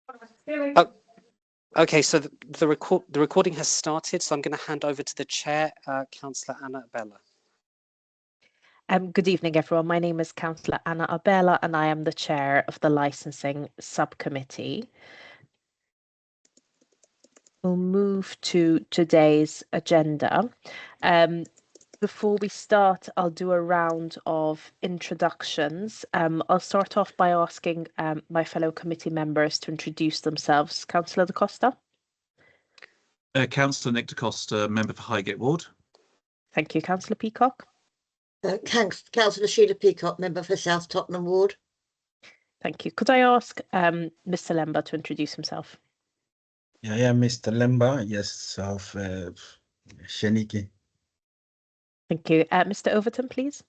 Oh, okay, so the recording has started, so I'm going to hand over to the chair, Councillor Anna Abella. Good evening, everyone. My name is Councillor Anna Abella, and I am the chair of the Licensing Subcommittee. We'll move to today's agenda. Before we start, I'll do a round of introductions. I'll start off by asking my fellow committee members to introduce themselves. Councillor Da Costa. Councillor Nick Da Costa, member for Highgate Ward. Thank you. Councillor Peacock. Councillor Sheila Peacock, member for South Tottenham Ward. Thank you. Could I ask Mr. Lemba to introduce himself? Yeah, Mr. Lemba, yes, of Sheniki. Thank you. Mr. Overton, please.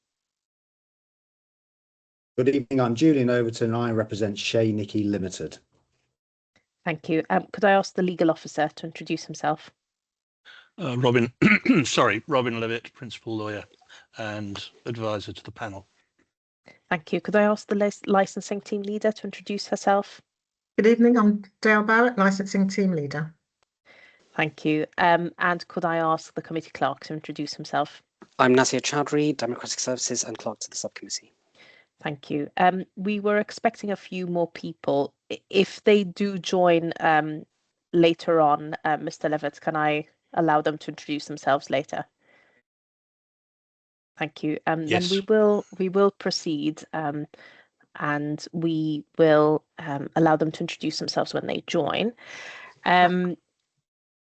Good evening, I'm Julian Overton and I represent Shea Nicky Limited. Thank you. Could I ask the legal officer to introduce himself? Robin, Robin Levitt, principal lawyer and advisor to the panel. Thank you. Could I ask the licensing team leader to introduce herself? Good evening, I'm Dale Barrett, licensing team leader. Thank you. And could I ask the committee clerk to introduce himself? I'm Nasir Chowdhury, Democratic Services and clerk to the subcommittee. Thank you. We were expecting a few more people. If they do join later on, Mr. Levitt, can I allow them to introduce themselves later? Thank you. Yes. Then we will proceed and we will allow them to introduce themselves when they join.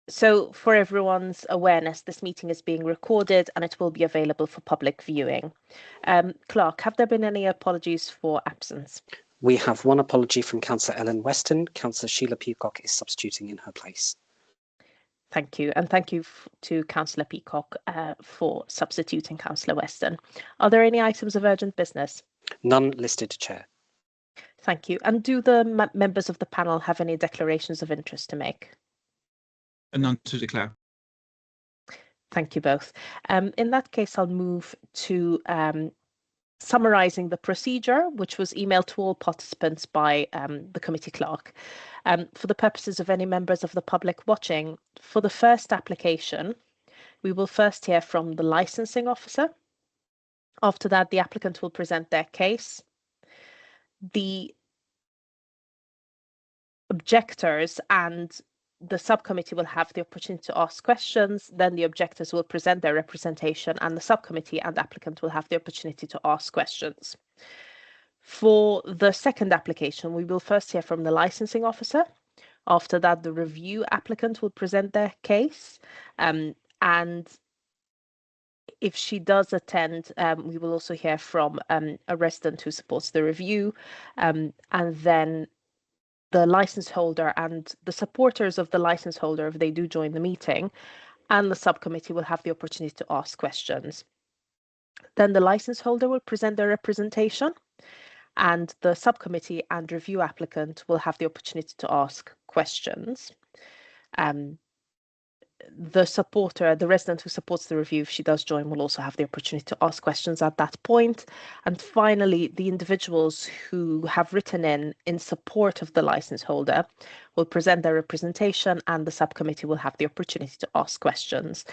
So for everyone's awareness, this meeting is being recorded and it will be available for public viewing. Clerk, have there been any apologies for absence? We have one apology from Councillor Ellen Weston. Councillor Sheila Peacock is substituting in her place. Thank you. And thank you to Councillor Peacock for substituting Councillor Weston. Are there any items of urgent business? None listed, Chair. Thank you. And do the members of the panel have any declarations of interest to make? And none to declare. Thank you both. In that case, I'll move to summarising the procedure, which was emailed to all participants by the committee clerk. For the purposes of any members of the public watching, for the first application, we will first hear from the licensing officer. After that, the applicant will present their case. The objectors and the subcommittee will have the opportunity to ask questions, then the objectors will present their representation and the subcommittee and applicant will have the opportunity to ask questions. For the second application, we will first hear from the licensing officer. After that, the review applicant will present their case, and if she does attend, we will also hear from a resident who supports the review, and then the license holder and the supporters of the license holder, if they do join the meeting, and the subcommittee will have the opportunity to ask questions. Then the license holder will present their representation, and the subcommittee and review applicant will have the opportunity to ask questions. The supporter, the resident who supports the review, if she does join, will also have the opportunity to ask questions at that point. And finally, the individuals who have written in support of the license holder will present their representation and the subcommittee will have the opportunity to ask questions.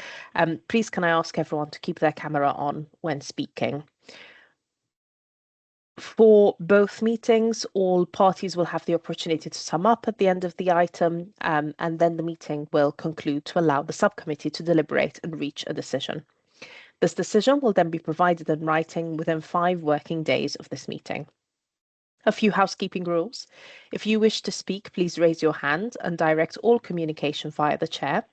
Please, can I ask everyone to keep their camera on when speaking? For both meetings, all parties will have the opportunity to sum up at the end of the item, and then the meeting will conclude to allow the subcommittee to deliberate and reach a decision. This decision will then be provided in writing within 5 working days of this meeting. A few housekeeping rules. If you wish to speak, please raise your hand and direct all communication via the chair.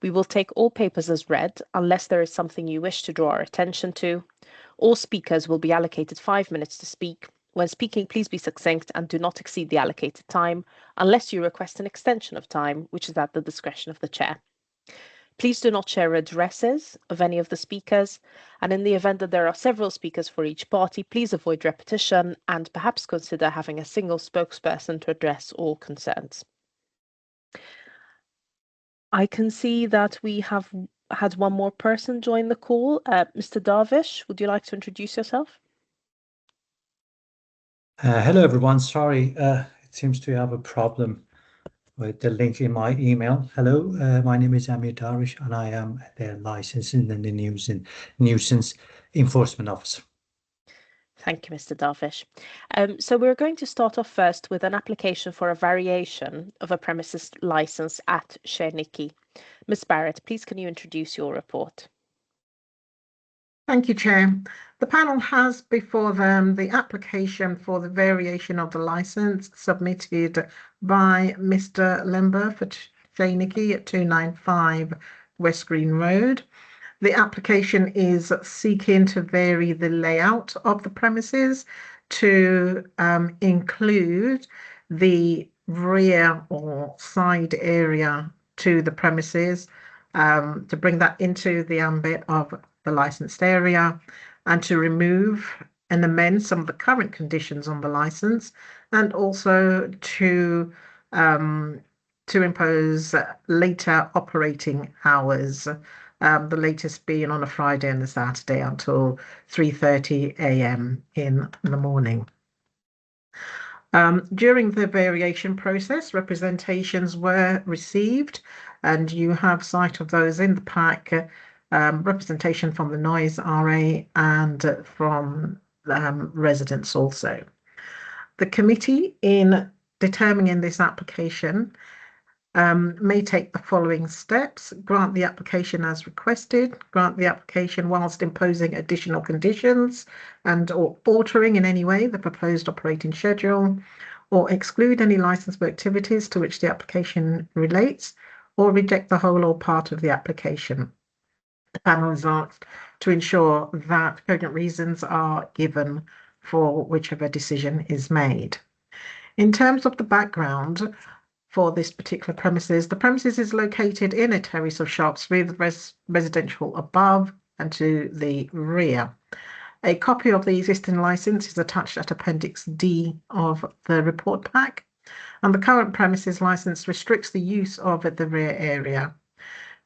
We will take all papers as read unless there is something you wish to draw our attention to. All speakers will be allocated 5 minutes to speak. When speaking, please be succinct and do not exceed the allocated time unless you request an extension of time, which is at the discretion of the chair. Please do not share addresses of any of the speakers, and in the event that there are several speakers for each party, please avoid repetition and perhaps consider having a single spokesperson to address all concerns. I can see that we have had one more person join the call. Mr. Darvish, would you like to introduce yourself? Hello, everyone. Sorry, it seems to have a problem with the link in my email. Hello, my name is Amir Tarish, and I am the licensing and the nuisance enforcement officer. Thank you, Mr. Darvish. So we're going to start off first with an application for a variation of a premises license at Cherniky. Ms. Barrett, please can you introduce your report? Thank you, Chair. The panel has before them the application for the variation of the license submitted by Mr. Lember for Cherniky at 295 West Green Road. The application is seeking to vary the layout of the premises to include the rear or side area to the premises, to bring that into the ambit of the licensed area, and to remove and amend some of the current conditions on the license, and also to impose later operating hours. The latest being on a Friday and a Saturday until 3:30 a.m. in the morning. During the variation process, representations were received, and you have sight of those in the pack, representation from the Noise RA and from residents also. The committee, in determining this application, may take the following steps: grant the application as requested, grant the application whilst imposing additional conditions and or altering in any way the proposed operating schedule, or exclude any licensable activities to which the application relates, or reject the whole or part of the application. The panel is asked to ensure that cogent reasons are given for whichever decision is made. In terms of the background for this particular premises, the premises is located in a terrace of shops with residential above and to the rear. A copy of the existing license is attached at Appendix D of the report pack, and the current premises license restricts the use of the rear area.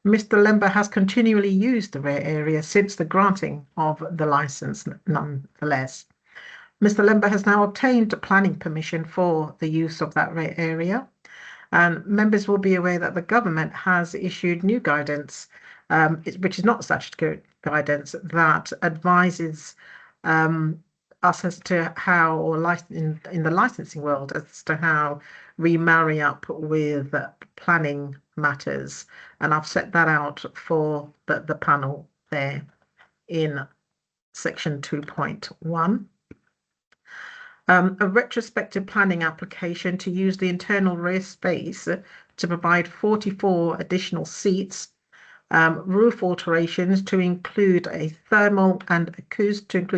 Mr. Lember has continually used the rear area since the granting of the license nonetheless. Mr. Lember has now obtained planning permission for the use of that rear area, and members will be aware that the government has issued new guidance, which is not statutory guidance, that advises us as to how, or in the licensing world, as to how we marry up with planning matters. And I've set that out for the panel there in section 2.1. A retrospective planning application to use the internal rear space to provide 44 additional seats, roof alterations to include thermal and acoustic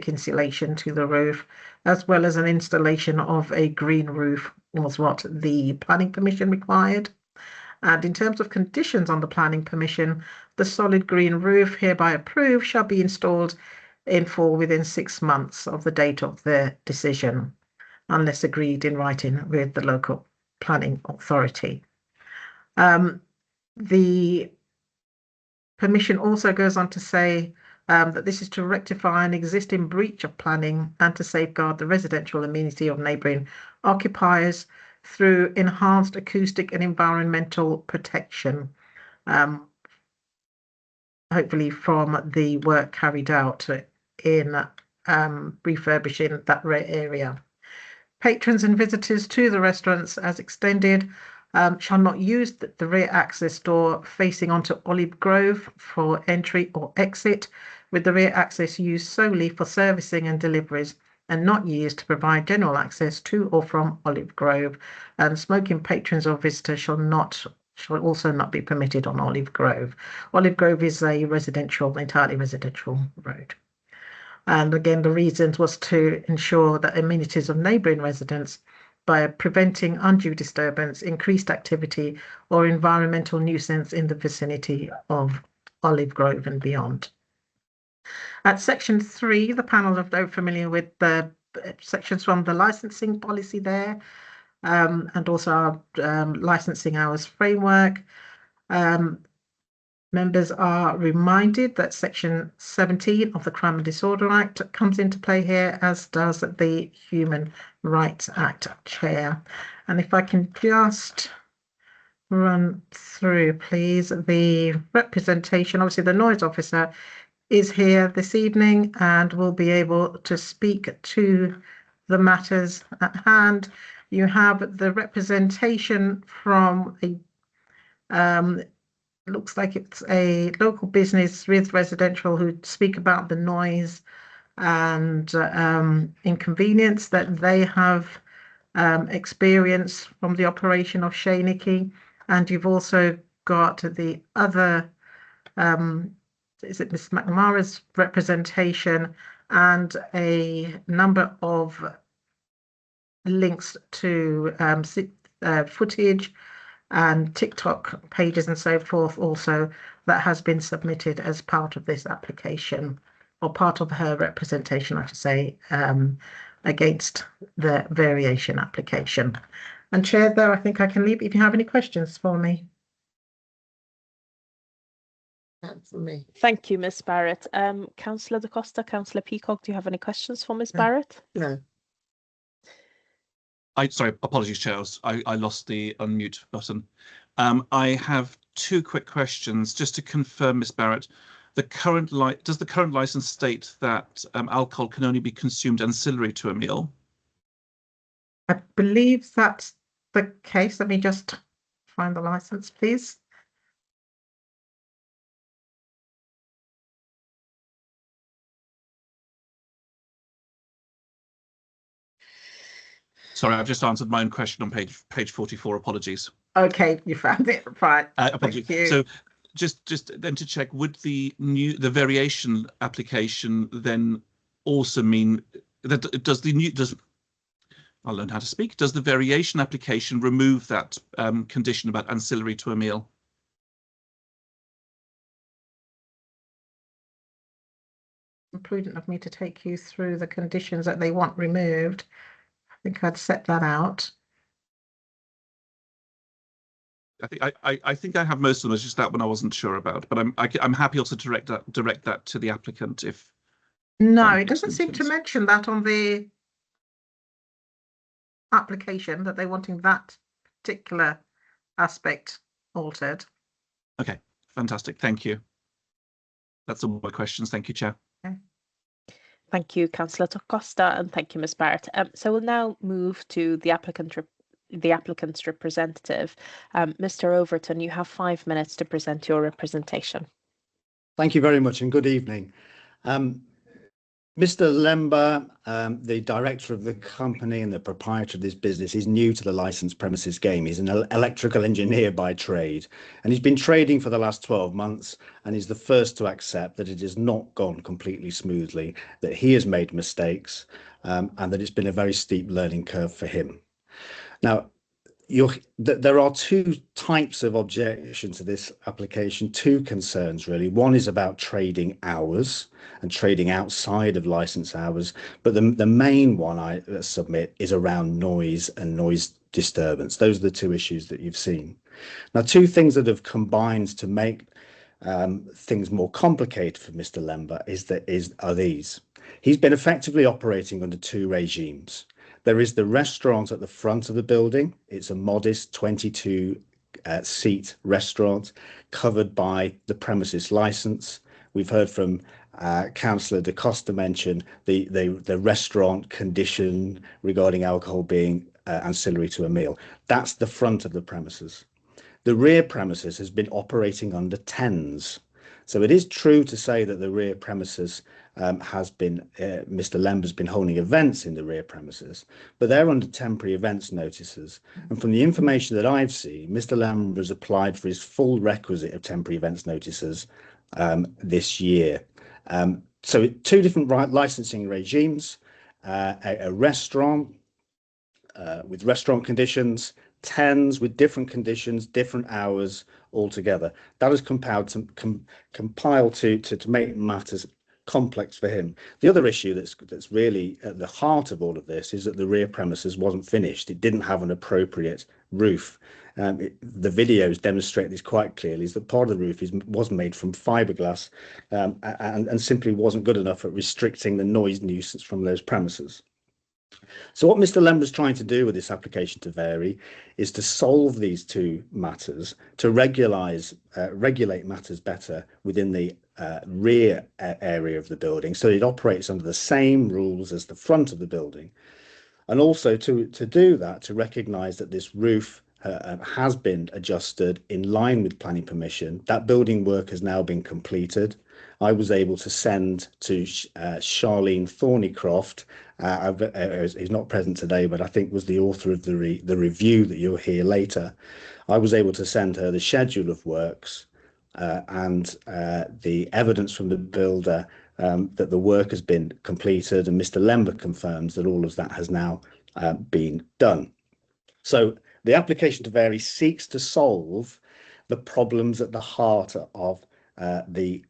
insulation to the roof, as well as an installation of a green roof was what the planning permission required. And in terms of conditions on the planning permission, the solid green roof hereby approved shall be installed in full within 6 months of the date of the decision, unless agreed in writing with the local planning authority. The permission also goes on to say that this is to rectify an existing breach of planning and to safeguard the residential amenity of neighbouring occupiers through enhanced acoustic and environmental protection, hopefully from the work carried out in refurbishing that rear area. Patrons and visitors to the restaurants as extended shall not use the rear access door facing onto Olive Grove for entry or exit, with the rear access used solely for servicing and deliveries and not used to provide general access to or from Olive Grove. And smoking patrons or visitors shall also not be permitted on Olive Grove. Olive Grove is a entirely residential road. And again, the reasons was to ensure that amenities of neighbouring residents by preventing undue disturbance, increased activity, or environmental nuisance in the vicinity of Olive Grove and beyond. At section 3, the panel are very familiar with the sections from the licensing policy there, and also our licensing hours framework. Members are reminded that Section 17 of the Crime and Disorder Act comes into play here, as does the Human Rights Act Chair. And if I can just run through, please, the representation. Obviously, the noise officer is here this evening and will be able to speak to the matters at hand. You have the representation from a looks like it's a local business with residential who speak about the noise and inconvenience that they have experienced from the operation of Chez Nicky. And you've also got the other, is it Ms. McNamara's representation, and a number of links to footage and TikTok pages and so forth also that has been submitted as part of this application, or part of her representation, I should say, against the variation application. And Chair, though, I think I can leave if you have any questions for me. That's for me. Thank you, Ms. Barrett. Councillor Da Costa, Councillor Peacock, do you have any questions for Ms. Barrett? No. Sorry, apologies, Chair. I lost the unmute button. I have two quick questions just to confirm, Ms. Barrett. Does the current license state that alcohol can only be consumed ancillary to a meal? I believe that's the case. Let me just find the license, please. Sorry, I've just answered my own question on page 44. Apologies. Okay, you found it, right. Apologies. Thank you. So just then to check, would the variation application then also mean that I'll learn how to speak. Does the variation application remove that condition about ancillary to a meal? Prudent of me to take you through the conditions that they want removed. I think I'd set that out. I think I have most of them. It's just that one I wasn't sure about, but I'm happy also to direct that to the applicant if. No, it doesn't seem to mention that on the application, that they're wanting that particular aspect altered. Okay, fantastic. Thank you. That's all my questions. Thank you, Chair. Okay. Thank you, Councillor Da Costa, and thank you, Ms. Barrett. So we'll now move to the applicant's representative. Mr. Overton, you have 5 minutes to present your representation. Thank you very much and good evening. Mr. Lemba, the director of the company and the proprietor of this business, is new to the licensed premises game. He's an electrical engineer by trade, and he's been trading for the last 12 months, and he's the first to accept that it has not gone completely smoothly, that he has made mistakes, and that it's been a very steep learning curve for him. Now, there are two types of objection to this application, two concerns really. One is about trading hours and trading outside of license hours, but the main one I submit is around noise and noise disturbance. Those are the two issues that you've seen. Now, two things that have combined to make things more complicated for Mr. Lemba are these. He's been effectively operating under two regimes. There is the restaurant at the front of the building. It's a modest 22 seat restaurant covered by the premises license. We've heard from Councillor Da Costa mention the restaurant condition regarding alcohol being ancillary to a meal. That's the front of the premises. The rear premises has been operating under TENS. So it is true to say that the rear premises has been, Mr. Lemba's been holding events in the rear premises, but they're under temporary events notices. And from the information that I've seen, Mr. Lemba has applied for his full requisite of temporary events notices this year. So two different licensing regimes, a restaurant with restaurant conditions, TENS with different conditions, different hours altogether. That has compiled to make matters complex for him. The other issue that's really at the heart of all of this is that the rear premises wasn't finished. It didn't have an appropriate roof, The videos demonstrate this quite clearly, is that part of the roof was made from fiberglass and simply wasn't good enough at restricting the noise nuisance from those premises. So what Mr. Lember is trying to do with this application to vary is to solve these two matters, to regulate matters better within the rear area of the building, so it operates under the same rules as the front of the building. And also to do that, to recognise that this roof has been adjusted in line with planning permission. That building work has now been completed. I was able to send to Charlene Thornycroft, who's not present today, but I think was the author of the review that you'll hear later. I was able to send her the schedule of works and the evidence from the builder that the work has been completed, and Mr. Lember confirms that all of that has now been done. So the application to vary seeks to solve the problems at the heart of the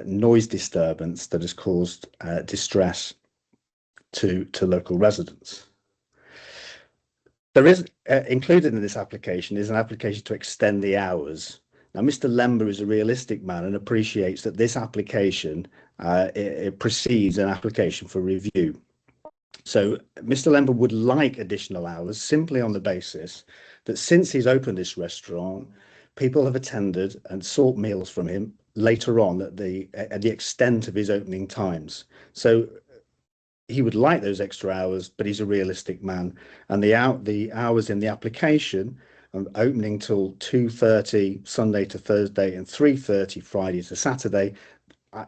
noise disturbance that has caused distress to local residents. There is included in this application is an application to extend the hours. Now, Mr. Lember is a realistic man and appreciates that this application it precedes an application for review. So Mr. Lember would like additional hours simply on the basis that since he's opened this restaurant, people have attended and sought meals from him later on at the extent of his opening times. So he would like those extra hours, but he's a realistic man. And the hours in the application, opening till 2:30 Sunday to Thursday and 3:30 Friday to Saturday,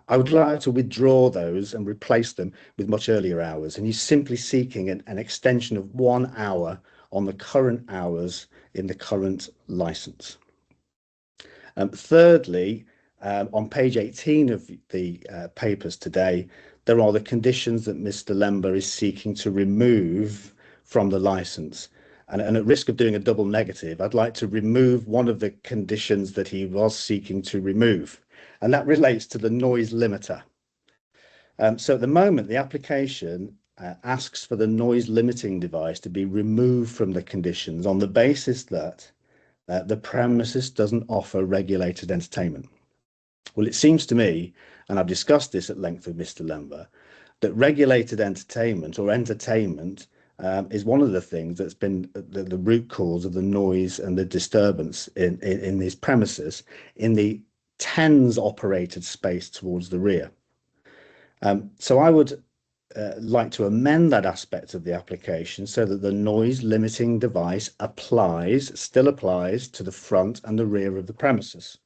I would like to withdraw those and replace them with much earlier hours. And he's simply seeking an extension of 1 hour on the current hours in the current license. Thirdly, on page 18 of the papers today, there are the conditions that Mr. Lember is seeking to remove from the license. And at risk of doing a double negative, I'd like to remove one of the conditions that he was seeking to remove, and that relates to the noise limiter. So at the moment, the application asks for the noise limiting device to be removed from the conditions on the basis that the premises doesn't offer regulated entertainment. Well, it seems to me, and I've discussed this at length with Mr. Lember, that regulated entertainment or entertainment is one of the things that's been the root cause of the noise and the disturbance in these premises in the TENS operated space towards the rear. So I would like to amend that aspect of the application so that the noise limiting device still applies to the front and the rear of the premises.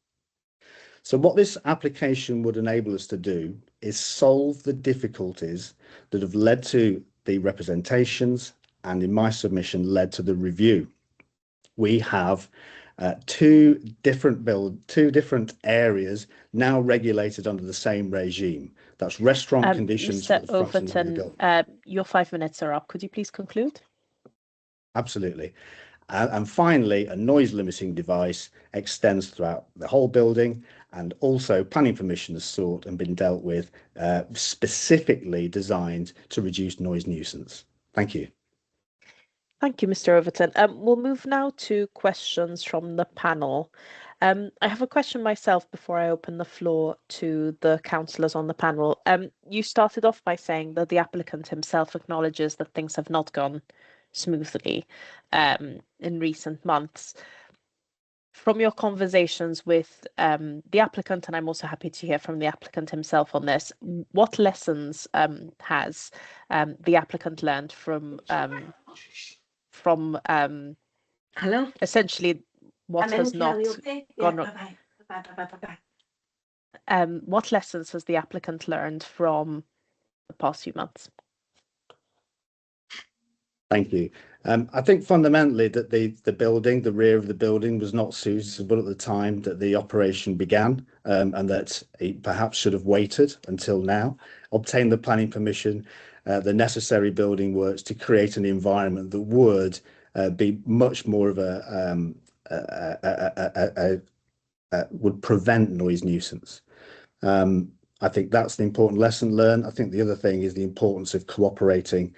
So what this application would enable us to do is solve the difficulties that have led to the representations and in my submission led to the review. We have two different areas now regulated under the same regime. That's restaurant conditions. Mr. Overton, your 5 minutes are up. Could you please conclude? Absolutely. And finally, a noise limiting device extends throughout the whole building, and also planning permission is sought and been dealt with, specifically designed to reduce noise nuisance. Thank you. Thank you, Mr. Overton. We'll move now to questions from the panel. I have a question myself before I open the floor to the councillors on the panel. You started off by saying that the applicant himself acknowledges that things have not gone smoothly in recent months. From your conversations with the applicant, and I'm also happy to hear from the applicant himself on this, what lessons has the applicant learned from Hello? essentially what has not gone wrong? What lessons has the applicant learned from the past few months? Thank you. I think fundamentally that the rear of the building was not suitable at the time that the operation began, and that it perhaps should have waited until now, obtained the planning permission, the necessary building works to create an environment that would be much more of would prevent noise nuisance. I think that's the important lesson learned. I think the other thing is the importance of cooperating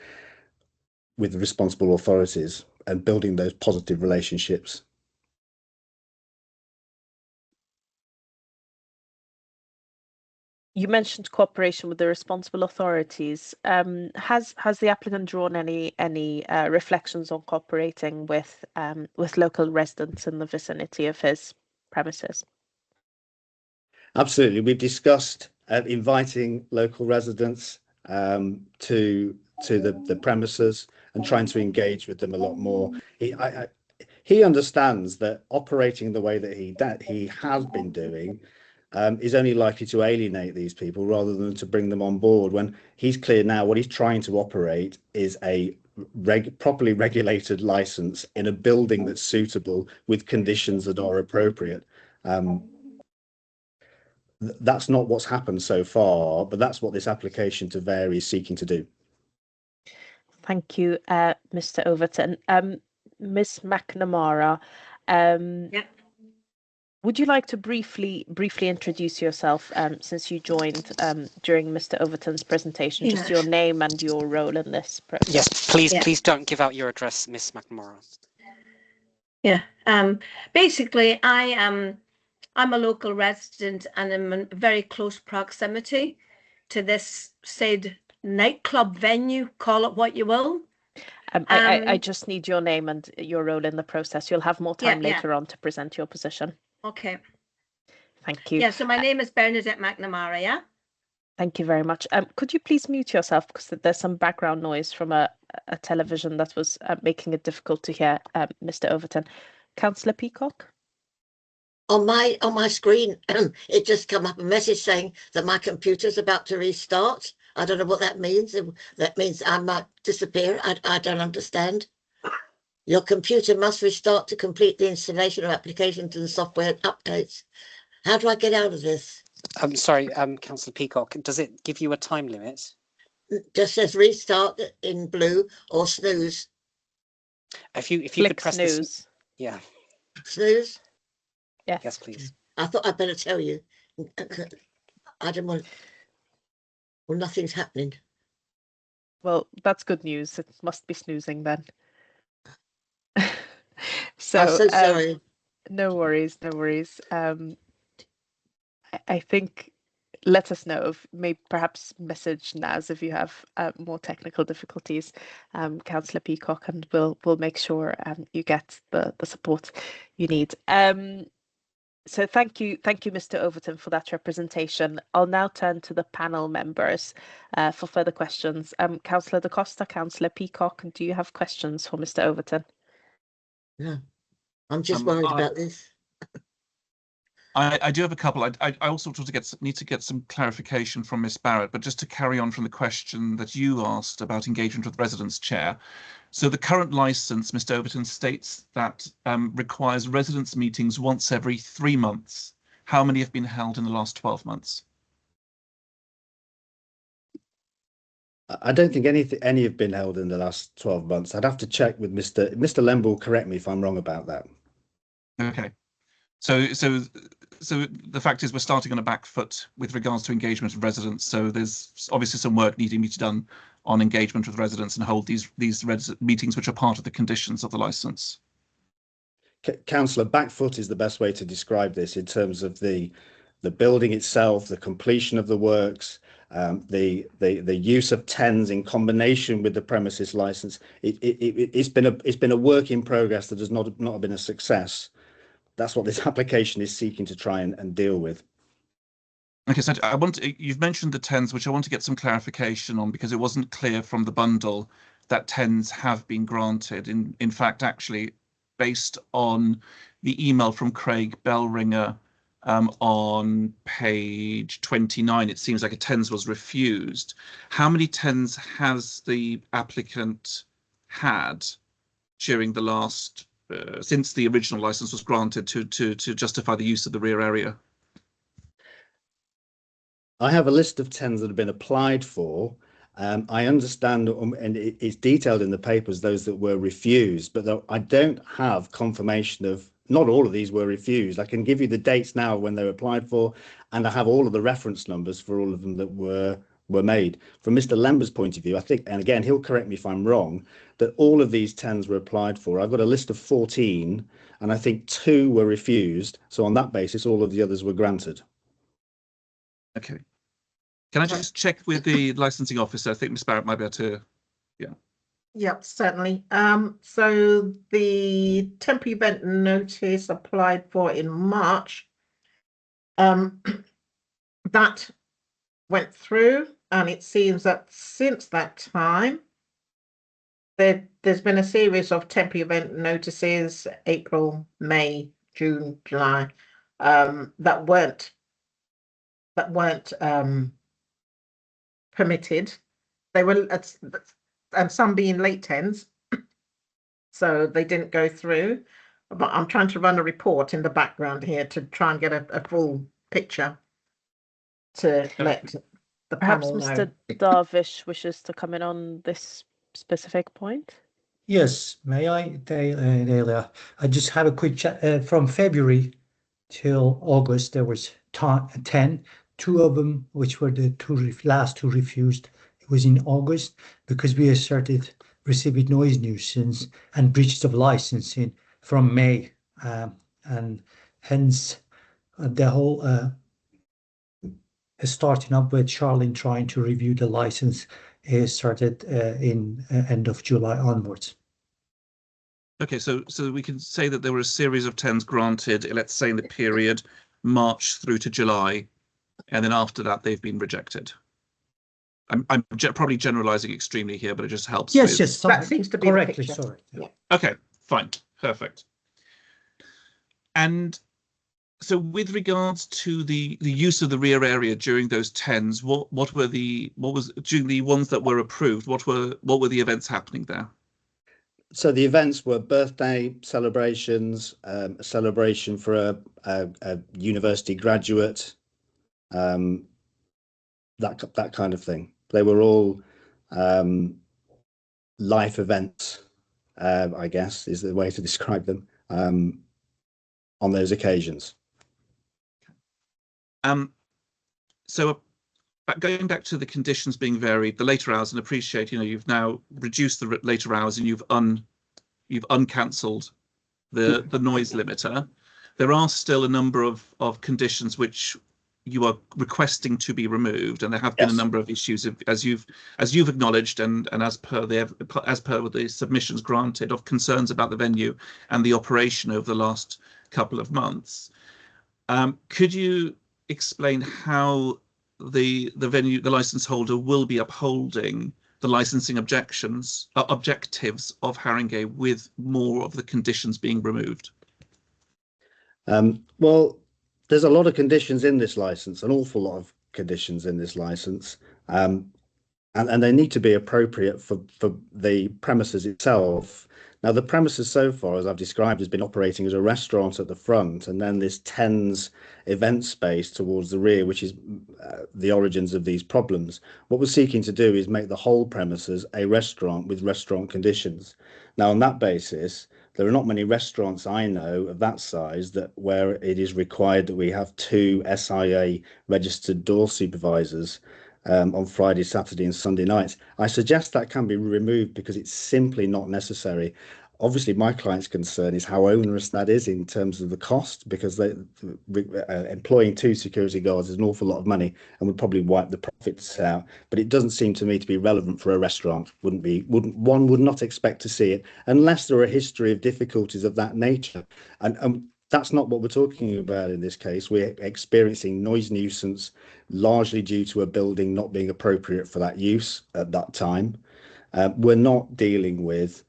with the responsible authorities and building those positive relationships You mentioned cooperation with the responsible authorities. Has the applicant drawn any reflections on cooperating with local residents in the vicinity of his premises? Absolutely. We've discussed inviting local residents to the premises and trying to engage with them a lot more. He understands that operating the way that he has been doing is only likely to alienate these people rather than to bring them on board, when he's clear now what he's trying to operate is a properly regulated license in a building that's suitable with conditions that are appropriate. That's not what's happened so far, but that's what this application to vary is seeking to do. Thank you, Mr. Overton. Ms. McNamara, would you like to briefly introduce yourself, since you joined during Mr. Overton's presentation, just your name and your role in this process? Yes, please don't give out your address, Ms. McNamara. Yeah, basically I'm a local resident and I'm in very close proximity to this said nightclub venue, call it what you will. I just need your name and your role in the process. You'll have more time later on to present your position. Okay. Thank you. Yeah, so my name is Bernadette McNamara, yeah? Thank you very much. Could you please mute yourself, because there's some background noise from a television that was making it difficult to hear Mr. Overton. Councillor Peacock? On my screen, it just come up a message saying that my computer's about to restart. I don't know what that means. That means I might disappear. I don't understand. Your computer must restart to complete the installation of applications and software updates. How do I get out of this? I'm sorry, Councillor Peacock, does it give you a time limit? It just says restart in blue or snooze. If you could press snooze. This, yeah. Snooze? Yes, please. I thought I'd better tell you. I don't want. Well, nothing's happening. Well, that's good news. It must be snoozing then. So, I'm so sorry. No worries, no worries. I think let us know, if maybe perhaps message Naz if you have more technical difficulties, Councillor Peacock, and we'll make sure you get the support you need. So thank you, Mr. Overton, for that representation. I'll now turn to the panel members for further questions. Councillor Da Costa, Councillor Peacock, do you have questions for Mr. Overton? No, I'm just worried about this. I do have a couple. I also need to get some clarification from Ms. Barrett, but just to carry on from the question that you asked about engagement with residents, Chair. So the current licence, Mr. Overton, states that requires residents meetings once every 3 months. How many have been held in the last 12 months? I don't think any have been held in the last 12 months. I'd have to check with Mr. Lember will correct me if I'm wrong about that. Okay. So the fact is we're starting on a back foot with regards to engagement of residents. So there's obviously some work needing to be done on engagement with residents and hold these meetings, which are part of the conditions of the licence. Councillor, back foot is the best way to describe this in terms of the building itself, the completion of the works, the use of TENS in combination with the premises licence. It's been a work in progress that has not been a success. That's what this application is seeking to try and deal with. Okay, so you've mentioned the TENS, which I want to get some clarification on, because it wasn't clear from the bundle that TENS have been granted. In fact, actually, based on the email from Craig Bellringer on page 29, it seems like a TENS was refused. How many TENS has the applicant had during the last since the original license was granted to justify the use of the rear area? I have a list of TENS that have been applied for. I understand, and it's detailed in the papers, those that were refused, but I don't have confirmation of, not all of these were refused. I can give you the dates now when they were applied for, and I have all of the reference numbers for all of them that were made. From Mr. Lember's point of view, I think, and again, he'll correct me if I'm wrong, that all of these TENS were applied for. I've got a list of 14, and I think 2 were refused. So on that basis, all of the others were granted. Okay. Can I just check with the licensing officer? I think Ms. Barrett might be able to. Yep, certainly. So the temporary event notice applied for in March, that went through, and it seems that since that time, there's been a series of temporary event notices, April, May, June, July, that weren't permitted. They were, and some being late tens, so they didn't go through. But I'm trying to run a report in the background here to try and get a full picture to let the Perhaps panel Mr. know. Darvish wishes to come in on this specific point. Yes, may I, Delia? I just have a quick chat. From February till August, there was 10. 2 of them, which were the last two refused, it was in August, because we asserted receiving noise nuisance and breaches of licensing from May, and hence the whole starting up with Charlene trying to review the license started in end of July onwards. Okay, so we can say that there were a series of 10s granted, let's say in the period March through to July, and then after that they've been rejected. I'm probably generalizing extremely here, but it just helps. Yes, yes, That seems to be the correctly. picture. Sorry. Yeah. Okay, fine, perfect. And so with regards to the use of the rear area during those 10s, what was during the ones that were approved, what were the events happening there? So the events were birthday celebrations, a celebration for a university graduate, that kind of thing. They were all life events, I guess is the way to describe them, on those occasions. So going back to the conditions being varied, the later hours, and appreciate, you've now reduced the later hours and you've uncancelled the noise limiter. There are still a number of conditions which you are requesting to be removed, and there have been a number of issues as you've acknowledged, and as per the submissions granted, of concerns about the venue and the operation over the last couple of months. Could you explain how the license holder will be upholding the licensing objectives of Haringey with more of the conditions being removed? Well, there's a lot of conditions in this license, an awful lot of conditions in this license, and they need to be appropriate for the premises itself. Now, the premises so far, as I've described, has been operating as a restaurant at the front, and then this 10s event space towards the rear, which is the origins of these problems. What we're seeking to do is make the whole premises a restaurant with restaurant conditions. Now, on that basis, there are not many restaurants I know of that size where it is required that we have 2 SIA registered door supervisors on Friday, Saturday and Sunday nights. I suggest that can be removed because it's simply not necessary. Obviously, my client's concern is how onerous that is in terms of the cost, because employing 2 security guards is an awful lot of money and would probably wipe the profits out. But it doesn't seem to me to be relevant for a restaurant. One would not expect to see it unless there are a history of difficulties of that nature. And that's not what we're talking about in this case. We're experiencing noise nuisance largely due to a building not being appropriate for that use at that time. We're not dealing with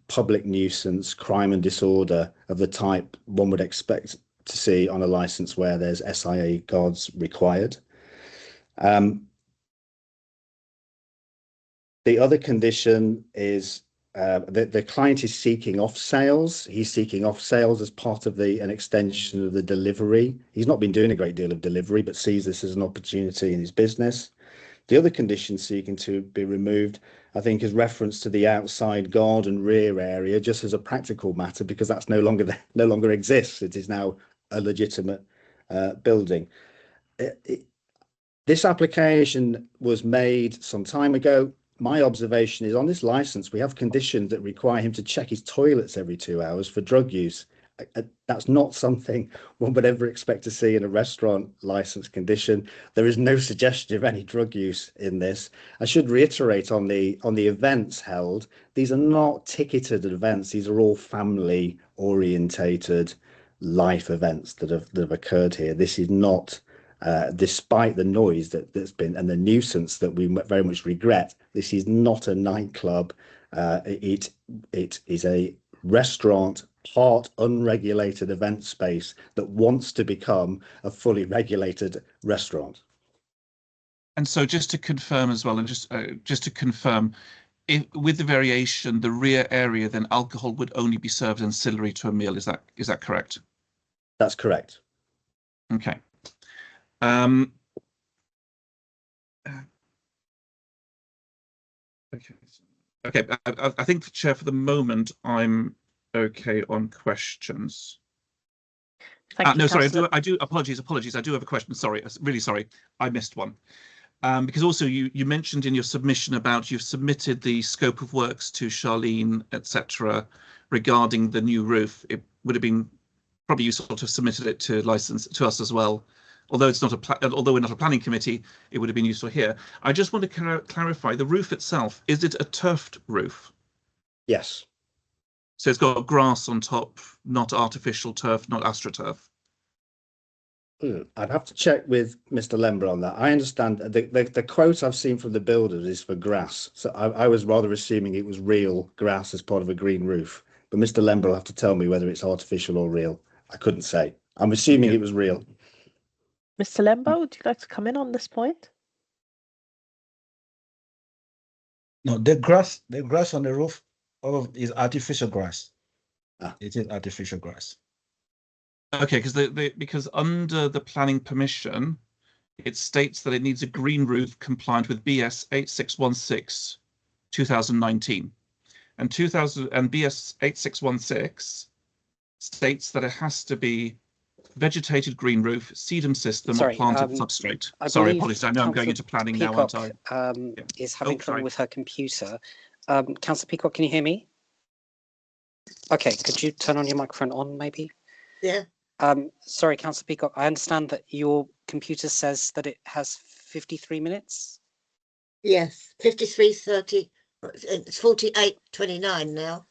public nuisance, crime and disorder of the type one would expect to see on a license where there's SIA guards required. The other condition is the client is seeking off sales. He's seeking off sales as part of an extension of the delivery. He's not been doing a great deal of delivery, but sees this as an opportunity in his business. The other condition seeking to be removed, I think, is reference to the outside garden rear area, just as a practical matter, because that's no longer exists. It is now a legitimate building. This application was made some time ago. My observation is on this license, we have conditions that require him to check his toilets every 2 hours for drug use. That's not something one would ever expect to see in a restaurant license condition. There is no suggestion of any drug use in this. I should reiterate on the events held, these are not ticketed events. These are all family orientated life events that have occurred here. This is not, despite the noise that's been and the nuisance that we very much regret, this is not a nightclub. It is a restaurant, part unregulated event space that wants to become a fully regulated restaurant. And so just to confirm as well, and just to confirm, if with the variation, the rear area, then alcohol would only be served ancillary to a meal. Is that correct? That's correct. Okay. Okay. I think, Chair, for the moment, I'm okay on questions. Thank you, no, sorry, Councillor. I do. Apologies. I do have a question. Sorry, really sorry. I missed one. Because also you mentioned in your submission about you've submitted the scope of works to Charlene, etc., regarding the new roof. It would have been probably useful to have submitted it to us as well. Although it's not although we're not a planning committee, it would have been useful here. I just want to clarify the roof itself. Is it a turfed roof? Yes. So it's got grass on top, not artificial turf, not astroturf. I'd have to check with Mr. Lember on that. I understand the quote I've seen from the builders is for grass. So I was rather assuming it was real grass as part of a green roof. But Mr. Lember will have to tell me whether it's artificial or real. I couldn't say. I'm assuming it was real. Mr. Lembo, would you like to come in on this point? No, the grass on the roof is artificial grass. It is artificial grass. Okay, because under the planning permission, it states that it needs a green roof compliant with BS 8616 2019, and BS 8616 states that it has to be vegetated green roof, sedum system, or planted substrate. Sorry, apologies. I know I'm going into planning Peacock, now, aren't I? is having trouble with her computer. Councillor Peacock, can you hear me? Okay, could you turn on your microphone on, maybe? Yeah. Sorry, Councillor Peacock, I understand that your computer says that it has 53 minutes? Yes, 53:30. It's 48:29 now.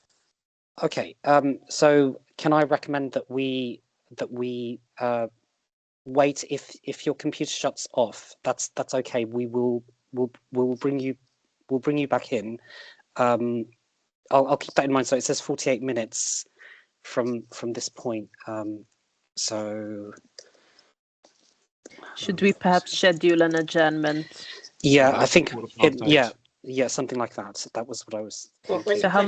Okay, so can I recommend that we wait if your computer shuts off? That's okay. We'll bring you back in. I'll keep that in mind. So it says 48 minutes from this point. So should we perhaps schedule an adjournment? Yeah, I think yeah, something like that. So that was what I was thinking. So how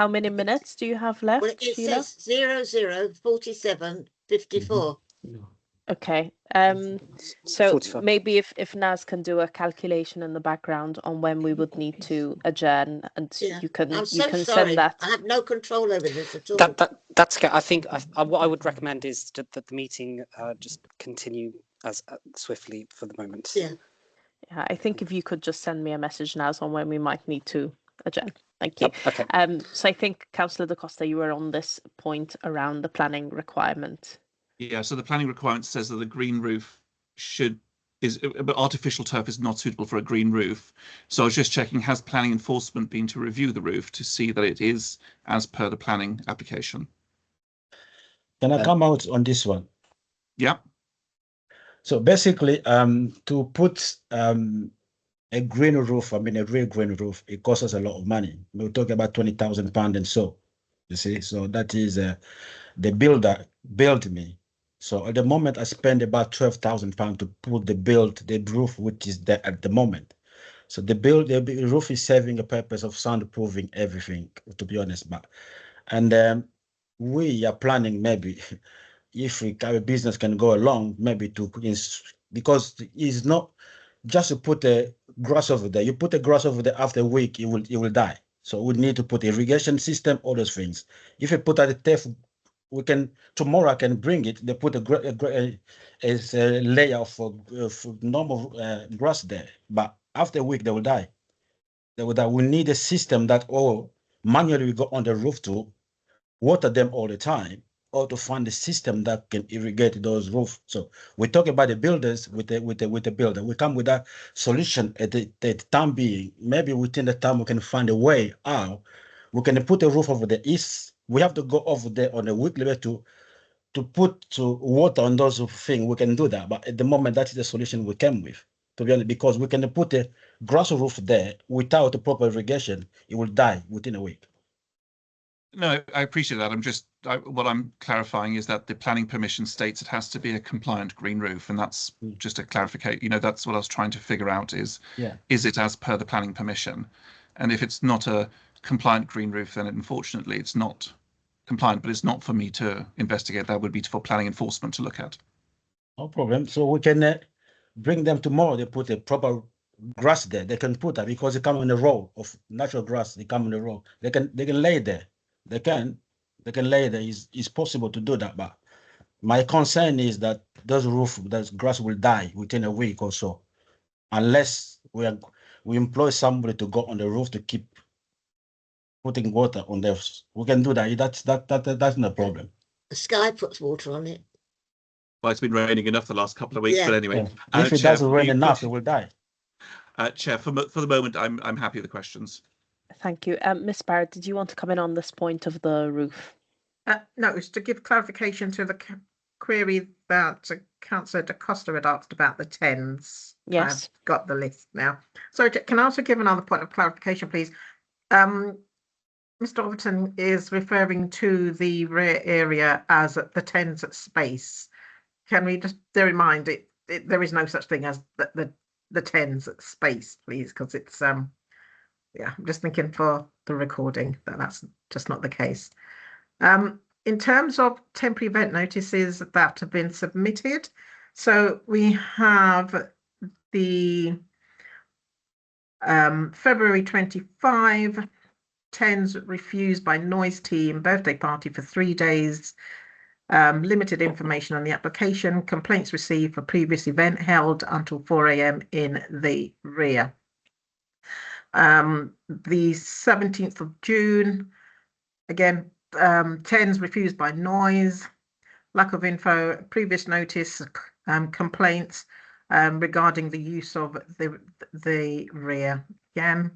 many minutes do you have left, Well, it Sheila? says 00:47:54. Okay. So 45. maybe if Naz can do a calculation in the background on when we would need to adjourn, and Yeah. you can I'm so send sorry. that. I have no control over this at all. That's okay. I think what I would recommend is that the meeting just continue as swiftly for the moment. Yeah. Yeah, I think if you could just send me a message, Naz, on when we might need to adjourn. Thank you. Okay. So I think Councillor Da Costa, you were on this point around the planning requirement. Yeah, so the planning requirement says that the green roof but artificial turf is not suitable for a green roof. So I was just checking, has planning enforcement been to review the roof to see that it is as per the planning application? Can I come out on this one? Yeah. So basically, to put a green roof, a real green roof, it costs us a lot of money. We're talking about £20,000 and so, you see. So that is the builder built me. So at the moment, I spend about £12,000 to put the roof, which is there at the moment. So the roof is serving a purpose of soundproofing everything, to be honest. And we are planning maybe if our business can go along, maybe because it's not just to put a grass over there. You put a grass over there after a week, it will die. So we need to put irrigation system, all those things. If you put at the turf, tomorrow I can bring it. They put a layer of normal grass there, but after a week they will die. We need a system that manually we go on the roof to water them all the time, or to find a system that can irrigate those roofs. So we talk about the builders with the builder. We come with that solution at the time being. Maybe within the time we can find a way out. We can put a roof over the east. We have to go over there on a weekly basis to put water on those things. We can do that, but at the moment that is the solution we came with. To be honest, because we can put a grass roof there without a proper irrigation, it will die within a week. No, I appreciate that. What I'm clarifying is that the planning permission states it has to be a compliant green roof, and that's just a clarification. You know, that's what I was trying to figure out is it as per the planning permission? And if it's not a compliant green roof, then unfortunately it's not compliant, but it's not for me to investigate. That would be for planning enforcement to look at. No problem. So we can bring them tomorrow. They put a proper grass there. They can put that because they come in a row of natural grass. They come in a row. They can lay there. They can lay there. It's possible to do that, but my concern is that that grass will die within a week or so, unless we employ somebody to go on the roof to keep putting water on there. We can do that. That's no problem. The Sky puts water on it. Well, it's been raining enough the last couple of weeks, but anyway. If it doesn't rain enough, it will die. Chair, for the moment, I'm happy with the questions. Thank you. Ms. Barrett, did you want to come in on this point of the roof? No, it's to give clarification to the query that Councillor Da Costa had asked about the TENS. Yes. I've got the list now. So can I also give another point of clarification, please? Mr. Overton is referring to the rear area as the TENS space. Can we just bear in mind there is no such thing as the TENS space, please, because it's yeah, I'm just thinking for the recording that's just not the case. In terms of temporary event notices that have been submitted, so we have the February 25 TENS refused by Noise Team birthday party for 3 days. Limited information on the application. Complaints received for previous event held until 4 AM in the rear. The 17th of June, again, TENS refused by Noise, lack of info, previous notice, complaints regarding the use of the rear again.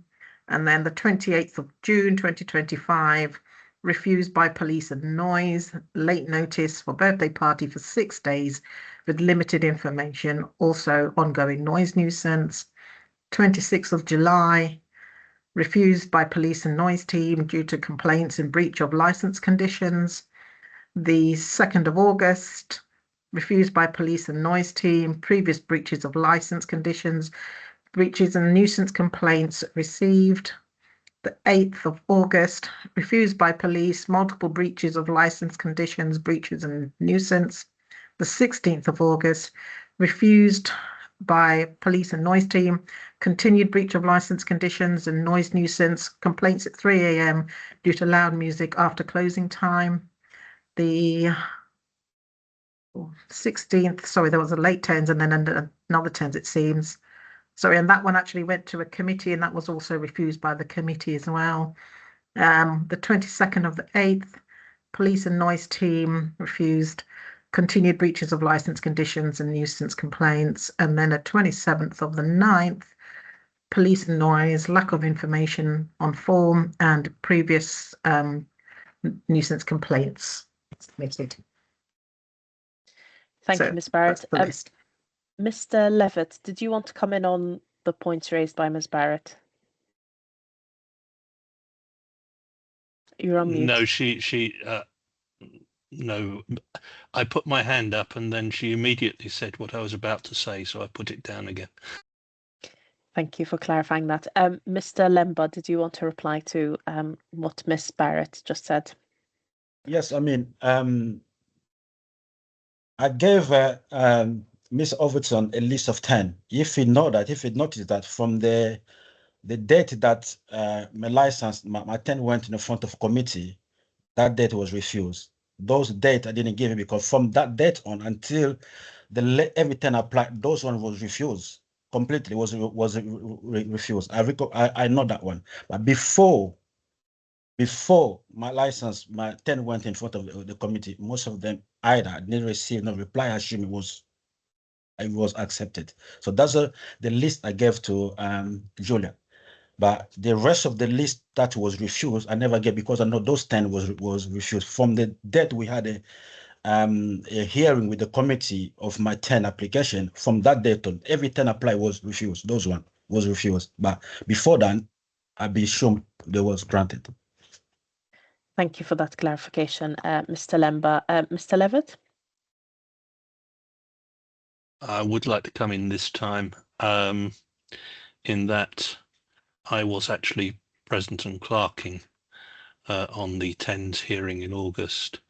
And then the 28th of June 2025, refused by Police and Noise, late notice for birthday party for 6 days with limited information, also ongoing noise nuisance. 26th of July, refused by Police and Noise Team due to complaints and breach of license conditions. The 2nd of August, refused by Police and Noise Team, previous breaches of license conditions, breaches and nuisance complaints received. The 8th of August, refused by police, multiple breaches of license conditions, breaches and nuisance. The 16th of August, refused by Police and Noise Team, continued breach of license conditions and noise nuisance, complaints at 3 AM due to loud music after closing time. The 16th, sorry, there was a late TENS and then another TENS, it seems. Sorry, and that one actually went to a committee and that was also refused by the committee as well. The 22nd of the 8th, Police and Noise Team refused, continued breaches of license conditions and nuisance complaints. And then a 27th of the 9th, Police and Noise, lack of information on form and previous nuisance complaints submitted. Thank you, Ms. Barrett. Mr. Levitt, did you want to come in on the points raised by Ms. Barrett? You're on mute. No, no, I put my hand up and then she immediately said what I was about to say, so I put it down again. Thank you for clarifying that. Mr. Lemba, did you want to reply to what Ms. Barrett just said? Yes, I mean, I gave Ms. Overton a list of 10. If he noticed that from the date that my license, my 10 went in the front of committee, that date was refused. Those dates I didn't give him because from that date on until every 10 applied, those one was refused completely. Was refused. I know that one. But before before my license, my 10 went in front of the committee. Most of them either didn't receive no reply, assume it was accepted. So that's the list I gave to Julia. But the rest of the list that was refused, I never get, because I know those 10 was refused. From the date we had a hearing with the committee of my 10 application, from that date on, every 10 apply was refused. Those one was refused. But before that, I've been shown they was granted. Thank you for that clarification, Mr. Lemba. Mr. Levitt? I would like to come in this time, in that I was actually present and clerking on the TENS hearing in August,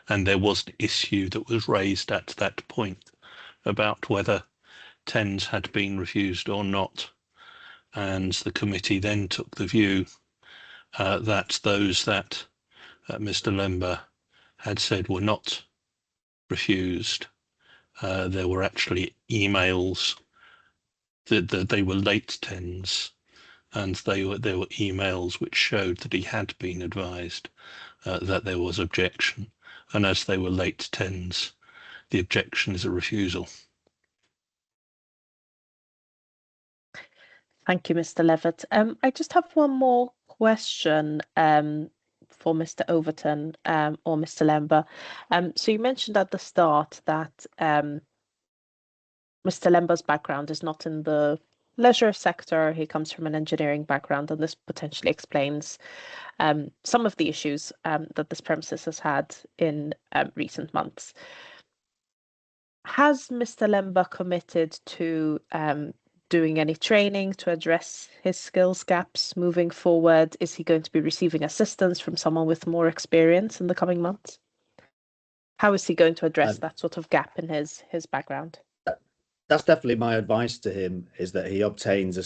and there was an issue that was raised at that point about whether TENS had been refused or not, and the committee then took the view that those that Mr. Lemba had said were not refused, there were actually emails that they were late TENS, and there were emails which showed that he had been advised that there was objection, and as they were late TENS, the objection is a refusal. Thank you, Mr. Levitt. I just have one more question for Mr. Overton or Mr. Lemba. So you mentioned at the start that Mr. Lemba's background is not in the leisure sector. He comes from an engineering background, and this potentially explains some of the issues that this premises has had in recent months. Has Mr. Lemba committed to doing any training to address his skills gaps moving forward? Is he going to be receiving assistance from someone with more experience in the coming months? How is he going to address that sort of gap in his background? That's definitely my advice to him, is that he obtains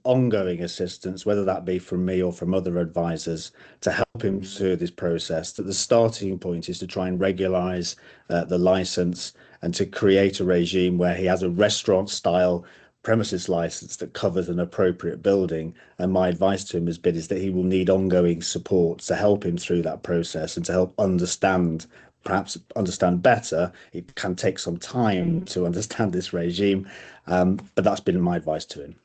ongoing assistance, whether that be from me or from other advisors, to help him through this process. That the starting point is to try and regularize the license and to create a regime where he has a restaurant style premises license that covers an appropriate building. And my advice to him has been is that he will need ongoing support to help him through that process and to help perhaps understand better. It can take some time to understand this regime, but that's been my advice to him.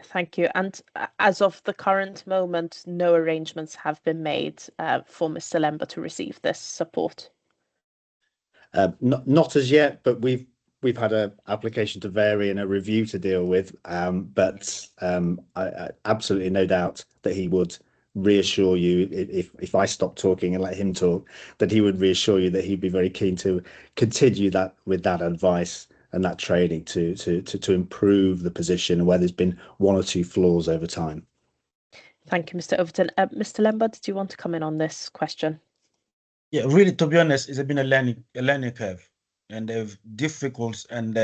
Thank you. And as of the current moment, no arrangements have been made for Mr. Lemba to receive this support? Not as yet, but we've had an application to vary and a review to deal with, but I absolutely no doubt that he would reassure you, if I stop talking and let him talk, that he would reassure you that he'd be very keen to continue that with that advice and that training to improve the position where there's been one or two flaws over time. Thank you, Mr. Overton. Mr. Lemba, did you want to come in on this question? Yeah, really, to be honest, it's been a learning curve, and difficult and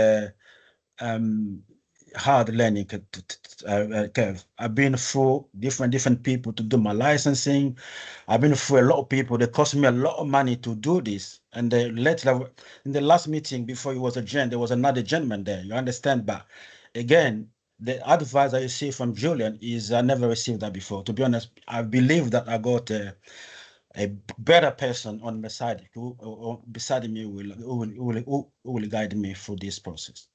hard learning curve. I've been through different people to do my licensing. I've been through a lot of people. They cost me a lot of money to do this. And later, in the last meeting before it was adjourned, there was another gentleman there. You understand? But again, the advice I received from Julian is I never received that before. To be honest, I believe that I got a better person on my side who beside me who will guide me through this process.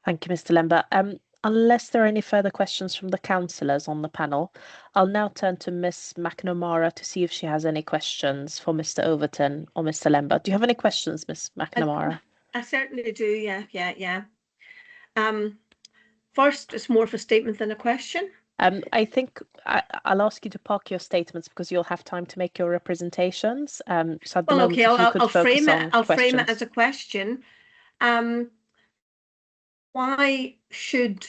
Thank you, Mr. Lemba. Unless there are any further questions from the councillors on the panel, I'll now turn to Ms. McNamara to see if she has any questions for Mr. Overton or Mr. Lemba. Do you have any questions, Ms. McNamara? I certainly do, yeah. First, it's more of a statement than a question. I think I'll ask you to park your statements because you'll have time to make your representations. So at the moment, okay, I'll frame it as a question. Why should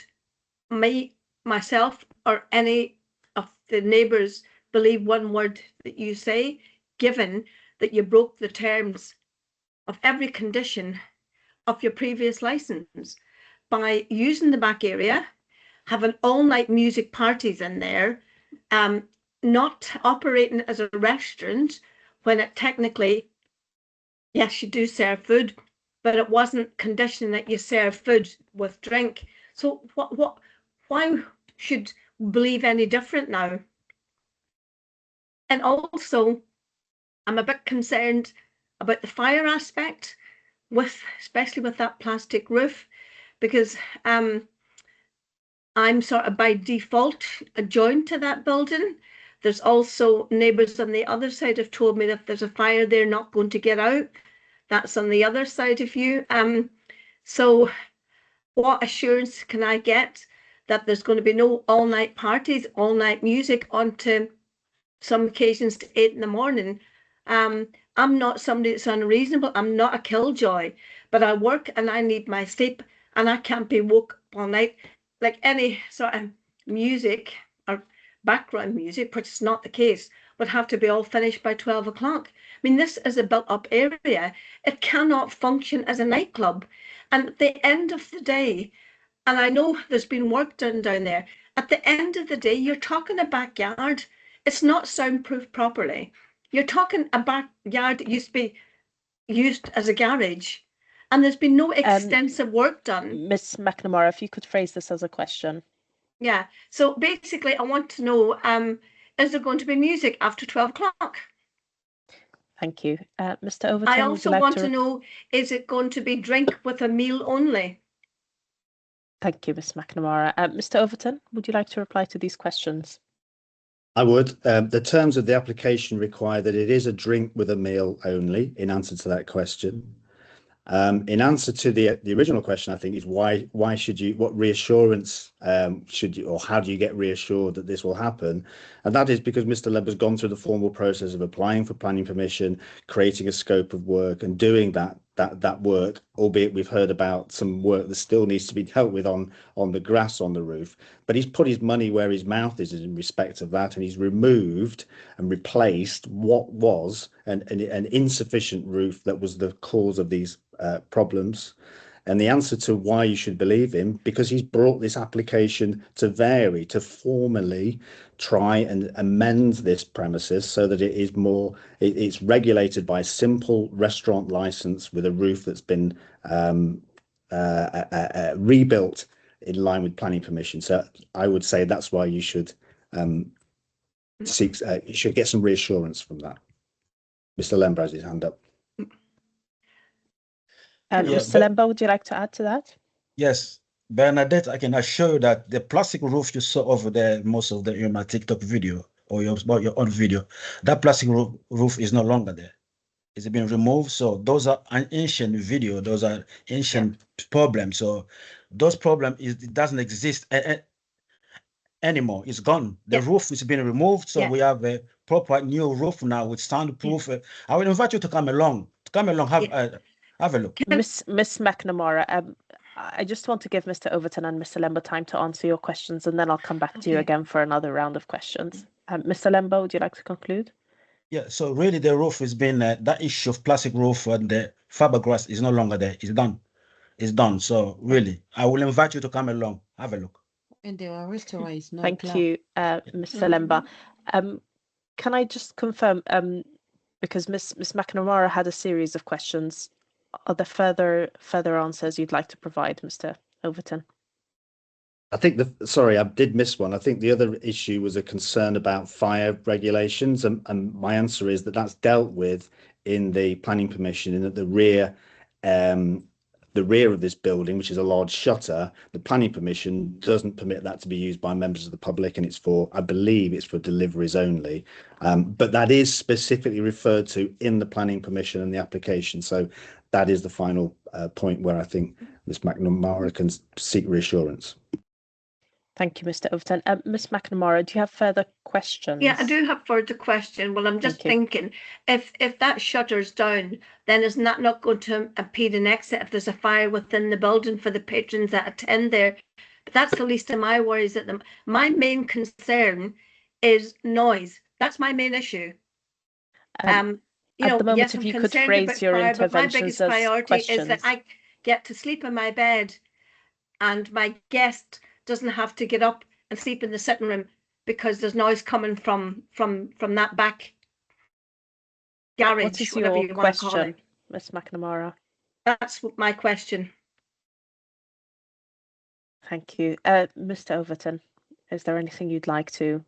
myself or any of the neighbours believe one word that you say, given that you broke the terms of every condition of your previous licence by using the back area, having all-night music parties in there, not operating as a restaurant when it technically, yes, you do serve food, but it wasn't conditioning that you serve food with drink. So why should we believe any different now? And also, I'm a bit concerned about the fire aspect, especially with that plastic roof, because I'm sort of by default adjoined to that building. There's also neighbours on the other side have told me that if there's a fire, they're not going to get out. That's on the other side of you. So what assurance can I get that there's going to be no all-night parties, all-night music onto some occasions to 8 in the morning? I'm not somebody that's unreasonable. I'm not a killjoy, but I work and I need my sleep, and I can't be woke all night. Like any sort of music or background music, which is not the case, would have to be all finished by 12 o'clock. I mean, this is a built-up area. It cannot function as a nightclub. And at the end of the day, and I know there's been work done down there, at the end of the day, you're talking a backyard. It's not soundproof properly. You're talking a backyard that used to be used as a garage, and there's been no extensive work done. Miss McNamara, if you could phrase this as a question. Yeah, so basically I want to know, is there going to be music after 12 o'clock? Thank you. Mr. Overton, I also want to know, is it going to be drink with a meal only? Thank you, Miss McNamara. Mr. Overton, would you like to reply to these questions? I would. The terms of the application require that it is a drink with a meal only, in answer to that question. In answer to the original question, I think, is why should you, what reassurance should you, or how do you get reassured that this will happen? And that is because Mr. Lember's gone through the formal process of applying for planning permission, creating a scope of work, and doing that work, albeit we've heard about some work that still needs to be dealt with on the grass on the roof. But he's put his money where his mouth is in respect of that, and he's removed and replaced what was an insufficient roof that was the cause of these problems. And the answer to why you should believe him, because he's brought this application to formally try and amend this premises so that it is more, it's regulated by a simple restaurant license with a roof that's been rebuilt in line with planning permission. So I would say that's why you should seek, you should get some reassurance from that. Mr. Lember has his hand up. Mr. Lember, would you like to add to that? Yes, Bernadette, I can assure you that the plastic roof you saw over there, most of in my TikTok video or your own video, that plastic roof is no longer there. It's been removed. So those are an ancient video. Those are ancient problems. So those problems, it doesn't exist anymore. It's gone. The roof is being removed. So we have a proper new roof now with soundproof. I will invite you to come along. Have a look. Miss McNamara, I just want to give Mr. Overton and Mr. Lember time to answer your questions, and then I'll come back to you again for another round of questions. Mr. Lember, would you like to conclude? Yeah, so really the roof has been, that issue of plastic roof and the fiberglass is no longer there. It's done. It's done. So really, I will invite you to come along. Have a look. And there restaurant is not Thank you, Mr. Lember. Can I just confirm, because Miss McNamara had a series of questions, are there further answers you'd like to provide, Mr. Overton? I think sorry, I did miss one. I think the other issue was a concern about fire regulations, and my answer is that that's dealt with in the planning permission, in that the rear of this building, which is a large shutter, the planning permission doesn't permit that to be used by members of the public, and it's for, I believe it's for deliveries only. But that is specifically referred to in the planning permission and the application. So that is the final point where I think Ms. McNamara can seek reassurance. Thank you, Mr. Overton. Ms. McNamara, do you have further questions? Yeah, I do have further question. Well, I'm just thinking, if that shutter's down, then isn't that not going to impede an exit if there's a fire within the building for the patrons that attend there? But that's the least of my worries at them. My main concern is noise. That's my main issue. You at know, the moment, yes, if I'm you could concerned phrase about your fire, but my interventions biggest as priority questions. is that I get to sleep in my bed and my guest doesn't have to get up and sleep in the sitting room because there's noise coming from that back garage. What is whatever your you want to call question, it. Ms. McNamara? That's my question. Thank you. Mr. Overton, is there anything you'd like to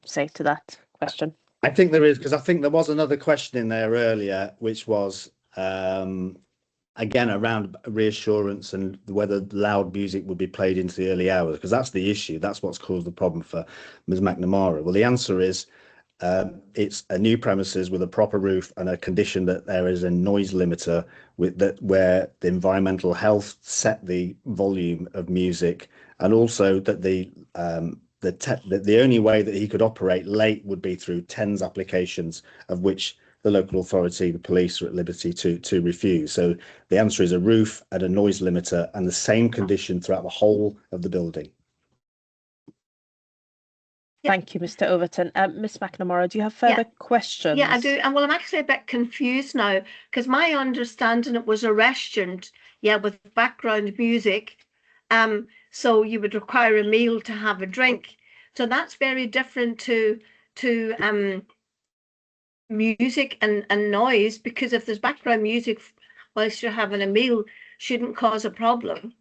say to that question? I think there is, because I think there was another question in there earlier, which was again around reassurance and whether loud music would be played into the early hours, because that's the issue. That's what's caused the problem for Ms. McNamara. Well, the answer is it's a new premises with a proper roof and a condition that there is a noise limiter with that, where the environmental health set the volume of music, and also that the only way that he could operate late would be through TENS applications, of which the local authority, the police, are at liberty to refuse. So the answer is a roof and a noise limiter, and the same condition throughout the whole of the building. Thank you, Mr. Overton. Ms. McNamara, do you have further questions? Yeah, I do. And well, I'm actually a bit confused now, because my understanding it was a restaurant, with background music. So you would require a meal to have a drink. So that's very different to music and noise, because if there's background music whilst you're having a meal, shouldn't cause a problem.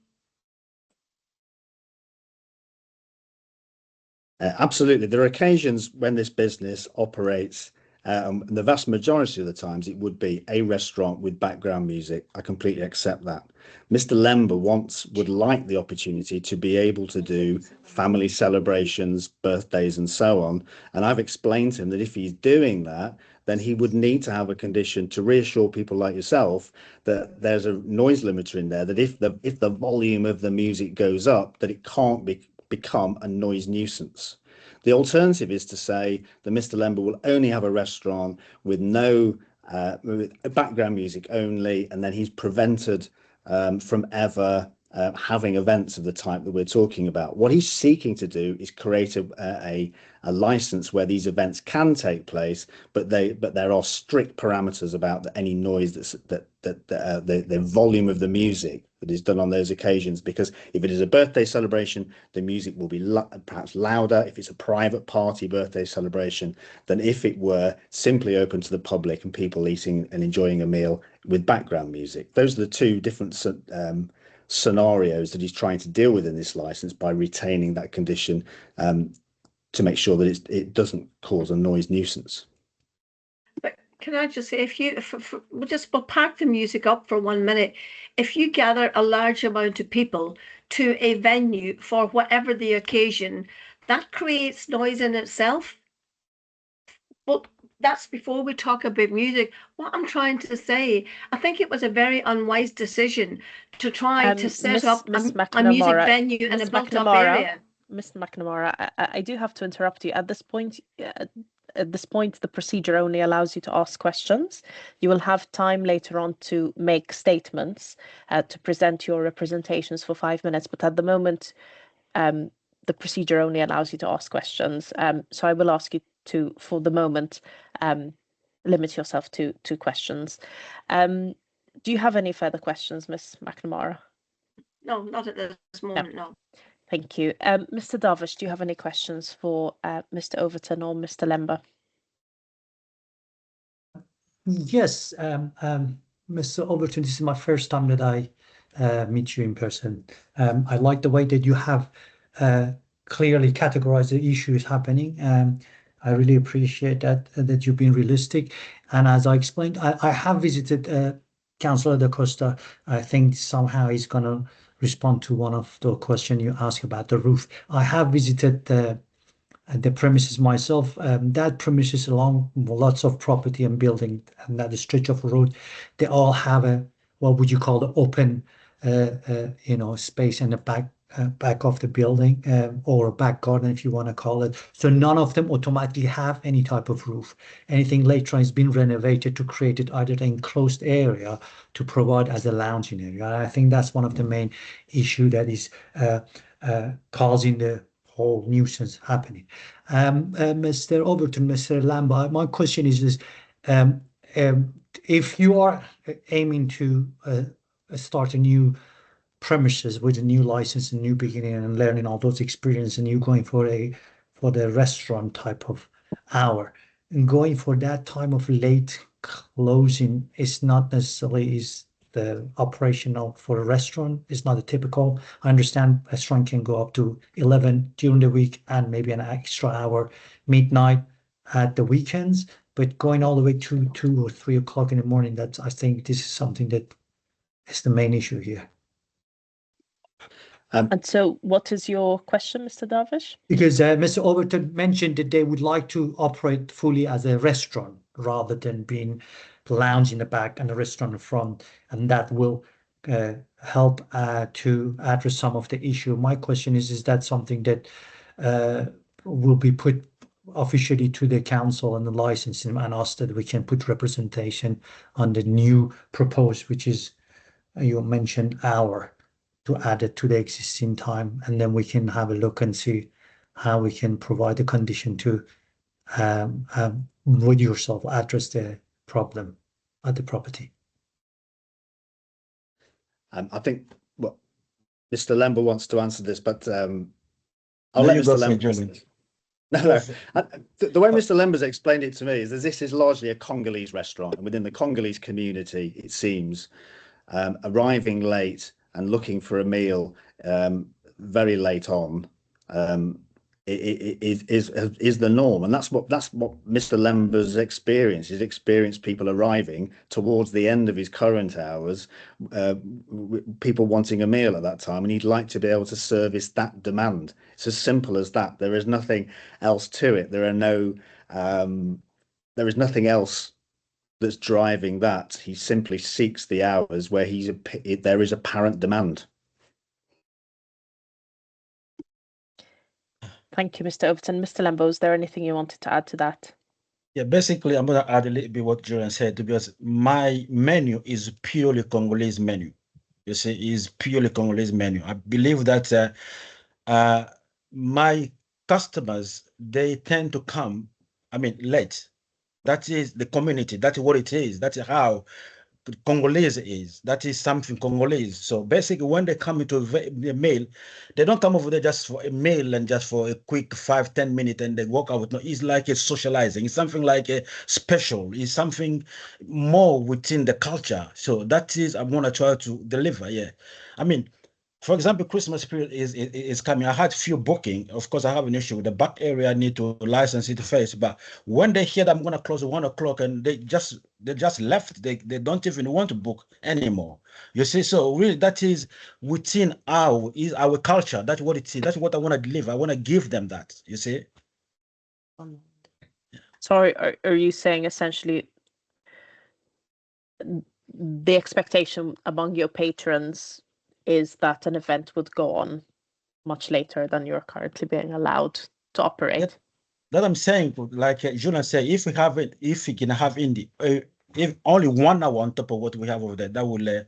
Absolutely. There are occasions when this business operates, the vast majority of the times it would be a restaurant with background music. I completely accept that. Mr. Lember would like the opportunity to be able to do family celebrations, birthdays and so on. And I've explained to him that if he's doing that, then he would need to have a condition to reassure people like yourself that there's a noise limiter in there, that if the volume of the music goes up, that it can't become a noise nuisance. The alternative is to say that Mr. Lember will only have a restaurant with no with background music only, and then he's prevented from ever having events of the type that we're talking about. What he's seeking to do is create a license where these events can take place, but there are strict parameters about any noise the volume of the music that is done on those occasions. Because if it is a birthday celebration, the music will be perhaps louder if it's a private party birthday celebration than if it were simply open to the public and people eating and enjoying a meal with background music. Those are the two different scenarios that he's trying to deal with in this license by retaining that condition to make sure that it doesn't cause a noise nuisance. But can I just say, we'll park the music up for 1 minute. If you gather a large amount of people to a venue for whatever the occasion, that creates noise in itself. Well, that's before we talk about music. What I'm trying to say, I think it was a very unwise decision to try to set up a music venue in a built-up area. Mr. McNamara, I do have to interrupt you. At this point, the procedure only allows you to ask questions. You will have time later on to make statements, to present your representations for 5 minutes. But at the moment, the procedure only allows you to ask questions. So I will ask you to, for the moment, limit yourself to 2 questions. Do you have any further questions, Ms. McNamara? No, not at this moment, no. Thank you. Mr. Darvish, do you have any questions for Mr. Overton or Mr. Lember? Yes, Mr. Overton, this is my first time that I meet you in person. I like the way that you have clearly categorized the issues happening. I really appreciate that you've been realistic. And as I explained, I have visited Councillor Da Costa. I think somehow he's going to respond to one of the questions you asked about the roof. I have visited the premises myself. That premises along lots of property and building, and that stretch of road, they all have a, what would you call the open space in the back of the building, or a back garden if you want to call it. So none of them automatically have any type of roof. Anything later on has been renovated to create it either an enclosed area to provide as a lounging area. And I think that's one of the main issue that is causing the whole nuisance happening. Mr. Overton, Mr. Lember, my question is this: if you are aiming to start a new premises with a new license, a new beginning, and learning all those experiences, and you going for the restaurant type of hour, and going for that time of late closing is not necessarily is the operational for a restaurant. It's not a typical. I understand a restaurant can go up to 11 during the week and maybe an extra hour midnight. at the weekends, but going all the way to 2 or 3 o'clock in the morning, that's, I think this is something that is the main issue here. And so what is your question, Mr. Darvish? Because Mr. Overton mentioned that they would like to operate fully as a restaurant rather than being lounge in the back and a restaurant in front, and that will help to address some of the issue. My question is that something that will be put officially to the council and the licensing and us, that we can put representation on the new proposed, which is, you mentioned hour, to add it to the existing time, and then we can have a look and see how we can provide a condition to would yourself address the problem at the property. I think Mr. Lember wants to answer this, but I'll No, let you Mr. go for it, Lember. Julian. No. The way Mr. Lember's explained it to me is that this is largely a Congolese restaurant, and within the Congolese community, it seems, arriving late and looking for a meal very late on is the norm, and that's what Mr. Lember's experience. He's experienced people arriving towards the end of his current hours, people wanting a meal at that time, and he'd like to be able to service that demand. It's as simple as that. There is nothing else to it. There is nothing else that's driving that. He simply seeks the hours where there is apparent demand. Thank you, Mr. Overton. Mr. Lembo, is there anything you wanted to add to that? Yeah, basically, I'm going to add a little bit what Julian said, because my menu is purely Congolese menu. You see, is purely Congolese menu. I believe that my customers, they tend to come, late. That is the community. That's what it is. That's how Congolese is. That is something Congolese. So basically, when they come into the meal, they don't come over there just for a meal and just for a quick 5-10 minutes and they walk out. No, it's like a socializing. It's something like a special. It's something more within the culture. So that is, I'm going to try to deliver. Yeah. For example, Christmas period is coming. I had few booking. Of course, I have an issue with the back area. I need to license it first. But when they hear that I'm gonna close at 1 o'clock and they just left, they don't even want to book anymore. You see, so really that is within our culture. That's what it is. That's what I want to deliver. I want to give them that. You see. Sorry, are you saying essentially the expectation among your patrons is that an event would go on much later than you're currently being allowed to operate? That I'm saying, like Julian said, if we can have if only 1 hour on top of what we have over there, that will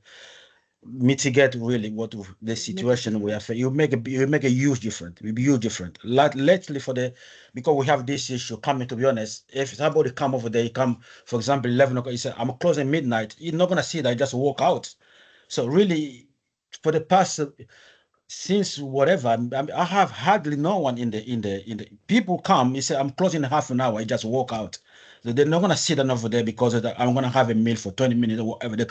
mitigate really what the situation we have. You make a huge difference. It will be huge different. Lately because we have this issue coming. To be honest, if somebody come over there, come for example 11 o'clock, he said I'm closing midnight. You're not gonna see that. Just walk out. So really, for the past since whatever, I have hardly no one in the people come. He said I'm closing in half an hour. I just walk out. So they're not gonna sit down over there because I'm gonna have a meal for 20 minutes or whatever. They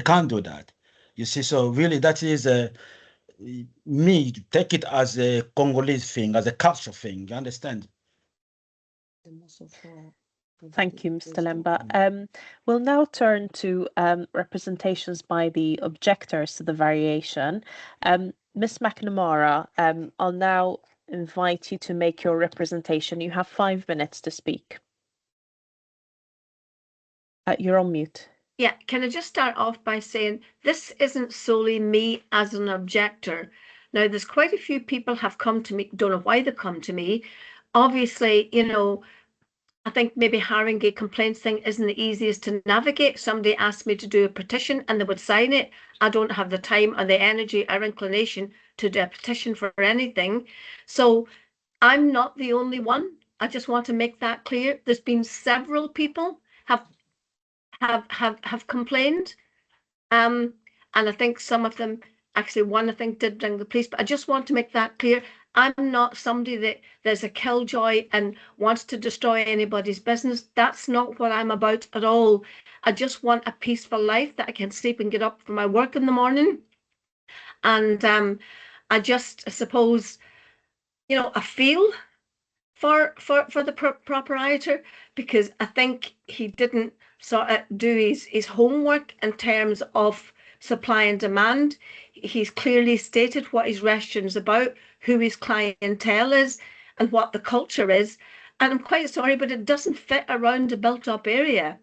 can't do that. You see, so really that is me take it as a Congolese thing, as a culture thing. You understand? Thank you, Mr. Lemba. We'll now turn to representations by the objectors to the variation. Ms. McNamara, I'll now invite you to make your representation. You have 5 minutes to speak. You're on mute. Yeah, can I just start off by saying this isn't solely me as an objector. Now, there's quite a few people have come to me, don't know why they come to me. Obviously, I think maybe Haringey complaints thing isn't the easiest to navigate. Somebody asked me to do a petition and they would sign it. I don't have the time or the energy or inclination to do a petition for anything. So I'm not the only one. I just want to make that clear. There's been several people have complained. And I think some of them, actually one I think did ring the police, but I just want to make that clear. I'm not somebody that there's a killjoy and wants to destroy anybody's business. That's not what I'm about at all. I just want a peaceful life that I can sleep and get up for my work in the morning. And I suppose, I feel for the proprietor, because I think he didn't sort of do his homework in terms of supply and demand. He's clearly stated what his restaurant's about, who his clientele is, and what the culture is. And I'm quite sorry, but it doesn't fit around a built-up area.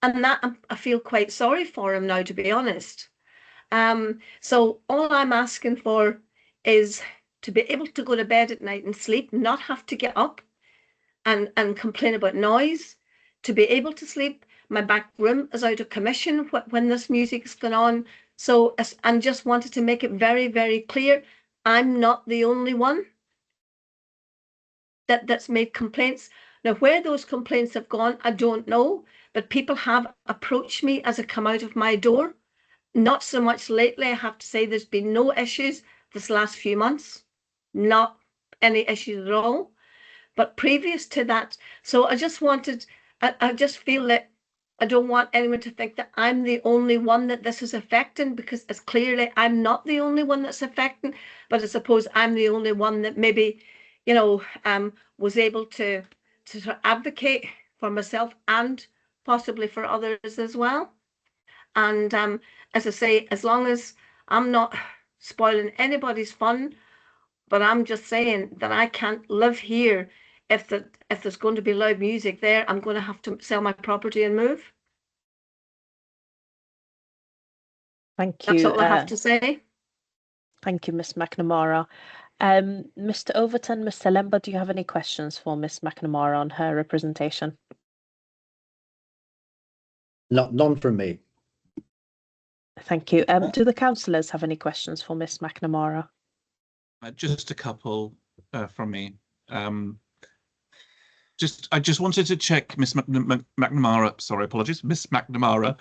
And that I feel quite sorry for him now, to be honest. So all I'm asking for is to be able to go to bed at night and sleep, not have to get up and complain about noise, to be able to sleep. My back room is out of commission when this music is going on. So I just wanted to make it very, very clear, I'm not the only one that's made complaints. Now, where those complaints have gone, I don't know, but people have approached me as I come out of my door. Not so much lately, I have to say. There's been no issues this last few months, not any issues at all. But previous to that, so I just wanted, I just feel that I don't want anyone to think that I'm the only one that this is affecting, because it's clearly I'm not the only one that's affecting, but I suppose I'm the only one that maybe, you know, was able to advocate for myself and possibly for others as well. And as I say, as long as I'm not spoiling anybody's fun, but I'm just saying that I can't live here. If there's going to be loud music there, I'm going to have to sell my property and move. Thank you. That's all I have to say. Thank you, Ms. McNamara. Mr. Overton, Mr. Lember, do you have any questions for Ms. McNamara on her representation? None from me. Thank you. Do the councillors have any questions for Ms. McNamara? Just a couple from me. I just wanted to check, Miss McNamara. Sorry, apologies, Miss McNamara.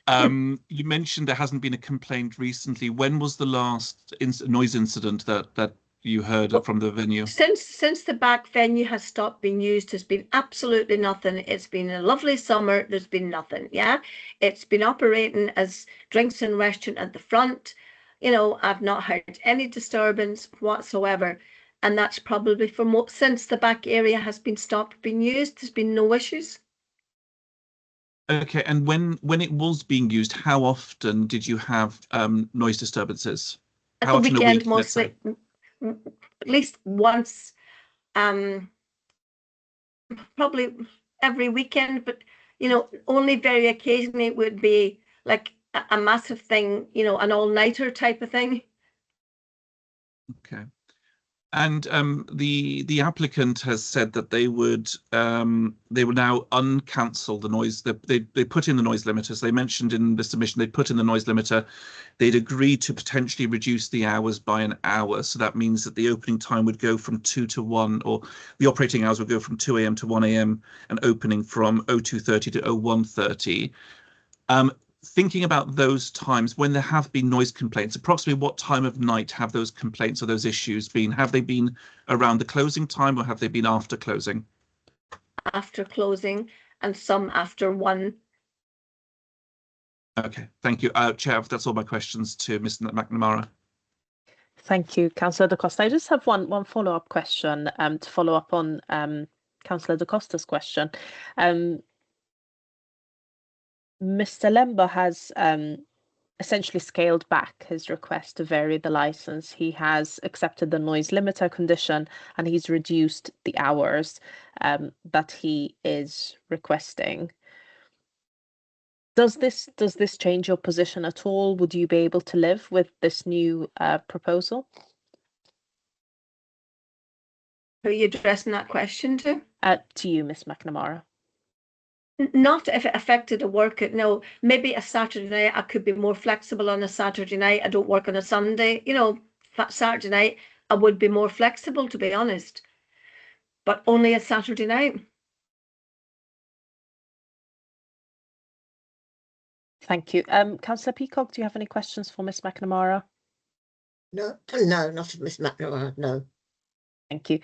You mentioned there hasn't been a complaint recently. When was the last noise incident that you heard from the venue? Since the back venue has stopped being used, there's been absolutely nothing. It's been a lovely summer. There's been nothing. Yeah, it's been operating as drinks and restaurant at the front. You know, I've not heard any disturbance whatsoever. And that's probably since the back area has been stopped being used, there's been no issues. Okay, and when it was being used, how often did you have noise disturbances? At the weekend, mostly, at least once, probably every weekend, but you know, only very occasionally it would be like a massive thing, you know, an all-nighter type of thing. Okay. And the applicant has said that they would now uncancel the noise. They put in the noise limiters. They mentioned in the submission they put in the noise limiter. They'd agreed to potentially reduce the hours by an hour. So that means that the opening time would go from 2 to 1, or the operating hours would go from 2 a.m. to 1 a.m. and opening from 02:30 to 01:30. Thinking about those times when there have been noise complaints, approximately what time of night have those complaints or those issues been? Have they been around the closing time, or have they been after closing? After closing, and some after 1. Okay, thank you. Chair, that's all my questions to Ms. McNamara. Thank you, Councillor Da Costa. I just have one follow-up question to follow up on Councillor Da Costa's question. Mr. Lember has essentially scaled back his request to vary the license. He has accepted the noise limiter condition, and he's reduced the hours that he is requesting. Does this change your position at all? Would you be able to live with this new proposal? Who are you addressing that question to? To you, Ms. McNamara. Not if it affected a work. No, maybe a Saturday night. I could be more flexible on a Saturday night. I don't work on a Sunday. You know, Saturday night I would be more flexible, to be honest. But only a Saturday night. Thank you. Councillor Peacock, do you have any questions for Ms. McNamara? No, not for Ms. McNamara, no. Thank you.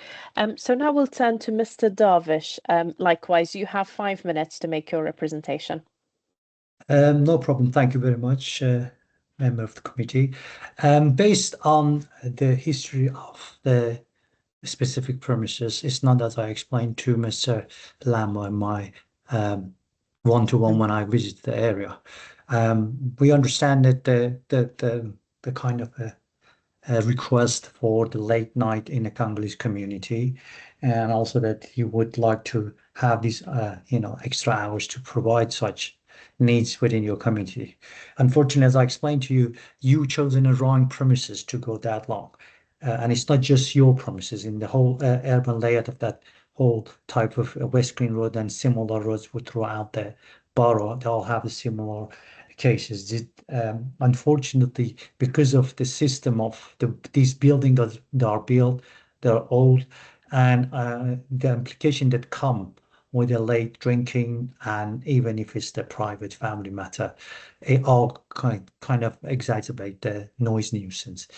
So now we'll turn to Mr. Darvish. Likewise, you have 5 minutes to make your representation. No problem. Thank you very much, member of the committee. Based on the history of the specific premises. It's not as I explained to Mr. Lamb in my one-to-one when I visited the area. We understand that the kind of a request for the late night in the Congolese community, and also that you would like to have these extra hours to provide such needs within your community. Unfortunately, as I explained to you, you chosen the wrong premises to go that long. And it's not just your premises. In the whole urban layout of that whole type of West Green Road and similar roads throughout the borough, they all have a similar cases. Unfortunately, because of the system of these buildings that are built, they're old, and the implication that come with the late drinking, and even if it's the private family matter, it all kind of exacerbate the noise nuisance.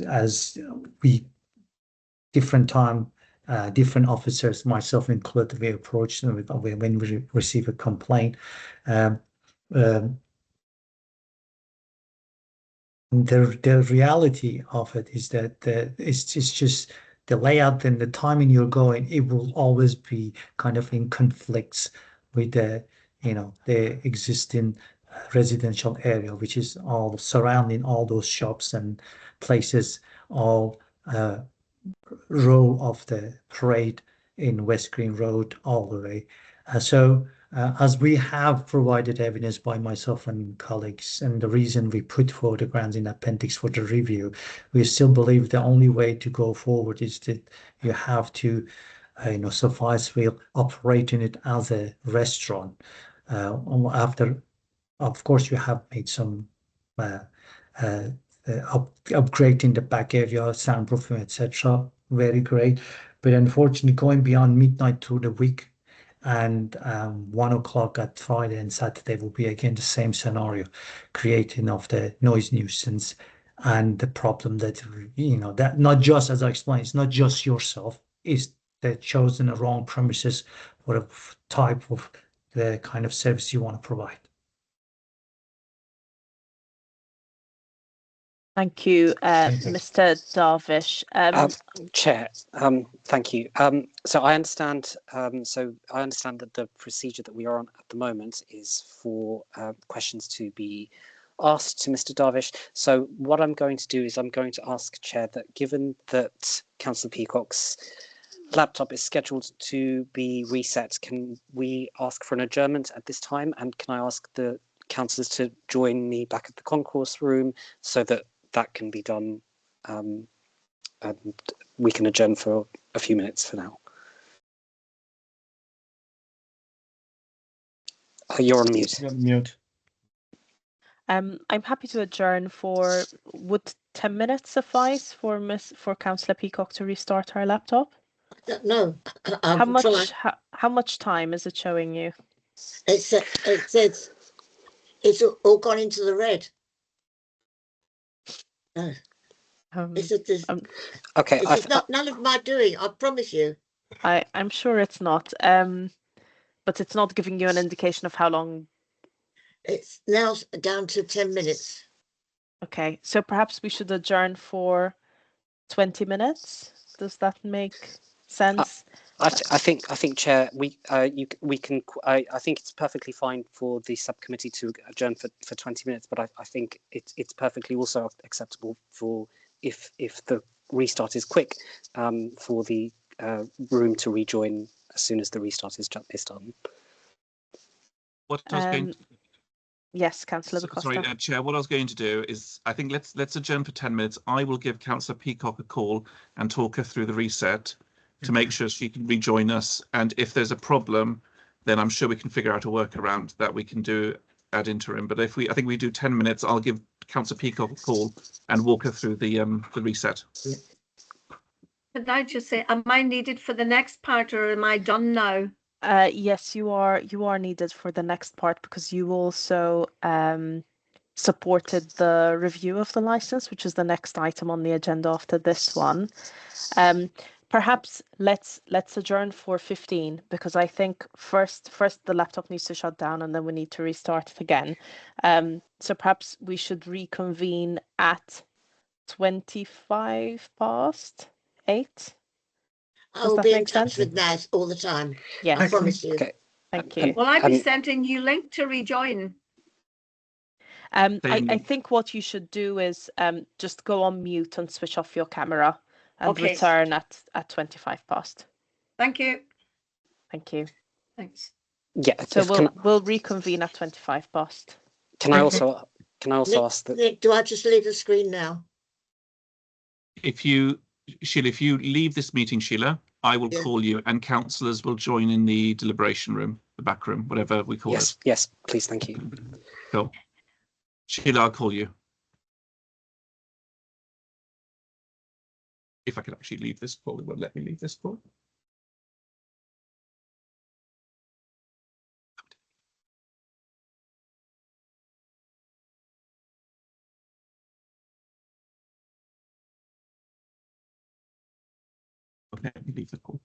As we different officers, myself included, we approach them when we receive a complaint. The reality of it is that it's just the layout and the timing you're going, it will always be kind of in conflicts with the existing residential area, which is all surrounding all those shops and places, all row of the parade in West Green Road all the way. As we have provided evidence by myself and colleagues, and the reason we put forward the grounds in appendix for the review, we still believe the only way to go forward is that you have to, suffice will operating it as a restaurant. After, of course, you have made some upgrading the back area, soundproofing, etc. Very great, but unfortunately, going beyond midnight through the week, and 1 o'clock at Friday and Saturday will be again the same scenario, creating of the noise nuisance and the problem that that not just, as I explained, it's not just yourself, it's the chosen the wrong premises for the type of the kind of service you want to provide. Thank you, Mr. Darvish. Chair, thank you. So I understand. I understand that the procedure that we are on at the moment is for questions to be asked to Mr. Darvish. So what I'm going to do is I'm going to ask Chair that, given that Councillor Peacock's laptop is scheduled to be reset, can we ask for an adjournment at this time? And can I ask the councillors to join me back at the concourse room so that that can be done, and we can adjourn for a few minutes for now. You're on mute. You're on mute. I'm happy to adjourn for, would 10 minutes suffice for Councillor Peacock to restart her laptop? No. How much time is it showing you? It says it's all gone into the red. Okay, it's not none of my doing, I promise you. I'm sure it's not, but it's not giving you an indication of how long. It's now down to 10 minutes. Okay, so perhaps we should adjourn for 20 minutes. Does that make sense? I think, Chair, we can. I think it's perfectly fine for the subcommittee to adjourn for 20 minutes, but I think it's perfectly also acceptable for if the restart is quick, for the room to rejoin as soon as the restart is done. What I was going to... Yes, Councillor Da Costa. Sorry, Chair, what I was going to do is, I think let's adjourn for 10 minutes. I will give Councillor Peacock a call and talk her through the reset to make sure she can rejoin us. And if there's a problem, then I'm sure we can figure out a workaround that we can do ad interim. But I think we do 10 minutes, I'll give Councillor Peacock a call and walk her through the reset. Could I just say, am I needed for the next part, or am I done now? Yes, you are needed for the next part, because you also supported the review of the license, which is the next item on the agenda after this one. Perhaps let's adjourn for 15, because I think first the laptop needs to shut down and then we need to restart it again. So perhaps we should reconvene at 25 past. 8. I will that be in make touch sense? with Naz all the time. Yes. I promise you. Okay. Thank you. Will I be sending you link to rejoin? I think what you should do is just go on mute and switch off your camera and Okay. return at 25 past. Thank you. Thank you. Thanks. Yeah. So we'll reconvene at 25 past. Can I also Nick, ask that? Nick, do I just leave the screen now? Sheila, if you leave this meeting, Sheila, I will call you, and councillors will join in the deliberation room, the back room, whatever we call it. Yes, please, thank you. Cool. Sheila, I'll call you. If I could actually leave this call, it won't let me leave this call. Okay, let me leave the call.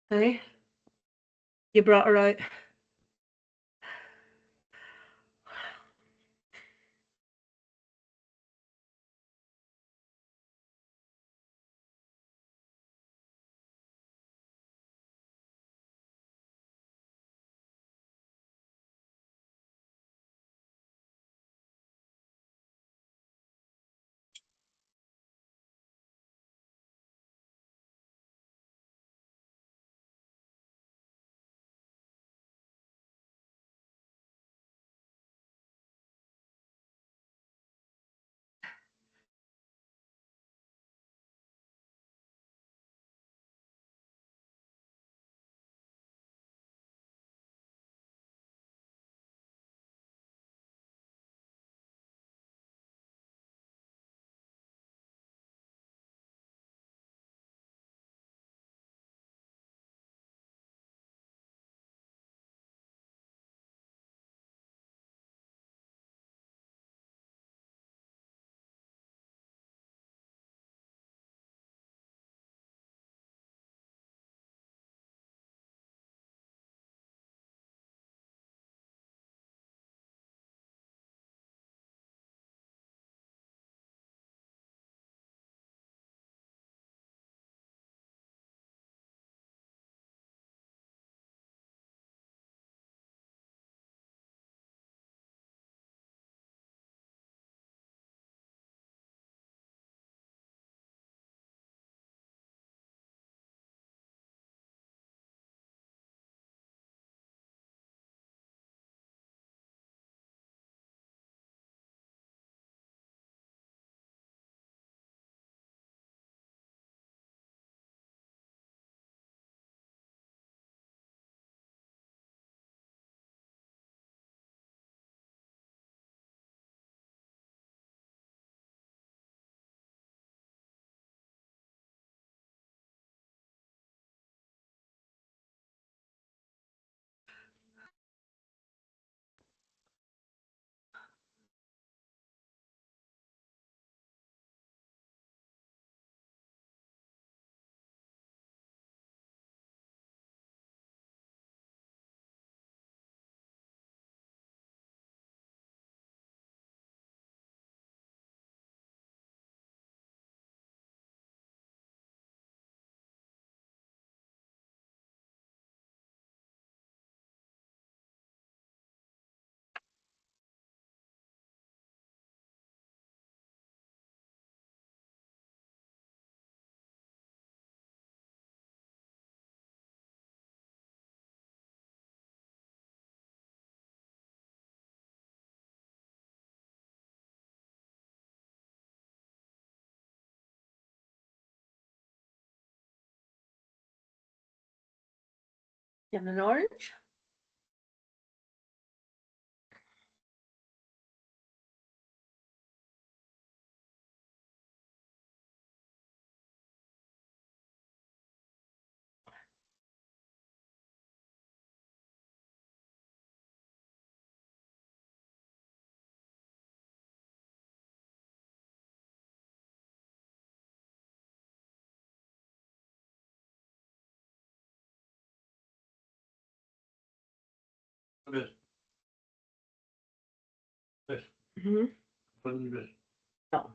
Hey, you brought her out. And an orange. Mm-hmm. Oh.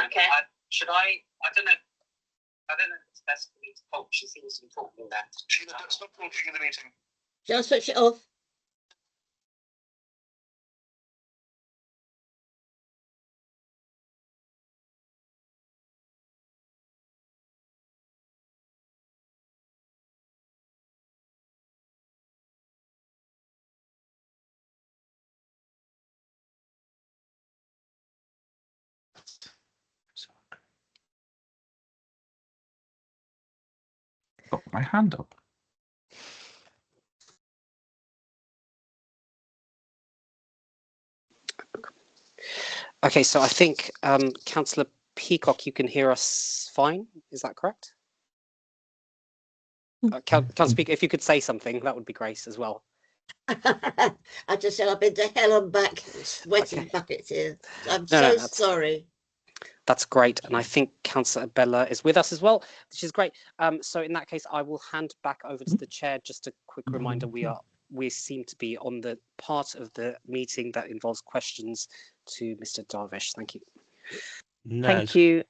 Okay. Should I don't know. I don't know if it's best for me to talk. She seems to be talking there. Sheila, don't stop talking in the meeting. Shall I switch it off? Got my hand up. Okay, so I think Councillor Peacock, you can hear us fine. Is that correct? Councillor Peacock, if you could say something, that would be great as well. I just said I've been to hell and back, sweating Okay. buckets here. I'm No, so that's sorry. That's great, and I think Councillor Bella is with us as well, which is great. So in that case, I will hand back over to the chair. Just a quick reminder: we seem to be on the part of the meeting that involves questions to Mr. Darvish. Thank you. Thank you.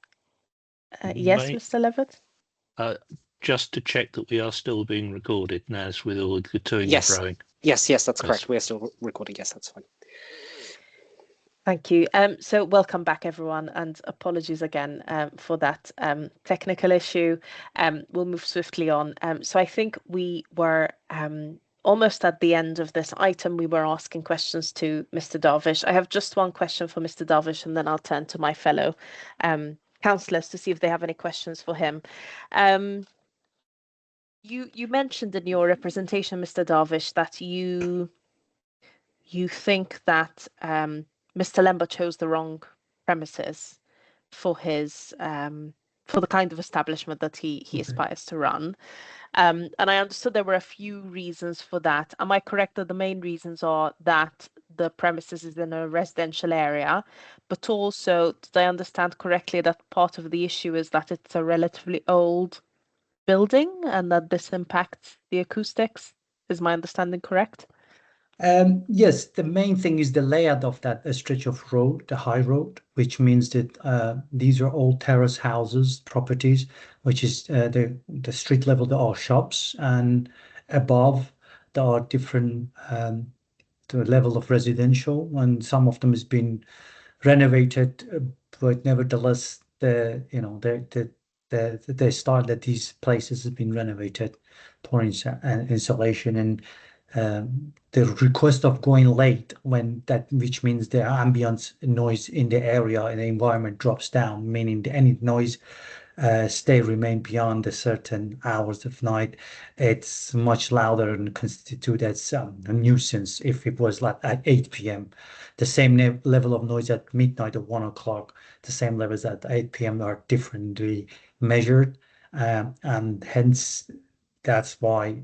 Yes, May- Mr. Levitt? Just to check that we are still being recorded, Naz, with all the toing and Yes. froing. Yes, that's correct. We are still recording. Yes, that's fine. Thank you. So welcome back, everyone, and apologies again for that technical issue. We'll move swiftly on. So I think we were almost at the end of this item. We were asking questions to Mr. Darvish. I have just one question for Mr. Darvish, and then I'll turn to my fellow councillors to see if they have any questions for him. You mentioned in your representation, Mr. Darvish, that you think that Mr. Lemba chose the wrong premises for his for the kind of establishment that he aspires to run. And I understood there were a few reasons for that. Am I correct that the main reasons are that the premises is in a residential area, but also, did I understand correctly that part of the issue is that it's a relatively old building and that this impacts the acoustics? Is my understanding correct? Yes, the main thing is the layout of that stretch of road, the high road, which means that these are all terrace houses, properties, which is the street level, there are shops, and above there are different the level of residential, and some of them has been renovated, but nevertheless, the style that these places have been renovated for insulation, and the request of going late which means the ambient noise in the area and the environment drops down, meaning any noise remain beyond a certain hours of night. It's much louder and constitute as a nuisance if it was like at 8 p.m. The same level of noise at midnight or 1 o'clock, the same levels at 8 p.m. are differently measured, and hence that's why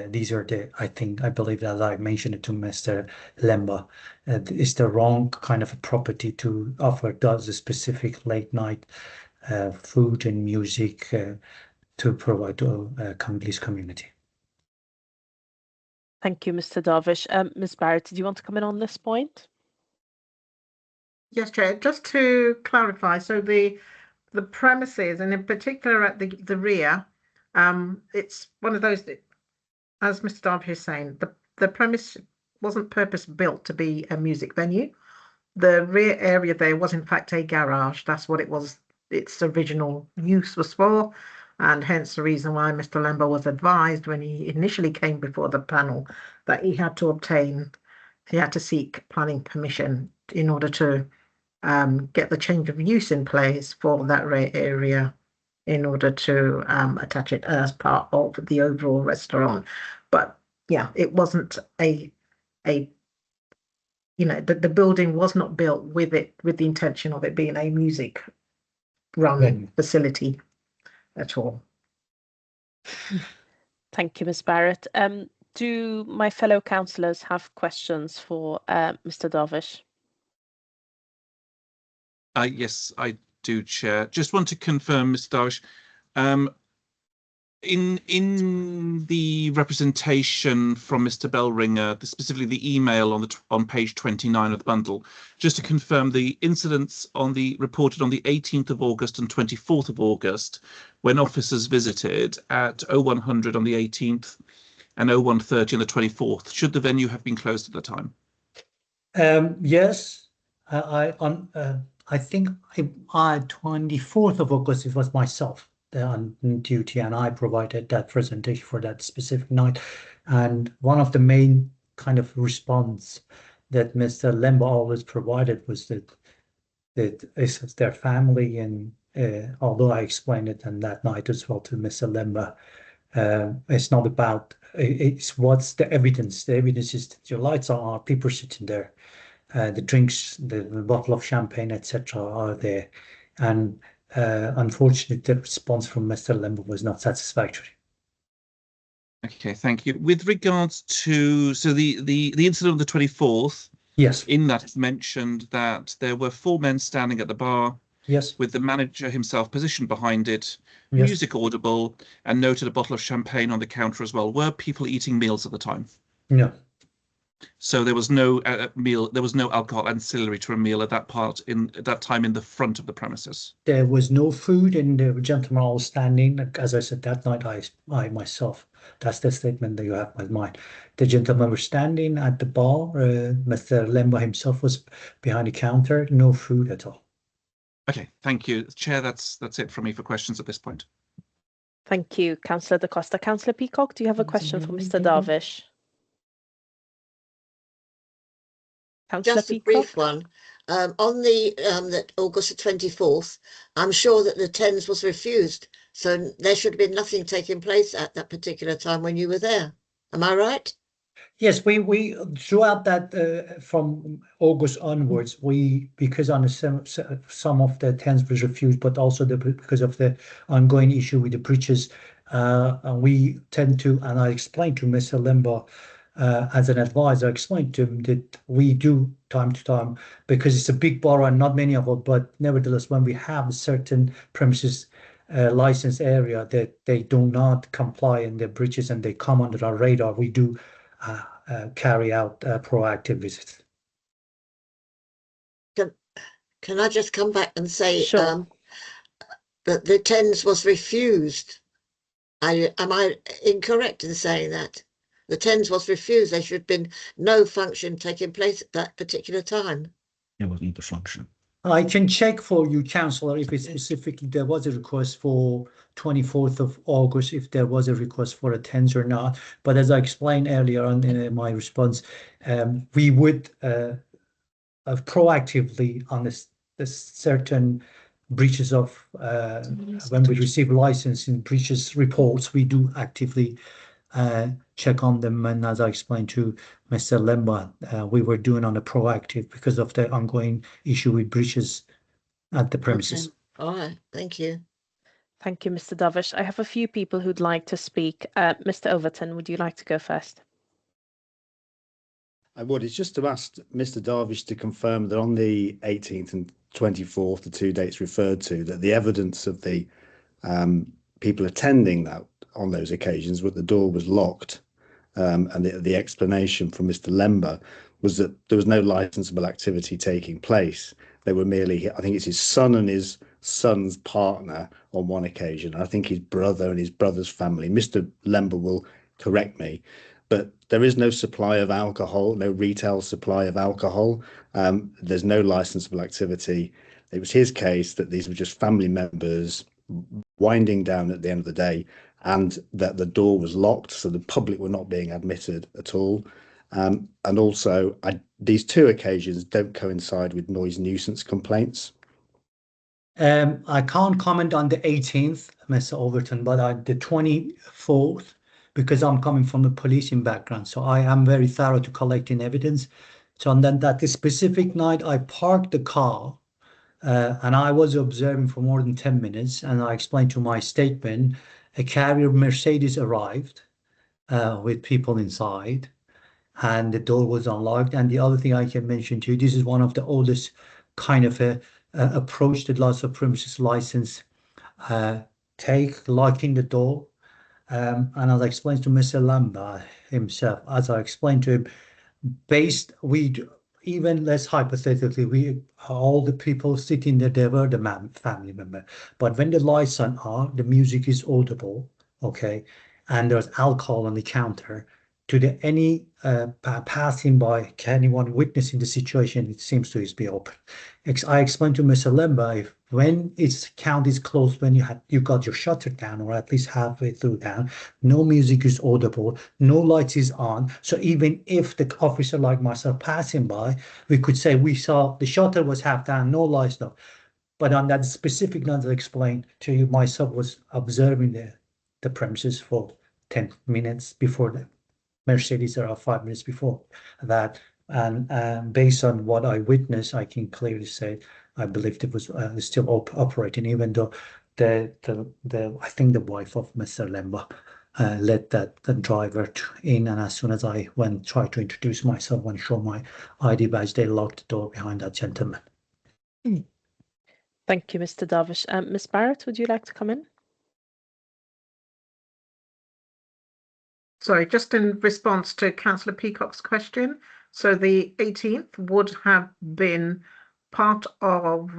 these are I believe that I mentioned it to Mr. Lemba. It's the wrong kind of a property to offer those specific late night food and music to provide to this community. Thank you, Mr. Darvish. Ms. Barrett, did you want to come in on this point? Yes, Chair. Just to clarify, so the premises, and in particular at the rear, it's one of those that, as Mr. Darvish is saying, the premise wasn't purpose built to be a music venue. The rear area there was in fact a garage. That's what it was. Its original use was for, and hence the reason why Mr. Lemba was advised when he initially came before the panel that he had to seek planning permission in order to get the change of use in place for that rear area in order to attach it as part of the overall restaurant. But yeah, it wasn't the building was not built with the intention of it being a music run facility at all. Thank you, Ms. Barrett. Do my fellow councillors have questions for Mr. Darvish? Yes, I do, Chair. Just want to confirm, Mr. Darvish, in the representation from Mr. Bellringer, specifically the email on page 29 of the bundle, just to confirm the incidents reported on the 18th of August and 24th of August, when officers visited at 0100 on the 18th and 0130 on the 24th. Should the venue have been closed at the time? Yes, I think on 24th of August it was myself on duty, and I provided that presentation for that specific night. And one of the main kind of response that Mr. Lemba always provided was that it's their family, and although I explained it on that night as well to Mr. Lemba, it's not about it's what's the evidence. The evidence is that your lights are people sitting there, the drinks, the bottle of champagne, etc. are there, and unfortunately, the response from Mr. Lemba was not satisfactory. Okay, thank you. With regards to the incident of the 24th, yes, in that it's mentioned that there were 4 men standing at the bar, yes, with the manager himself positioned behind it, yes, music audible, and noted a bottle of champagne on the counter as well. Were people eating meals at the time? No. So there was no meal. There was no alcohol ancillary to a meal at that time in the front of the premises. There was no food, and the gentleman was standing. As I said that night, I myself. That's the statement that you have in mind. The gentleman was standing at the bar. Mr. Lemba himself was behind the counter. No food at all. Okay, thank you, Chair. That's it from me for questions at this point. Thank you, Councillor Da Costa. Councillor Peacock, do you have a question for Mr. Darvish? Councillor Just a Peacock? brief one. On the that August the 24th, I'm sure that the TENS was refused. So there should have been nothing taking place at that particular time when you were there. Am I right? Yes, we throughout that from August onwards, because on some of the TENS was refused, but also because of the ongoing issue with the breaches, we tend to, and I explained to Mr. Limbaugh as an advisor, I explained to him that we do time to time, because it's a big borough and not many of it, but nevertheless, when we have certain premises license area that they do not comply in their breaches and they come under our radar, we do carry out proactive visits. Can I just come back and say Sure. that the TENS was refused? Am I incorrect in saying that? The TENS was refused. There should have been no function taking place at that particular time. It wasn't the function. I can check for you, Councillor, if it's specifically there was a request for 24th of August, if there was a request for a TENS or not. But as I explained earlier on in my response, we would proactively on the certain breaches of when we receive licensing breaches reports, we do actively check on them. And as I explained to Mr. Limbaugh, we were doing on a proactive because of the ongoing issue with breaches at the premises. Okay. All right, thank you. Thank you, Mr. Darvish. I have a few people who'd like to speak. Mr. Overton, would you like to go first? I would. It's just to ask Mr. Darvish to confirm that on the 18th and 24th, the 2 dates referred to, that the evidence of the people attending that on those occasions, where the door was locked, and the explanation from Mr. Lember was that there was no licensable activity taking place. They were merely, I think it's his son and his son's partner on one occasion. I think his brother and his brother's family. Mr. Lember will correct me, but there is no supply of alcohol, no retail supply of alcohol. There's no licensable activity. It was his case that these were just family members winding down at the end of the day, and that the door was locked, so the public were not being admitted at all. And also, these two occasions don't coincide with noise nuisance complaints. I can't comment on the 18th, Mr. Overton, but the 24th, because I'm coming from a policing background, so I am very thorough to collecting evidence. So and then that specific night, I parked the car and I was observing for more than 10 minutes, and I explained to my statement, a carrier Mercedes arrived with people inside, and the door was unlocked. And the other thing I can mention to you, this is one of the oldest kind of approach that lots of premises license take, locking the door. And as I explained to Mr. Lambert himself, as I explained to him, even less hypothetically, all the people sitting there, they were the family member. But when the lights are, the music is audible, okay, and there's alcohol on the counter, to any passing by, anyone witnessing the situation, it seems to be open. I explained to Mr. Lemba, when its count is closed, when you got your shutter down, or at least halfway through down, no music is audible, no lights is on. So even if the officer like myself passing by, we could say we saw the shutter was half down, no lights, no. But on that specific night I explained to you, myself was observing the premises for 10 minutes before the Mercedes are 5 minutes before that, and based on what I witnessed, I can clearly say I believed it was still operating, even though I think the wife of Mr. Lemba let the driver in, and as soon as I tried to introduce myself and show my ID badge, they locked the door behind that gentleman. Thank you, Mr. Darvish. Ms. Barrett, would you like to come in? Sorry, just in response to Councillor Peacock's question. So the 18th would have been part of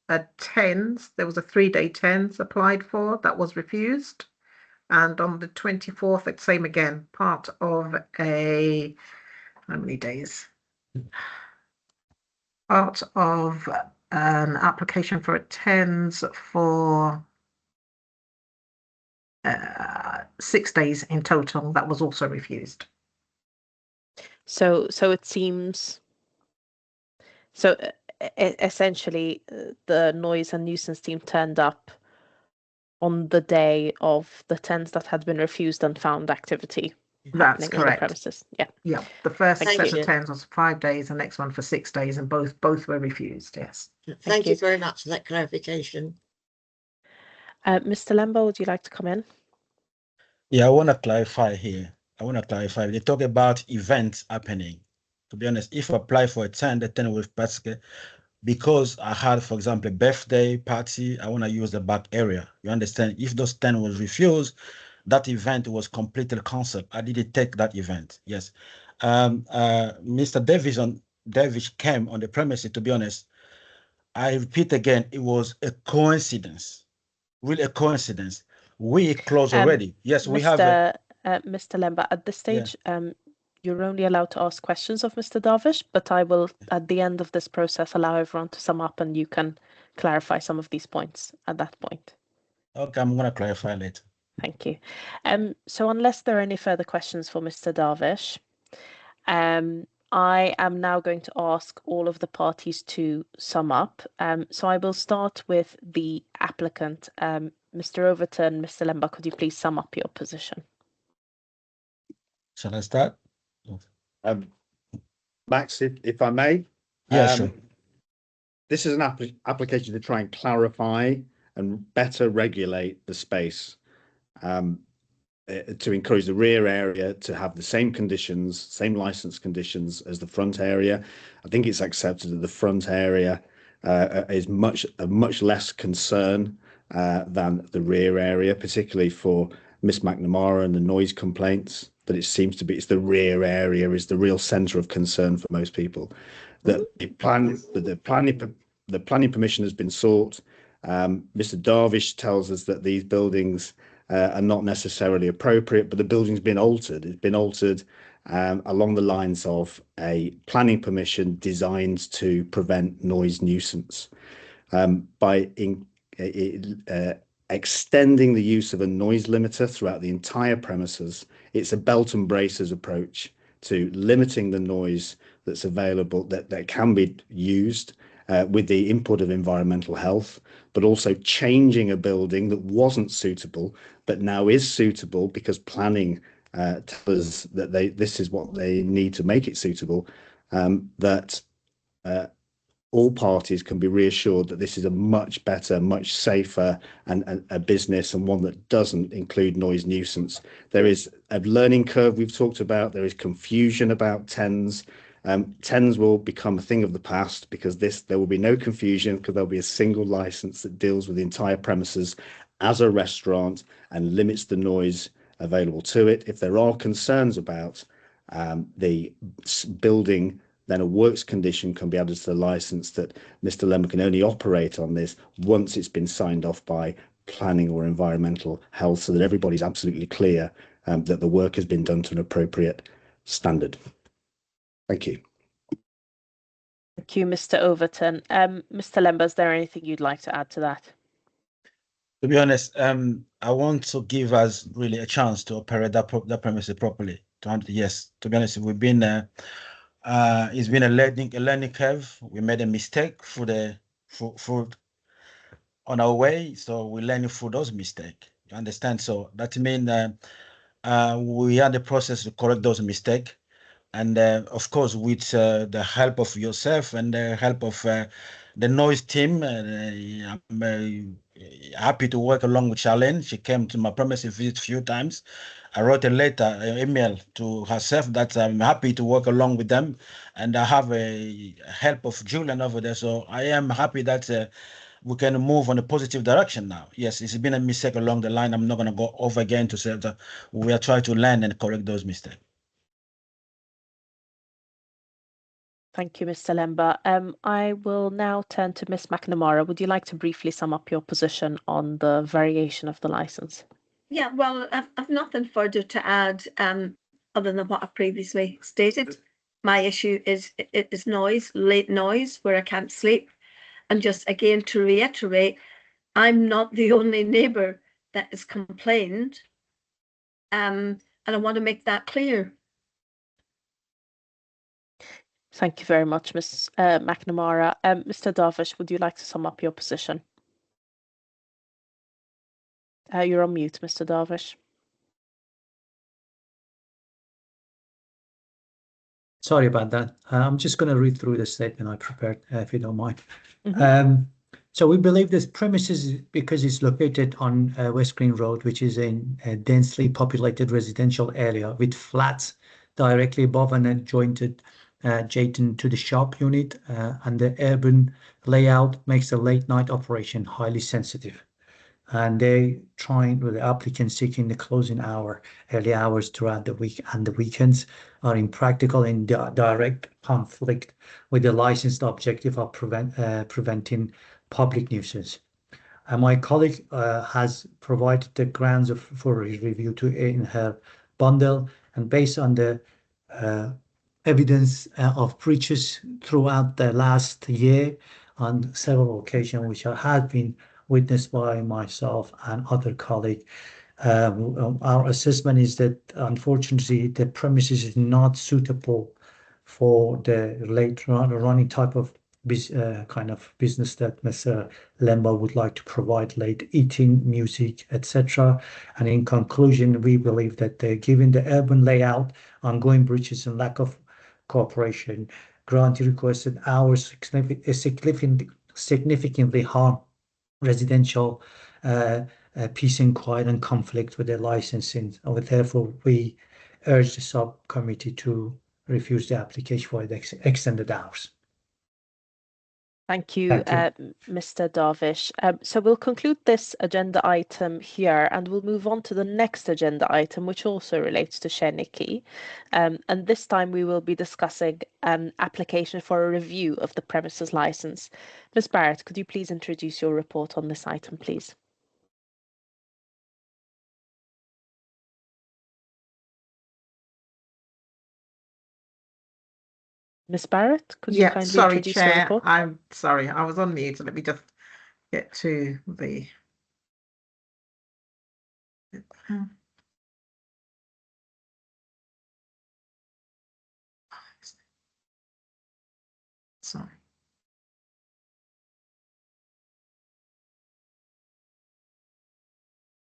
a TENS. There was a 3-day TENS applied for that was refused. And on the 24th, it's same again, part of how many days? Part of an application for a TENS for 6 days in total. That was also refused. So it seems So essentially, the noise and nuisance team turned up on the day of the tents that had been refused and found activity That's happening on the correct. premises. Yeah. Yeah, the first Thank set you. of 10s was 5 days, the next one for 6 days, and both were refused. Yes. Thank you you. very much for that clarification. Mr. Lembo, would you like to come in? Yeah, I want to clarify here. They talk about events happening. To be honest, if I apply for a tent, the tent will basket because I had, for example, a birthday party. I want to use the back area. You understand? If those tent was refused, that event was completely cancelled. I didn't take that event. Yes. Mr. Davis came on the premises. To be honest, I repeat again, it was a coincidence. Really a coincidence. We closed already. Yes, we have. Mr. Lemba, at this stage, you're only allowed to ask questions of Mr. Darvish, but I will, at the end of this process, allow everyone to sum up and you can clarify some of these points at that point. Okay, I'm going to clarify later. Thank you. So unless there are any further questions for Mr. Darvish, I am now going to ask all of the parties to sum up. So I will start with the applicant. Mr. Overton, Mr. Lemba, could you please sum up your position? Shall I start? Max, if I may. Yeah, sure. This is an application to try and clarify and better regulate the space, to encourage the rear area to have the same conditions, same license conditions as the front area. I think it's accepted that the front area is much less concern than the rear area, particularly for Miss McNamara and the noise complaints. That it seems to be it's the rear area is the real centre of concern for most people. The planning permission has been sought. Mr. Darvish tells us that these buildings are not necessarily appropriate, but the building's been altered. It's been altered along the lines of a planning permission designed to prevent noise nuisance. By extending the use of a noise limiter throughout the entire premises, it's a belt and braces approach to limiting the noise that's available, that can be used with the input of environmental health, but also changing a building that wasn't suitable, but now is suitable because planning tells us that this is what they need to make it suitable, that all parties can be reassured that this is a much better, much safer and a business, and one that doesn't include noise nuisance. There is a learning curve we've talked about. There is confusion about TENS. TENS will become a thing of the past because there will be no confusion because there'll be a single license that deals with the entire premises as a restaurant and limits the noise available to it. If there are concerns about the building, then a works condition can be added to the license that Mr. Lemmer can only operate on this once it's been signed off by planning or environmental health, so that everybody's absolutely clear that the work has been done to an appropriate standard. Thank you. Thank you, Mr. Overton. Mr. Lember, is there anything you'd like to add to that? To be honest, I want to give us really a chance to operate that premises properly. Yes, to be honest, we've been it's been a learning curve. We made a mistake on our way, so we're learning through those mistakes. You understand? So that means we are in the process to correct those mistakes. And of course, with the help of yourself and the help of the noise team, I'm happy to work along with Charlene. She came to my premises visit a few times. I wrote a letter, an email to herself that I'm happy to work along with them, and I have a help of Julian over there. So I am happy that we can move on a positive direction now. Yes, it's been a mistake along the line. I'm not going to go over again to say that we are trying to learn and correct those mistakes. Thank you, Mr. Lember. I will now turn to Ms. McNamara. Would you like to briefly sum up your position on the variation of the license? Yeah, well, I've nothing further to add other than what I previously stated. My issue is noise, late noise, where I can't sleep. And just again to reiterate, I'm not the only neighbour that has complained, and I want to make that clear. Thank you very much, Ms. McNamara. Mr. Darvish, would you like to sum up your position? You're on mute, Mr. Darvish. Sorry about that. I'm just going to read through the statement I prepared, if you don't mind. So we believe this premises, because it's located on West Green Road, which is in a densely populated residential area with flats directly above and adjointed adjacent to the shop unit, and the urban layout makes the late night operation highly sensitive. And they trying with the applicant seeking the closing hour, early hours throughout the week and the weekends are impractical in direct conflict with the licensed objective of preventing public nuisance. And my colleague has provided the grounds for review in her bundle, and based on the evidence of breaches throughout the last year on several occasions, which have been witnessed by myself and other colleagues. Our assessment is that unfortunately the premises is not suitable for the late running type of kind of business that Mr. Lemba would like to provide, late eating, music, etc. And in conclusion, we believe that given the urban layout, ongoing breaches and lack of cooperation, grantee requested hours significantly harm residential peace and quiet and conflict with their licensing. Therefore, we urge the subcommittee to refuse the application for the extended hours. Thank you, Mr. Darvish. So we'll conclude this agenda item here, and we'll move on to the next agenda item, which also relates to Sheniki. And this time we will be discussing an application for a review of the premises license. Ms. Barrett, could you please introduce your report on this item, please? Ms. Barrett, could you kindly introduce your report? I'm sorry, I was on mute. Let me just get to the... Sorry.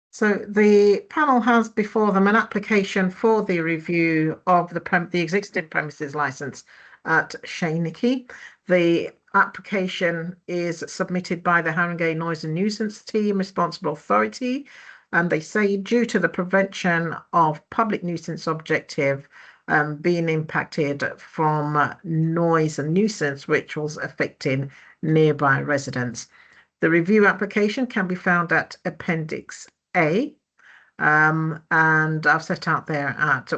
So the panel has before them an application for the review of the existing premises license at Sheniki. The application is submitted by the Haringey Noise and Nuisance Team Responsible Authority, and they say due to the prevention of public nuisance objective being impacted from noise and nuisance which was affecting nearby residents. The review application can be found at Appendix A, and I've set out there at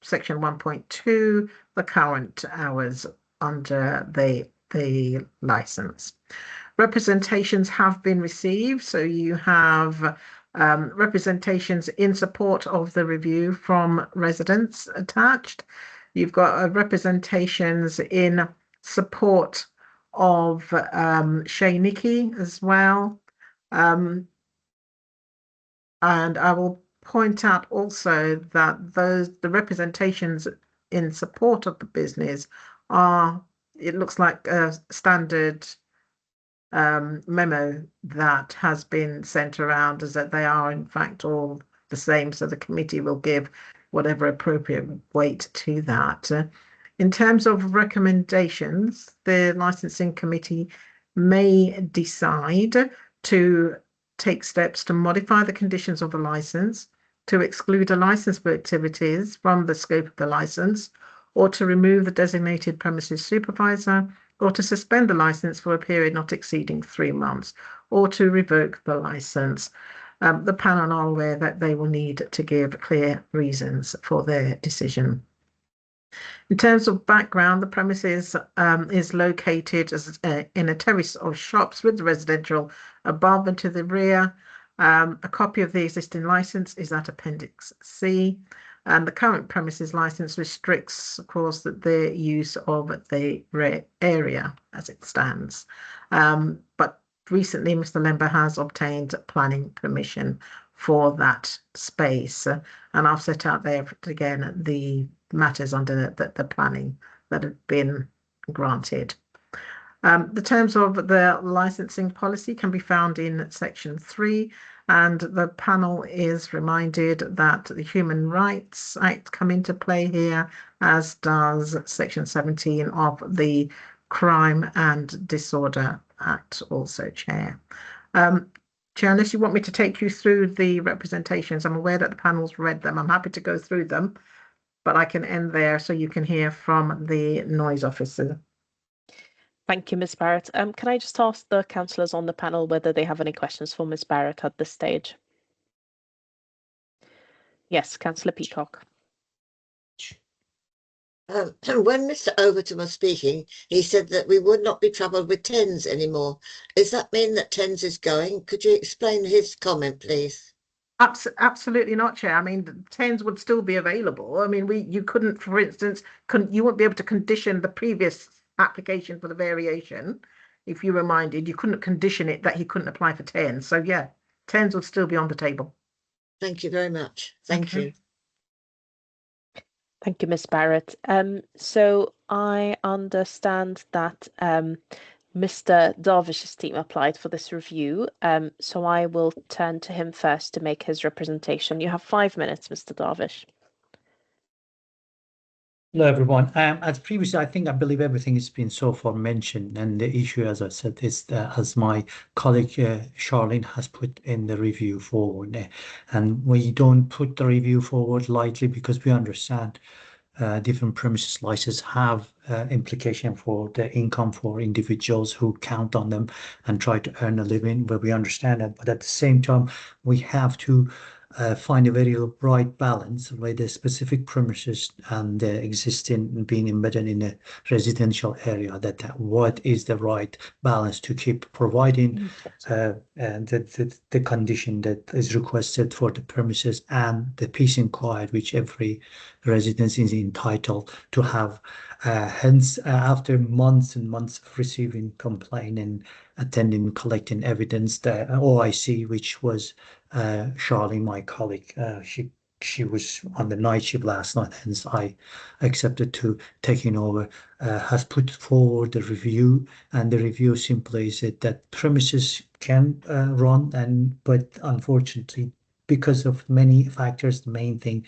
section 1.2 the current hours under the license. Representations have been received, so you have representations in support of the review from residents attached. You've got representations in support of Sheniki as well. And I will point out also that the representations in support of the business are, it looks like a standard memo that has been sent around, is that they are in fact all the same, so the committee will give whatever appropriate weight to that. In terms of recommendations, the licensing committee may decide to take steps to modify the conditions of the license, to exclude a license for activities from the scope of the license, or to remove the designated premises supervisor, or to suspend the license for a period not exceeding 3 months, or to revoke the license. The panel are aware that they will need to give clear reasons for their decision. In terms of background, the premises is located in a terrace of shops with the residential above and to the rear. A copy of the existing license is at Appendix C, and the current premises license restricts, of course, the use of the rear area as it stands. But recently, Mr. Lemba has obtained planning permission for that space, and I've set out there again the matters under the planning that have been granted. The terms of the licensing policy can be found in section 3, and the panel is reminded that the Human Rights Act come into play here, as does section 17 of the Crime and Disorder Act also, Chair. Chair, unless you want me to take you through the representations, I'm aware that the panel's read them. I'm happy to go through them, but I can end there so you can hear from the noise officer. Thank you, Ms. Barrett. Can I just ask the councillors on the panel whether they have any questions for Ms. Barrett at this stage? Yes, Councillor Peacock. When Mr. Overton was speaking, he said that we would not be troubled with TENS anymore. Does that mean that TENS is going? Could you explain his comment, please? Absolutely not, Chair. I mean, TENS would still be available. I mean, you couldn't, for instance, you wouldn't be able to condition the previous application for the variation. If you reminded, you couldn't condition it that he couldn't apply for TENS. So yeah, TENS would still be on the table. Thank you very much. Thank you. Thank you, Ms. Barrett. So I understand that Mr. Darvish's team applied for this review. So I will turn to him first to make his representation. You have 5 minutes, Mr. Darvish. Hello, everyone. As previously, I believe everything has been so far mentioned, and the issue, as I said, is as my colleague Charlene has put in the review forward, and we don't put the review forward lightly because we understand different premises licenses have implication for the income for individuals who count on them and try to earn a living, but we understand that. But at the same time, we have to find a very right balance with the specific premises and existing being embedded in a residential area, that what is the right balance to keep providing and the condition that is requested for the premises and the peace and quiet which every resident is entitled to have. Hence, after months and months of receiving complaint and attending, collecting evidence, the OIC, which was Charlene, my colleague, she was on the night shift last night, hence I accepted to taking over, has put forward the review, and the review simply is that premises can run, but unfortunately, because of many factors, the main thing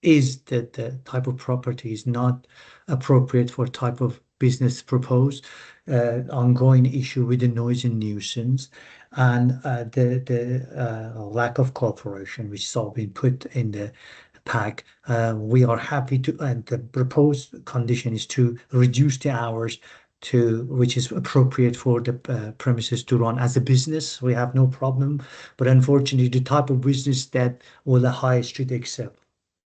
is that the type of property is not appropriate for type of business proposed, ongoing issue with the noise and nuisance, and the lack of cooperation, which has all been put in the pack. We are happy to, and the proposed condition is to reduce the hours to which is appropriate for the premises to run as a business. We have no problem, but unfortunately, the type of business that will the high street accept.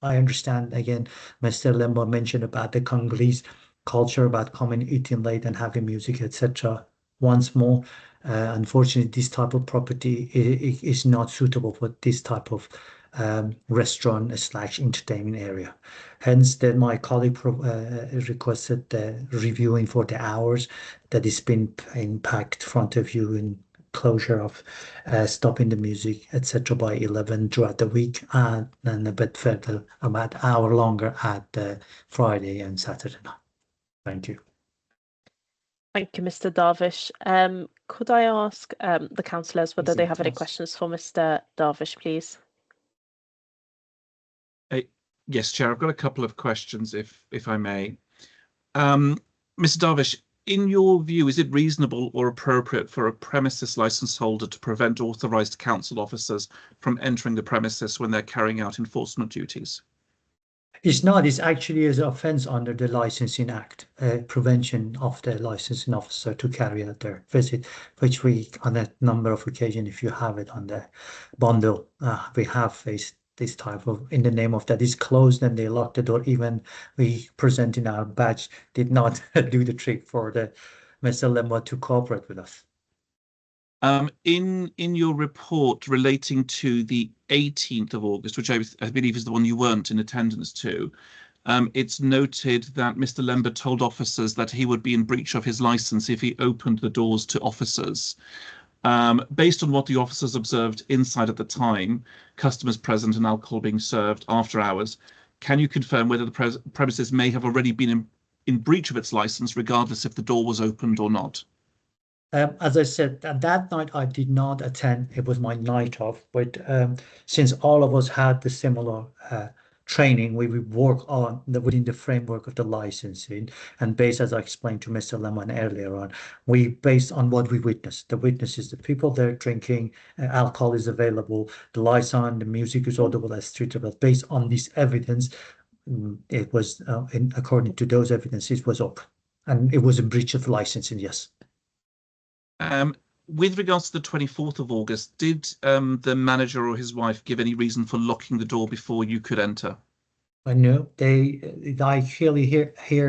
I understand, again, Mr. Lembo mentioned about the Congolese culture, about coming, eating late and having music, etc. Once more, unfortunately, this type of property is not suitable for this type of restaurant/entertainment area. Hence, my colleague requested the reviewing for the hours that has been impacted front of you in closure of stopping the music, etc. by 11 throughout the week, and then a bit further, about an hour longer at Friday and Saturday night. Thank you. Thank you, Mr. Darvish. Could I ask the councillors whether they have any questions for Mr. Darvish, please? Yes, Chair, I've got a couple of questions, if I may. Mr. Darvish, in your view, is it reasonable or appropriate for a premises licence holder to prevent authorised council officers from entering the premises when they're carrying out enforcement duties? It's not. It's actually an offence under the Licensing Act, prevention of the licensing officer to carry out their visit, which we, on a number of occasions, if you have it on the bundle, we have faced this type of, in the name of that is closed and they lock the door. Even we presenting our badge did not do the trick for the Mr. Lembo to cooperate with us. In your report relating to the 18th of August, which I believe is the one you weren't in attendance to, it's noted that Mr. Lembo told officers that he would be in breach of his licence if he opened the doors to officers. Based on what the officers observed inside at the time, customers present and alcohol being served after hours, can you confirm whether the premises may have already been in breach of its license, regardless if the door was opened or not? As I said, that night I did not attend. It was my night off. But since all of us had the similar training, we would work on within the framework of the licensing, and based, as I explained to Mr. Lemon earlier on, we based on what we witnessed. The witness is the people there drinking, alcohol is available, the lights on, the music is audible as streetable. Based on this evidence, it was according to those evidences, it was open, and it was a breach of licensing. Yes. With regards to the 24th of August, did the manager or his wife give any reason for locking the door before you could enter? No, I clearly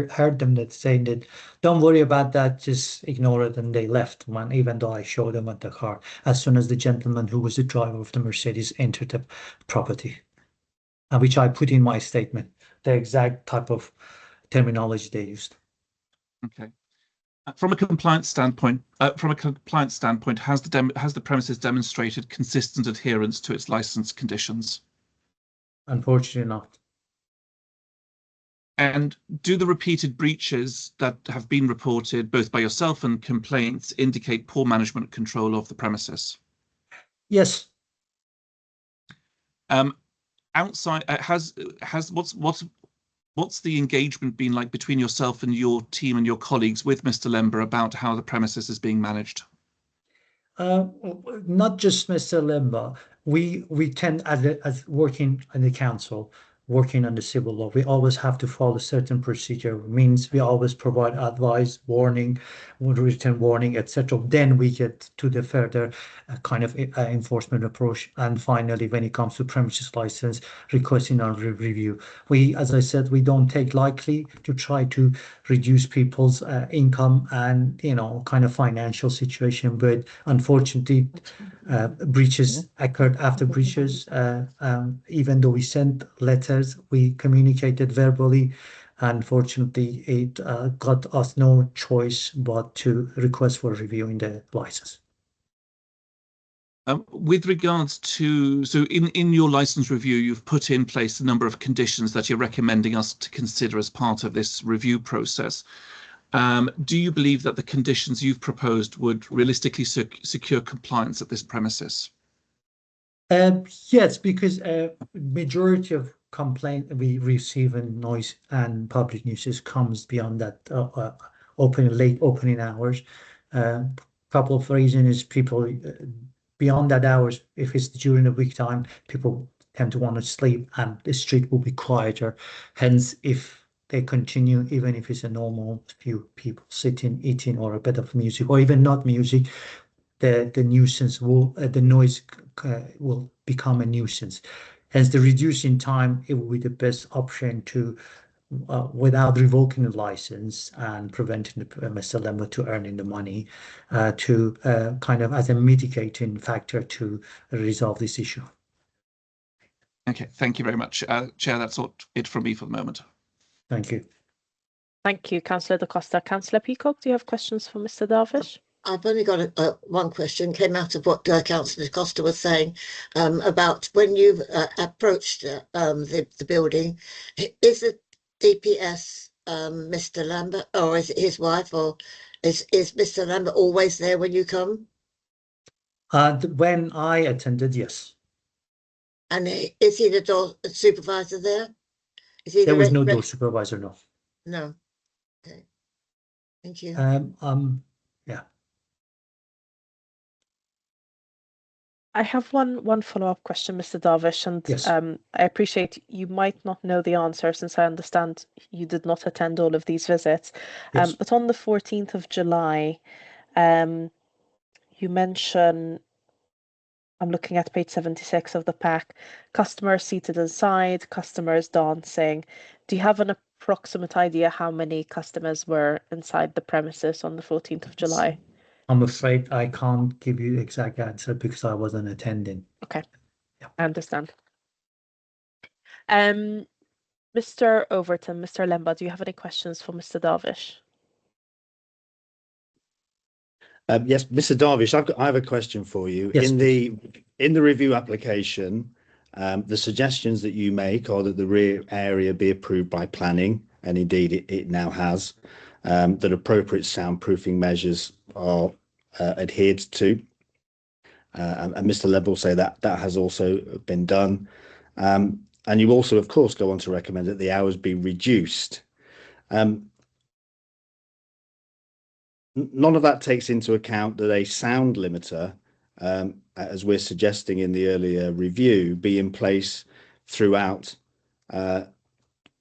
heard them that saying that, don't worry about that, just ignore it, and they left. Even though I showed them at the car as soon as the gentleman who was the driver of the Mercedes entered the property, which I put in my statement, the exact type of terminology they used. Okay. From a compliance standpoint, has the premises demonstrated consistent adherence to its license conditions? Unfortunately not. And do the repeated breaches that have been reported both by yourself and complaints indicate poor management control of the premises? Yes. Outside, what's the engagement been like between yourself and your team and your colleagues with Mr. Lember about how the premises is being managed? Not just Mr. Lember. We tend, as working in the council, working on the civil law, we always have to follow certain procedure. It means we always provide advice, warning, written warning, etc. Then we get to the further kind of enforcement approach. And finally, when it comes to premises license, requesting our review. We, as I said, we don't take lightly to try to reduce people's income and, kind of financial situation. But unfortunately, breaches occurred after breaches. Even though we sent letters, we communicated verbally. Unfortunately, it got us no choice but to request for reviewing the license. With regards to, so in your license review, you've put in place a number of conditions that you're recommending us to consider as part of this review process. Do you believe that the conditions you've proposed would realistically secure compliance at this premises? Yes, because majority of complaint we receive in noise and public nuisance comes beyond that late opening hours. Couple of reasons is people beyond that hours, if it's during the week time, people tend to want to sleep and the street will be quieter. Hence, if they continue, even if it's a normal few people sitting, eating, or a bit of music, or even not music, the nuisance will, the noise will become a nuisance. Hence, the reducing time, it will be the best option to, without revoking the license and preventing Mr. Lember to earning the money, to kind of as a mitigating factor to resolve this issue. Okay, thank you very much. Chair, that's it from me for the moment. Thank you. Thank you, Councillor Da Costa. Councillor Peacock, do you have questions for Mr. Darvish? I've only got one question, came out of what Councillor Da Costa was saying about when you've approached the building. Is it DPS Mr. Lambert, or is it his wife, or is Mr. Lambert always there when you come? When I attended, yes. And is he the door supervisor there? Is he there was no door supervisor, no. No. Okay. Thank you. Yeah. I have one follow-up question, Mr. Darvish, and yes. I appreciate you might not know the answer since I understand you did not attend all of these visits. Yes. But on the 14th of July, you mention, I'm looking at page 76 of the pack, customers seated inside, customers dancing. Do you have an approximate idea how many customers were inside the premises on the 14th of July? I'm afraid I can't give you the exact answer because I wasn't attending. Okay, yeah. I understand. Mr. Overton, Mr. Lemba, do you have any questions for Mr. Darvish? Yes, Mr. Darvish, I have a question for you. Yes, in the review application, the suggestions that you make are that the rear area be approved by planning and indeed it now has, that appropriate soundproofing measures are adhered to. And Mr. Lebb will say that that has also been done. And you also, of course, go on to recommend that the hours be reduced. None of that takes into account that a sound limiter, as we're suggesting in the earlier review, be in place throughout the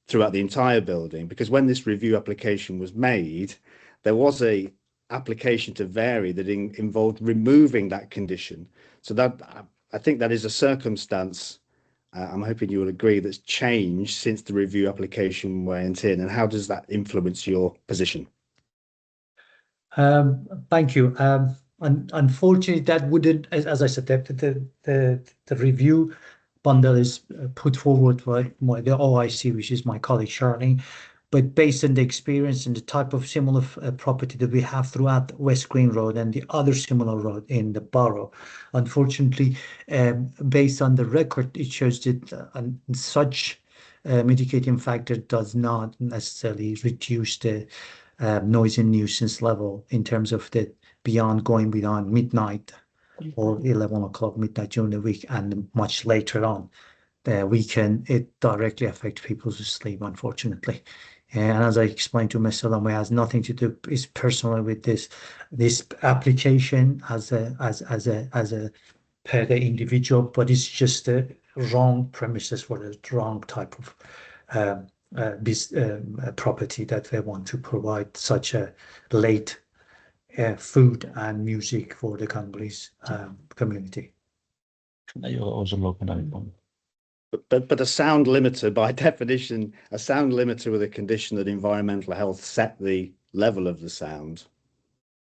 entire building, because when this review application was made, there was a application to vary that involved removing that condition. So that I think that is a circumstance, I'm hoping you will agree, that's changed since the review application went in. And how does that influence your position? Thank you. Unfortunately, that wouldn't, as I said, the review bundle is put forward by the OIC, which is my colleague Charlene. But based on the experience and the type of similar property that we have throughout West Green Road and the other similar road in the borough, unfortunately, based on the record, it shows that such mitigating factor does not necessarily reduce the noise and nuisance level in terms of the going beyond midnight or 11 o'clock midnight during the week and much later on. It directly affects people's sleep, unfortunately. And as I explained to Mr. Lomwe, it has nothing to do is personally with this application as a per the individual, but it's just the wrong premises for the wrong type of property that they want to provide such a late food and music for the Congolese community. But a sound limiter, by definition, a sound limiter with a condition that environmental health set the level of the sound,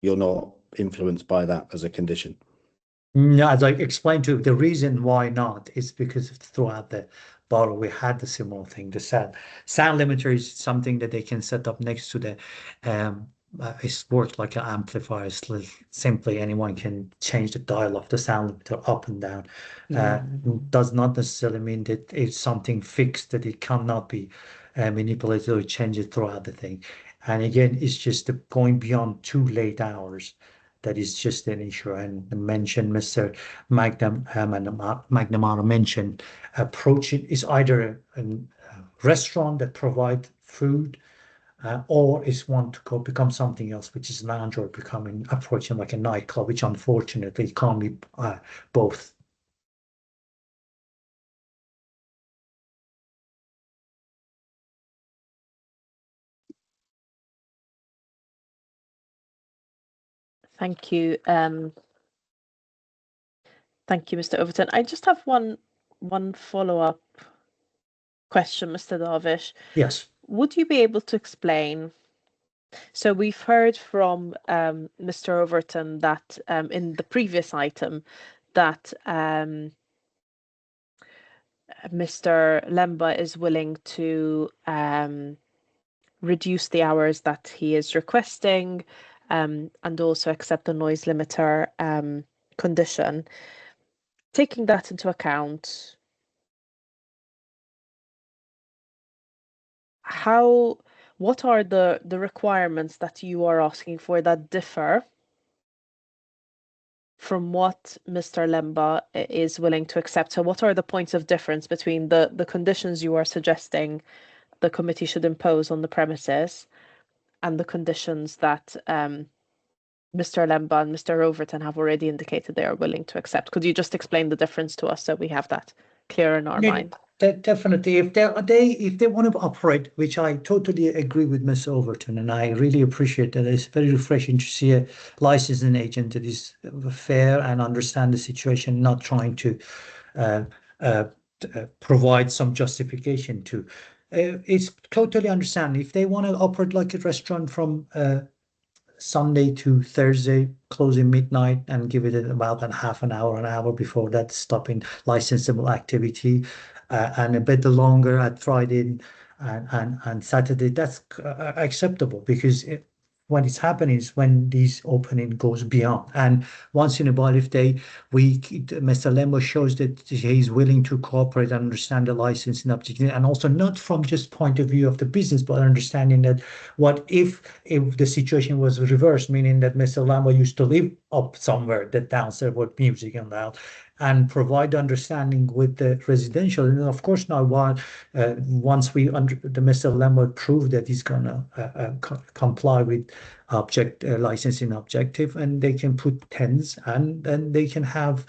you're not influenced by that as a condition. No, as I explained to you, the reason why not is because throughout the borough we had the similar thing. The sound limiter is something that they can set up next to the it's worked like an amplifier. Simply anyone can change the dial of the sound limiter up and down. Does not necessarily mean that it's something fixed, that it cannot be manipulated or changed throughout the thing. And again, it's just going beyond too late hours. That is just an issue. And mentioned Mr. McNamara mentioned approaching is either a restaurant that provides food, or is want to become something else, which is lounge, or approaching like a nightclub, which unfortunately can't be both. Thank you. Thank you, Mr. Overton. I just have one follow-up question, Mr. Darvish. Yes. Would you be able to explain? So we've heard from Mr. Overton that in the previous item that Mr. Lemba is willing to reduce the hours that he is requesting and also accept the noise limiter condition. Taking that into account, what are the requirements that you are asking for that differ from what Mr. Lemba is willing to accept? So what are the points of difference between the conditions you are suggesting the committee should impose on the premises and the conditions that Mr. Lemba and Mr. Overton have already indicated they are willing to accept? Could you just explain the difference to us so we have that clear in our mind? Definitely. If they want to operate, which I totally agree with Mr. Overton, and I really appreciate that. It's very refreshing to see a licensing agent that is fair and understand the situation, not trying to provide some justification to. It's totally understandable. If they want to operate like a restaurant from Sunday to Thursday, closing midnight, and give it about an hour before that, stopping licensable activity, and a bit longer at Friday and Saturday, that's acceptable, because when it's happening is when this opening goes beyond. And once in a while, if Mr. Lembo shows that he's willing to cooperate and understand the licensing objective, and also not from just point of view of the business, but understanding that what if the situation was reversed, meaning that Mr. Lembo used to live up somewhere that downstairs with music and loud, and provide understanding with the residential. And of course, now once the Mr. Lembo proved that he's gonna comply with licensing objective, and they can put tents, and then they can have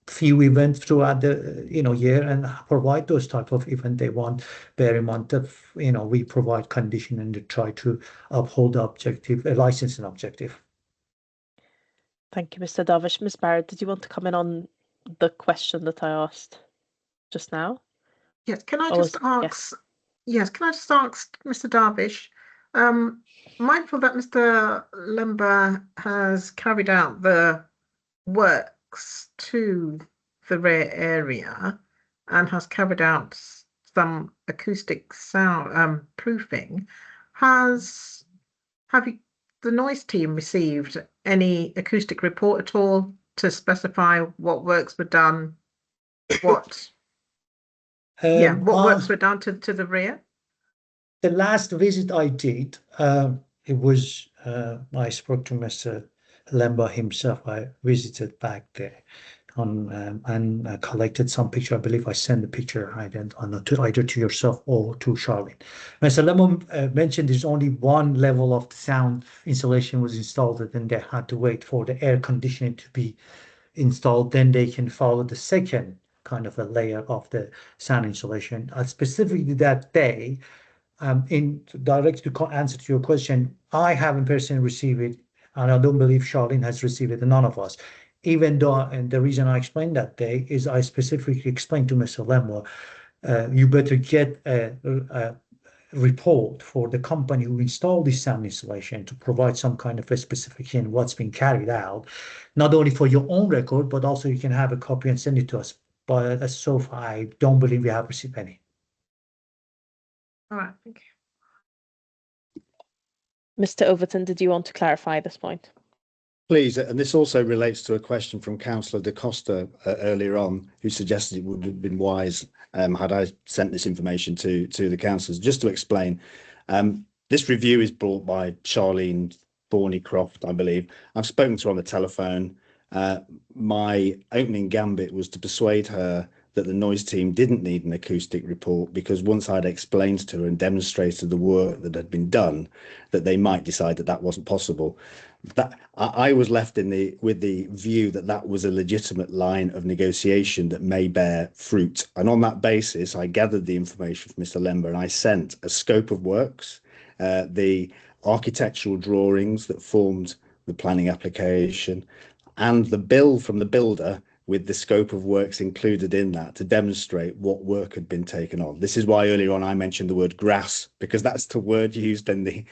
few events throughout the year and provide those type of event they want. Bear in mind that we provide condition and to try to uphold the objective, licensing objective. Thank you, Mr. Darvish. Ms. Barrett, did you want to comment on the question that I asked just now? Yes, can I just ask? Yes, can I just ask Mr. Darvish? Mindful that Mr. Lemba has carried out the works to the rear area and has carried out some acoustic sound proofing. Have the noise team received any acoustic report at all to specify what works were done? What works were done to the rear? The last visit I did, it was I spoke to Mr. Lemba himself. I visited back there and collected some picture. I believe I sent the picture either to yourself or to Charlene. Mr. Lemba mentioned there's only one level of the sound installation was installed, and they had to wait for the air conditioning to be installed. Then they can follow the second kind of a layer of the sound insulation. Specifically that day, in direct to answer to your question, I haven't personally received it, and I don't believe Charlene has received it, and none of us. Even though, and the reason I explained that day is I specifically explained to Mr. Lemba, you better get a report for the company who installed this sound installation to provide some kind of a specification what's been carried out, not only for your own record, but also you can have a copy and send it to us. But so far, I don't believe we have received any. All right, thank you. Mr. Overton, did you want to clarify this point? Please, and this also relates to a question from Councillor Da Costa earlier on, who suggested it would have been wise had I sent this information to the councillors. Just to explain, this review is brought by Charlene Thornycroft, I believe. I've spoken to her on the telephone. My opening gambit was to persuade her that the noise team didn't need an acoustic report, because once I'd explained to her and demonstrated the work that had been done, that they might decide that that wasn't possible. That I was left with the view that that was a legitimate line of negotiation that may bear fruit. And on that basis, I gathered the information from Mr. Lemba, and I sent a scope of works, the architectural drawings that formed the planning application, and the bill from the builder with the scope of works included in that to demonstrate what work had been taken on. This is why earlier on I mentioned the word grass, because that's the word used in the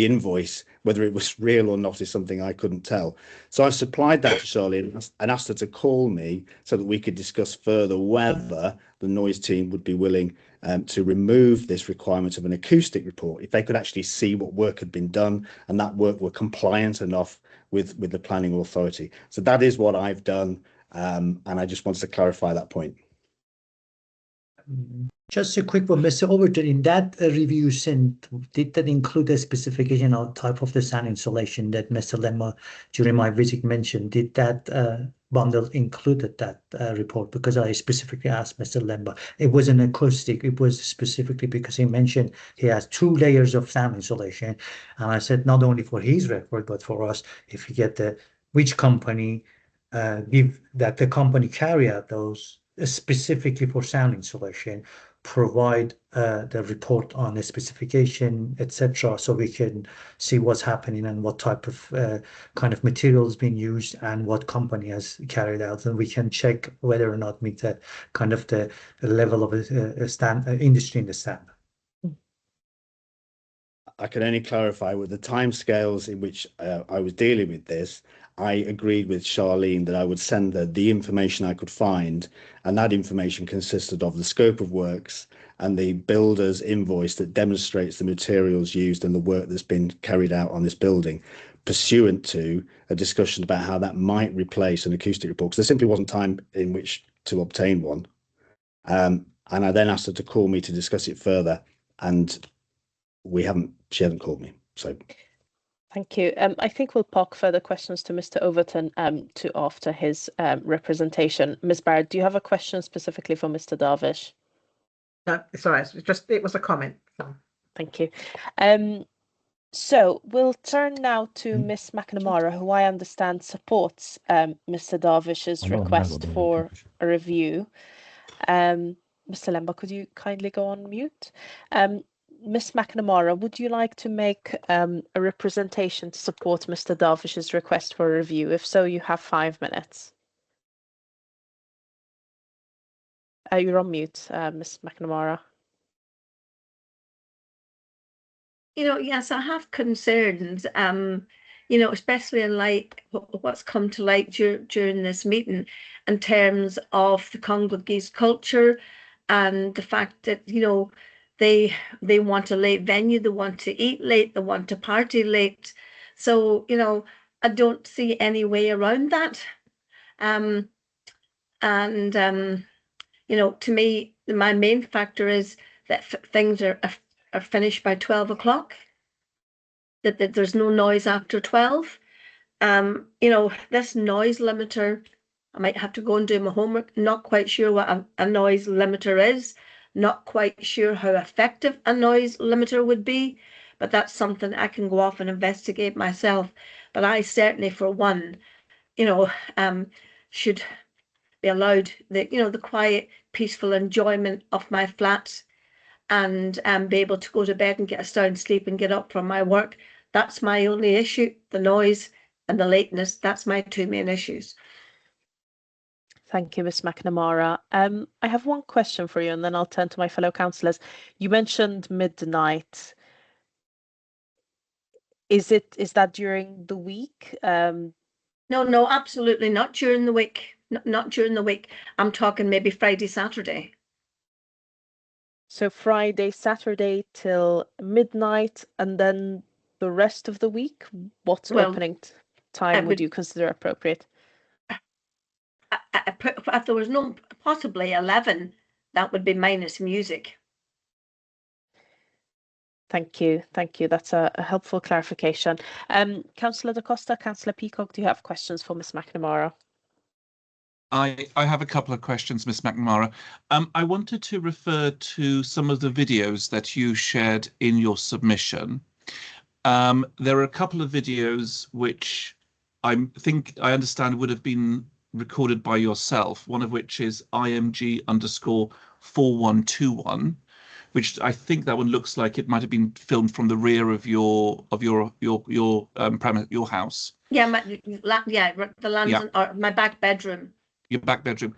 invoice. Whether it was real or not is something I couldn't tell. So I supplied that to Charlene and asked her to call me so that we could discuss further whether the noise team would be willing to remove this requirement of an acoustic report if they could actually see what work had been done and that work were compliant enough with the planning authority. So that is what I've done. And I just wanted to clarify that point. Just a quick one, Mr. Overton, in that review sent, did that include a specification of type of the sound insulation that Mr. Lemma during my visit mentioned? Did that bundle included that report? Because I specifically asked Mr. Lemma. It wasn't acoustic, it was specifically because he mentioned he has 2 layers of sound insulation. And I said, not only for his record, but for us, if you get which company give that the company carry out those specifically for sound insulation, provide the report on the specification, etc., so we can see what's happening and what type of kind of materials being used and what company has carried out, and we can check whether or not meet the kind of the level of industry in the standard. I can only clarify with the timescales in which I was dealing with this. I agreed with Charlene that I would send her the information I could find, and that information consisted of the scope of works, and the builder's invoice that demonstrates the materials used and the work that's been carried out on this building, pursuant to a discussion about how that might replace an acoustic report, because there simply wasn't time in which to obtain one. And I then asked her to call me to discuss it further, and she hasn't called me. So thank you. I think we'll park further questions to Mr. Overton to after his representation. Ms. Barrett, do you have a question specifically for Mr. Darvish? No, it's all right. It was a comment. So. Thank you. So we'll turn now to Ms. McNamara, who I understand supports Mr. Darvish's request for a review. Mr. Lemba, could you kindly go on mute? Ms. McNamara, would you like to make a representation to support Mr. Darvish's request for a review? If so, you have 5 minutes. You're on mute, Ms. McNamara. Yes, I have concerns, especially in light what's come to light during this meeting in terms of the Congolese culture and the fact that, they want a late venue, they want to eat late, they want to party late. So, I don't see any way around that. To me, my main factor is that things are finished by 12 o'clock, that there's no noise after 12. This noise limiter, I might have to go and do my homework. Not quite sure what a noise limiter is, not quite sure how effective a noise limiter would be, but that's something I can go off and investigate myself. But I certainly, for one, should be allowed the quiet, peaceful enjoyment of my flat, and be able to go to bed and get a sound sleep and get up from my work. That's my only issue, the noise and the lateness. That's my 2 main issues. Thank you, Ms. McNamara. I have one question for you, and then I'll turn to my fellow councillors. You mentioned midnight. Is that during the week? No, absolutely not during the week. Not during the week. I'm talking maybe Friday, Saturday. So Friday, Saturday till midnight, and then the rest of the week, what opening time would you consider appropriate? If there was no, possibly 11, that would be minus music. Thank you. That's a helpful clarification. Councillor Da Costa, Councillor Peacock, do you have questions for Ms. McNamara? I have a couple of questions, Ms. McNamara. I wanted to refer to some of the videos that you shared in your submission. There are a couple of videos which I understand would have been recorded by yourself, one of which is IMG_4121, which I think that one looks like it might have been filmed from the rear of your premise, your house. Yeah, the land or my back bedroom. Your back bedroom.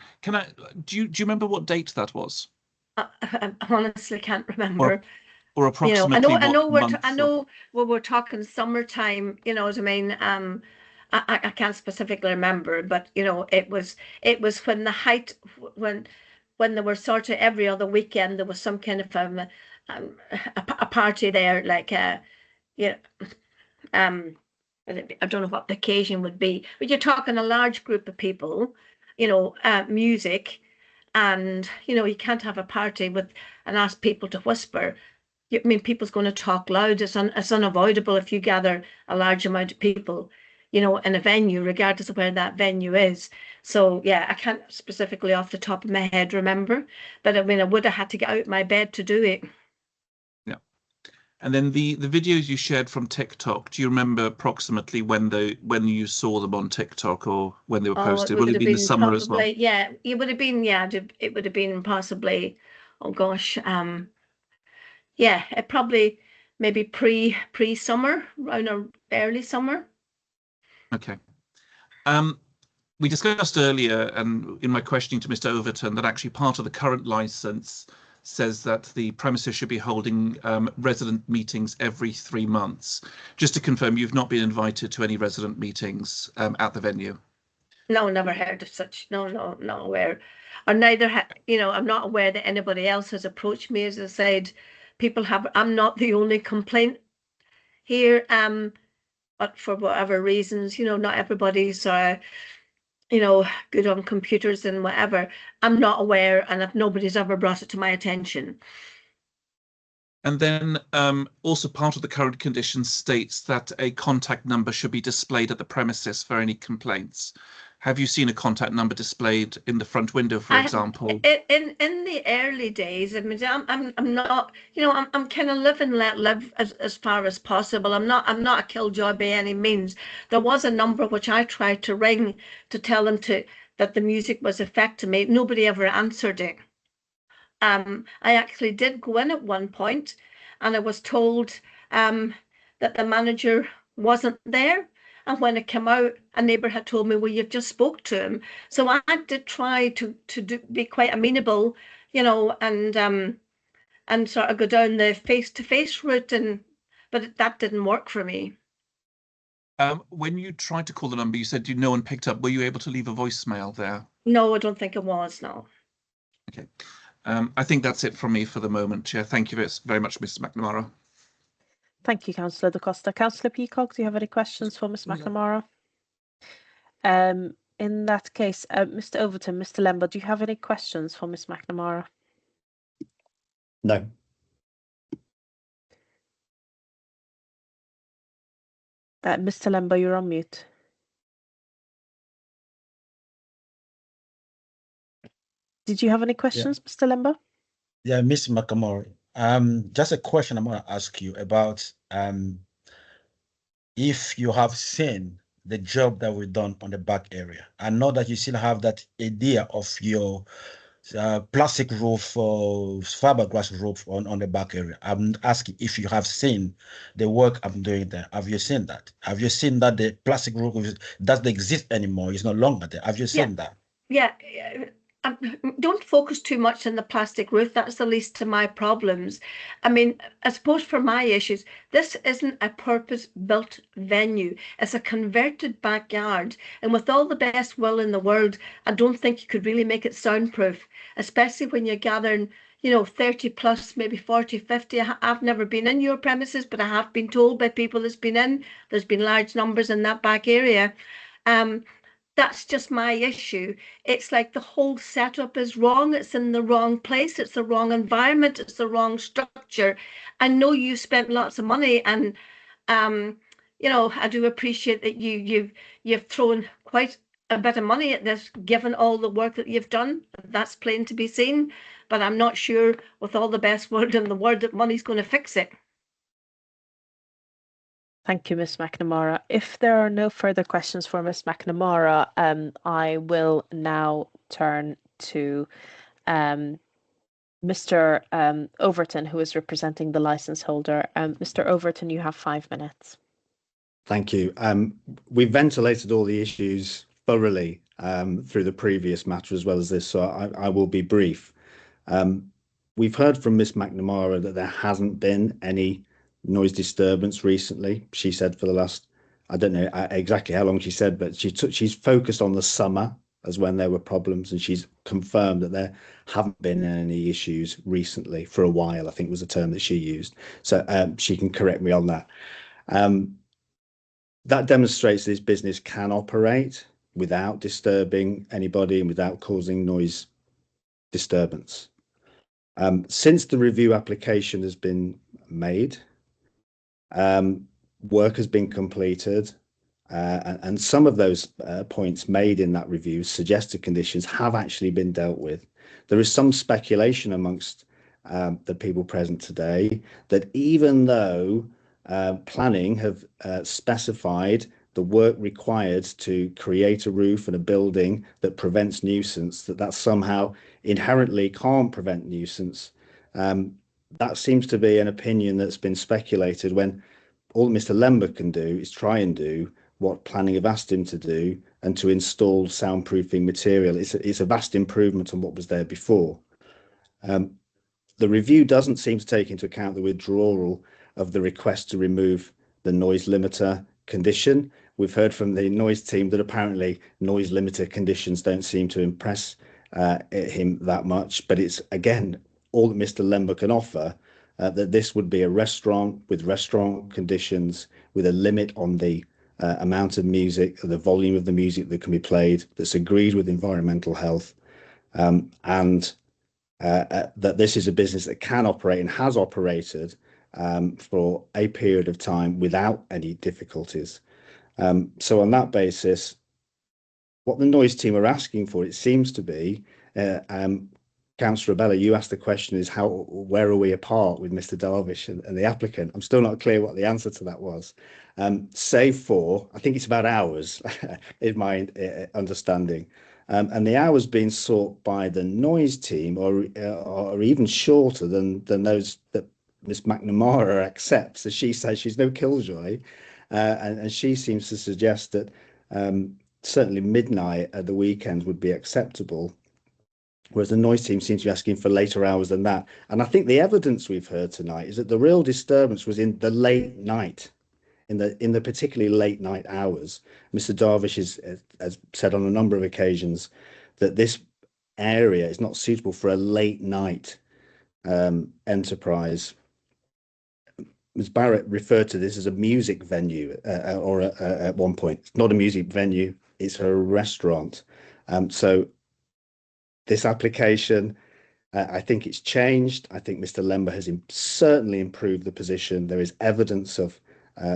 Do you remember what date that was? I honestly can't remember. Or approximately. I know we're talking summertime. You know what I mean? I can't specifically remember, but it was when the height when there were sort of every other weekend there was some kind of a party there, like I don't know what the occasion would be, but you're talking a large group of people, music, and you can't have a party and ask people to whisper. I mean, people's going to talk loud. It's unavoidable if you gather a large amount of people, in a venue, regardless of where that venue is. So yeah, I can't specifically off the top of my head remember, but I mean, I would have had to get out my bed to do it. Yeah. And then the videos you shared from TikTok, do you remember approximately when you saw them on TikTok or when they were posted? Will it have been the summer as well? Yeah, it would have been. Yeah, it would have been possibly. Oh gosh, yeah, it probably maybe pre-summer, around early summer. Okay. We discussed earlier, and in my questioning to Mr. Overton, that actually part of the current license says that the premises should be holding resident meetings every 3 months. Just to confirm, you've not been invited to any resident meetings at the venue? No, never heard of such. No, no, not aware. Or neither, I'm not aware that anybody else has approached me. As I said, I'm not the only complaint here. But for whatever reasons, not everybody's, good on computers and whatever. I'm not aware, and if nobody's ever brought it to my attention. And then also part of the current conditions states that a contact number should be displayed at the premises for any complaints. Have you seen a contact number displayed in the front window, for example? In the early days, I mean, I'm not, I'm kind of live and let live as far as possible. I'm not a killjoy by any means. There was a number which I tried to ring to tell them that the music was affecting me. Nobody ever answered it. I actually did go in at one point, and I was told that the manager wasn't there. And when it came out, a neighbour had told me, well, you've just spoke to him. So I did try to be quite amenable, and sort of go down the face-to-face route, but that didn't work for me. When you tried to call the number, you said no one picked up. Were you able to leave a voicemail there? No, I don't think it was, no. Okay. I think that's it from me for the moment, Chair. Thank you very much, Mr. McNamara. Thank you, Councillor Da Costa. Councillor Peacock, do you have any questions for Ms. McNamara? In that case, Mr. Overton, Mr. Lember, do you have any questions for Ms. McNamara? No. Mr. Lember, you're on mute. Did you have any questions, Mr. Lember? Yeah, Ms. McNamara. Just a question I'm going to ask you about if you have seen the job that we've done on the back area. I know that you still have that idea of your plastic roof or fiberglass roof on the back area. I'm asking if you have seen the work I'm doing there. Have you seen that? Have you seen that the plastic roof doesn't exist anymore? It's no longer there. Have you seen that? Yeah. Don't focus too much on the plastic roof. That's the least of my problems. I mean, I suppose for my issues, this isn't a purpose-built venue. It's a converted backyard. And with all the best will in the world, I don't think you could really make it soundproof, especially when you're gathering, 30 plus, maybe 40, 50. I've never been in your premises, but I have been told by people that's been in, there's been large numbers in that back area. That's just my issue. It's like the whole setup is wrong. It's in the wrong place. It's the wrong environment. It's the wrong structure. I know you spent lots of money, and I do appreciate that you've thrown quite a bit of money at this, given all the work that you've done. That's plain to be seen. But I'm not sure, with all the best word in the world, that money's going to fix it. Thank you, Ms. McNamara. If there are no further questions for Ms. McNamara, I will now turn to Mr. Overton, who is representing the license holder. Mr. Overton, you have 5 minutes. Thank you. We ventilated all the issues thoroughly through the previous matter as well as this, so I will be brief. We've heard from Ms. McNamara that there hasn't been any noise disturbance recently. She said for the last, I don't know exactly how long she said, but she's focused on the summer as when there were problems, and she's confirmed that there haven't been any issues recently for a while, I think was the term that she used. So she can correct me on that. That demonstrates this business can operate without disturbing anybody and without causing noise disturbance. Since the review application has been made, work has been completed, and some of those points made in that review, suggested conditions, have actually been dealt with. There is some speculation amongst the people present today that even though planning have specified the work required to create a roof and a building that prevents nuisance, that somehow inherently can't prevent nuisance. That seems to be an opinion that's been speculated, when all Mr. Lember can do is try and do what planning have asked him to do, and to install soundproofing material. It's a vast improvement on what was there before. The review doesn't seem to take into account the withdrawal of the request to remove the noise limiter condition, We've heard from the noise team that apparently noise limiter conditions don't seem to impress him that much, but it's again all that Mr. Lember can offer, that this would be a restaurant with restaurant conditions, with a limit on the amount of music, the volume of the music that can be played, that's agreed with environmental health, and that this is a business that can operate and has operated for a period of time without any difficulties. So on that basis, what the noise team are asking for, it seems to be, Councillor Bella, you asked the question, is where are we apart with Mr. Darvish and the applicant? I'm still not clear what the answer to that was. Save for, I think it's about hours, is my understanding. And the hours being sought by the noise team are even shorter than those that Miss McNamara accepts, as she says she's no killjoy, and she seems to suggest that certainly midnight at the weekends would be acceptable, whereas the noise team seems to be asking for later hours than that. And I think the evidence we've heard tonight is that the real disturbance was in the late night, in the particularly late night hours. Mr. Darvish has said on a number of occasions that this area is not suitable for a late night enterprise. Ms. Barrett referred to this as a music venue, at one point. It's not a music venue, it's a restaurant. So this application, I think it's changed. I think Mr. Lember has certainly improved the position. There is evidence of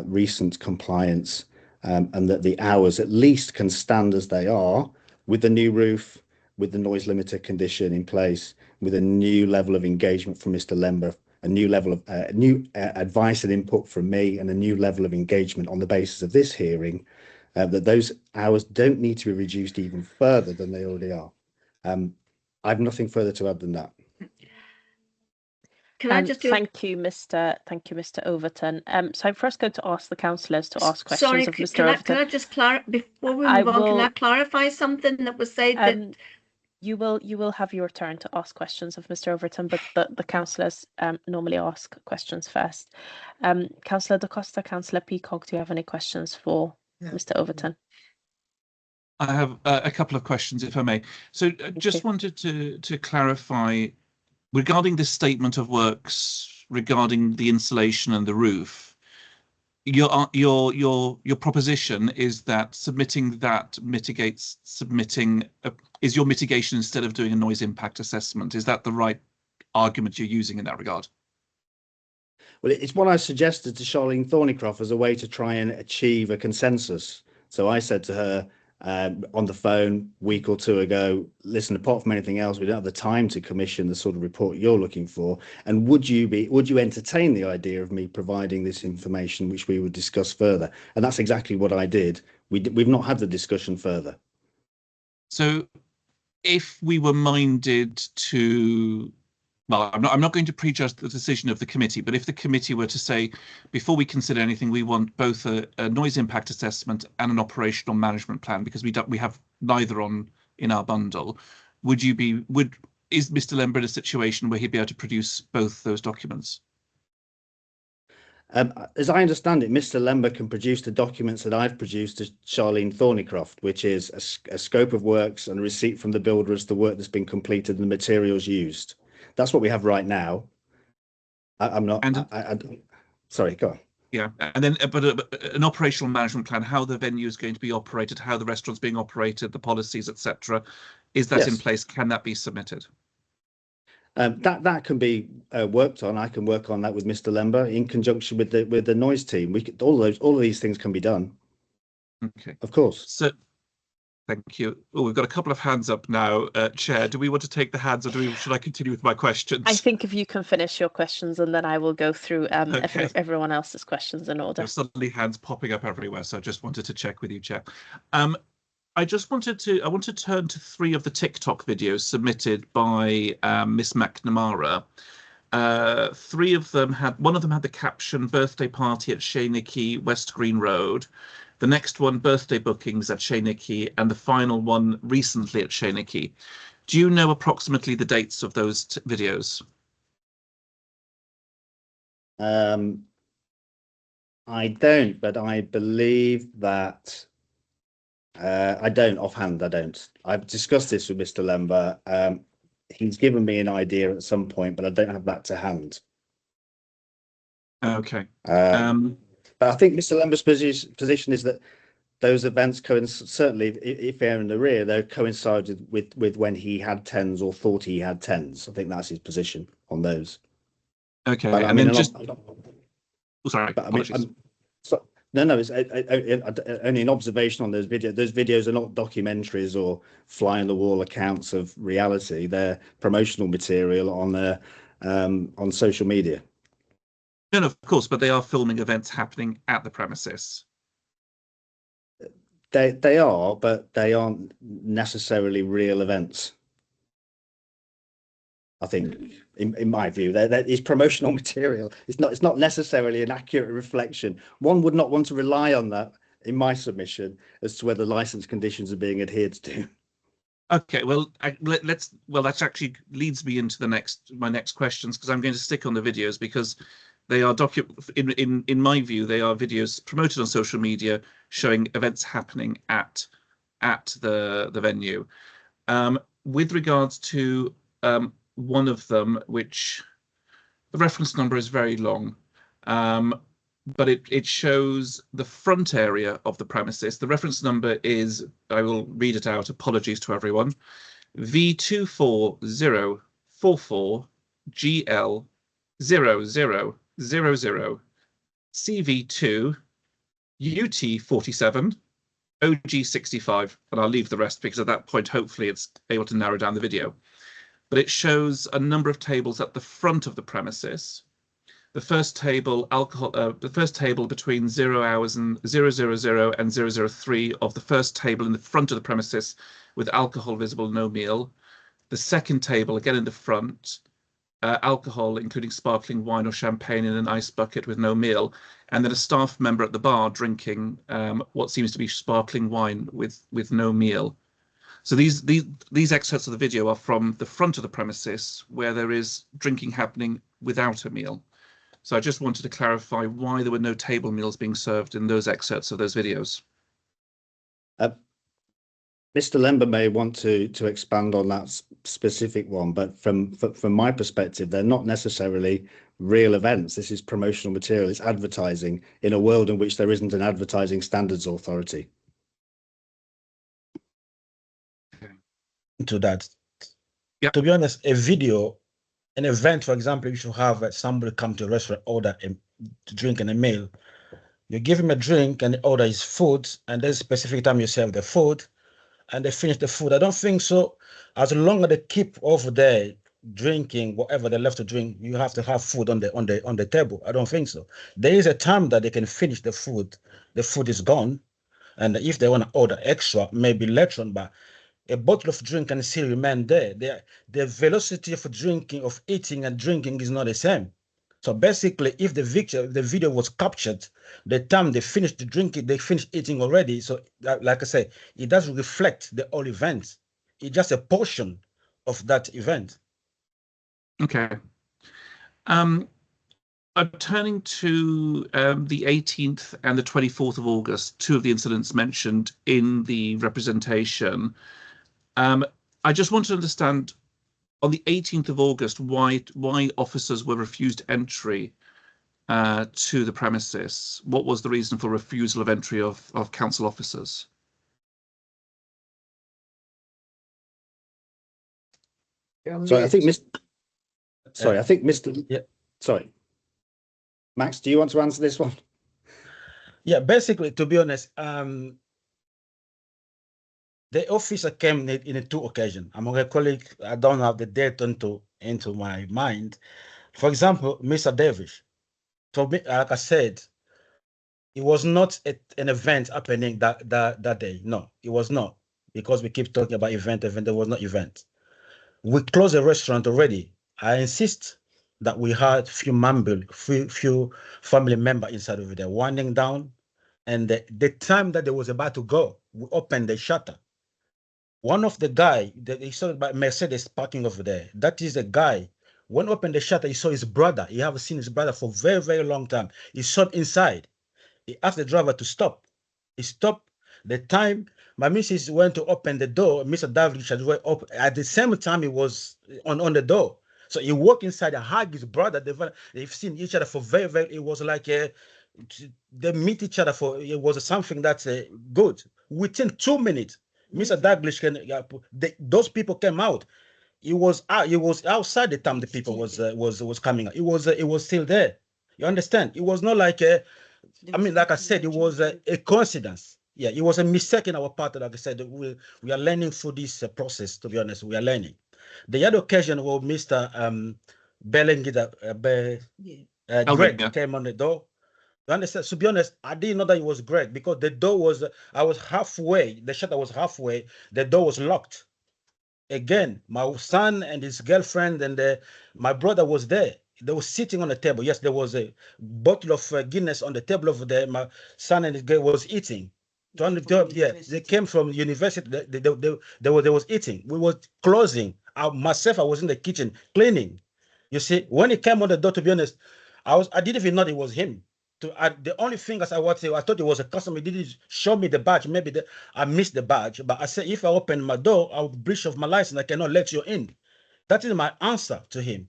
recent compliance, and that the hours at least can stand as they are, with the new roof, with the noise limiter condition in place, with a new level of engagement from Mr. Lember, a new level of new advice and input from me, and a new level of engagement on the basis of this hearing, that those hours don't need to be reduced even further than they already are. I have nothing further to add than that. Can I just do? Thank you, Mr. Overton. So I'm first going to ask the councillors to ask questions Sorry, of Mr. Overton. Can I just clarify before we move on? Can I clarify something that was said? That you will have your turn to ask questions of Mr. Overton, but the councillors normally ask questions first. Councillor Da Costa, Councillor Peacock, do you have any questions for Mr. Overton? I have a couple of questions, if I may. So just wanted to clarify regarding this statement of works regarding the insulation and the roof. Your proposition is that submitting that mitigates is your mitigation instead of doing a noise impact assessment. Is that the right argument you're using in that regard? Well, it's what I suggested to Charlene Thornycroft as a way to try and achieve a consensus. So I said to her on the phone a week or two ago, listen, apart from anything else, we don't have the time to commission the sort of report you're looking for. And would you entertain the idea of me providing this information, which we would discuss further? And that's exactly what I did. We've not had the discussion further. So if we were minded to, well, I'm not going to prejudge the decision of the committee, but if the committee were to say, before we consider anything, we want both a noise impact assessment and an operational management plan, because we have neither in our bundle, is Mr. Lember in a situation where he'd be able to produce both those documents? As I understand it, Mr. Lember can produce the documents that I've produced to Charlene Thornycroft, which is a scope of works and a receipt from the builder as the work that's been completed and the materials used. That's what we have right now. Sorry, go on. Yeah, and then but an operational management plan, how the venue is going to be operated, how the restaurant's being operated, the policies, etc. Is that in place? Can that be submitted? That can be worked on. I can work on that with Mr. Lember in conjunction with the noise team. All of these things can be done. Okay, of course. So, thank you. Oh, we've got a couple of hands up now, Chair. Do we want to take the hands, or should I continue with my questions? I think if you can finish your questions, and then I will go through everyone else's questions in order. There's suddenly hands popping up everywhere, so I just wanted to check with you, Chair. I want to turn to 3 of the TikTok videos submitted by Miss McNamara. 3 of them one of them had the caption "Birthday Party at Sheynicky, West Green Road." The next one, "Birthday Bookings at Sheynicky," and the final one, "Recently at Sheynicky." Do you know approximately the dates of those videos? I don't, but I believe that I don't offhand. I don't. I've discussed this with Mr. Lember. He's given me an idea at some point, but I don't have that to hand. Okay. But I think Mr. Lember's position is that those events certainly, if they're in the rear, they coincided with when he had tens or thought he had tens. I think that's his position on those. Okay, But, and then just. Oh, sorry. But I mean, no, it's only an observation on those videos. Those videos are not documentaries or fly on the wall accounts of reality. They're promotional material on social media. No, of course, but they are filming events happening at the premises. They are, but they aren't necessarily real events. I think, in my view, that is promotional material. It's not necessarily an accurate reflection. One would not want to rely on that in my submission as to whether license conditions are being adhered to. Okay, well, that actually leads me into my next questions, because I'm going to stick on the videos because they are in my view, they are videos promoted on social media showing events happening at the venue. With regards to one of them, which the reference number is very long, but it shows the front area of the premises. The reference number is, I will read it out, apologies to everyone, V24044GL0000 CV2 UT47 OG65, and I'll leave the rest because at that point hopefully it's able to narrow down the video. But it shows a number of tables at the front of the premises. The first table, the first table between 0 hours and 000 and 003 of the first table in the front of the premises with alcohol visible, no meal. The second table, again in the front, alcohol, including sparkling wine or champagne in an ice bucket with no meal. And then a staff member at the bar drinking what seems to be sparkling wine with no meal. So these excerpts of the video are from the front of the premises where there is drinking happening without a meal. So I just wanted to clarify why there were no table meals being served in those excerpts of those videos. Mr. Lember may want to expand on that specific one, but from my perspective, they're not necessarily real events. This is promotional material. It's advertising in a world in which there isn't an advertising standards authority. To that, yeah. To be honest, a video, an event, for example, you should have somebody come to a restaurant, order a drink and a meal. You give him a drink and the order is food, and there's a specific time you serve the food, and they finish the food. I don't think so. As long as they keep over there drinking whatever they left to drink, you have to have food on the table. I don't think so. There is a time that they can finish the food is gone, and if they want to order extra, maybe later on, but a bottle of drink can still remain there. The velocity of drinking, of eating and drinking is not the same. So basically, if the video was captured, the time they finished the drinking, they finished eating already. So like I say, it doesn't reflect the whole event. It's just a portion of that event. Okay. Turning to the 18th and the 24th of August, two of the incidents mentioned in the representation. I just want to understand, on the 18th of August, why officers were refused entry to the premises. What was the reason for refusal of entry of council officers? So I think Mr. Yeah. Sorry, Max, do you want to answer this one? Yeah, basically, to be honest, the officer came in two occasions. I'm a colleague. I don't have the date into my mind. For example, Mr. Davis. For me, like I said, it was not an event happening that day. No, it was not, because we keep talking about event. There was no event. We closed the restaurant already. I insist that we had few family members inside over there winding down, and the time that they was about to go, we opened the shutter. One of the guy that he saw by Mercedes parking over there, that is a guy. When opened the shutter, he saw his brother. He haven't seen his brother for very, very long time. He saw inside. He asked the driver to stop. He stopped. The time my missus went to open the door, Mr. Davidge had went up at the same time he was on the door. So he walked inside and hugged his brother. They've seen each other for very, it was like they meet each other for, it was something that's good. Within 2 minutes, Mr. Daglish those people came out. It was outside the time the people was coming out. It was still there. You understand? It was not like like I said, it was a coincidence. Yeah, it was a mistake in our part. Like I said, we are learning through this process. To be honest, we are learning. The other occasion where Mr. Greg came on the door. You understand? To be honest, I didn't know that it was Greg because the door was, I was halfway, the shutter was halfway, the door was locked. Again, my son and his girlfriend and my brother was there. They were sitting on the table. Yes, there was a bottle of Guinness on the table over there. My son and his girl was eating. Yeah, they came from university. They was eating. We were closing. Myself, I was in the kitchen cleaning. You see, when he came on the door, to be honest, I didn't even know it was him. The only thing as I thought it was a customer. He didn't show me the badge. Maybe I missed the badge. But I said, if I open my door, I'll breach of my license. I cannot let you in. That is my answer to him.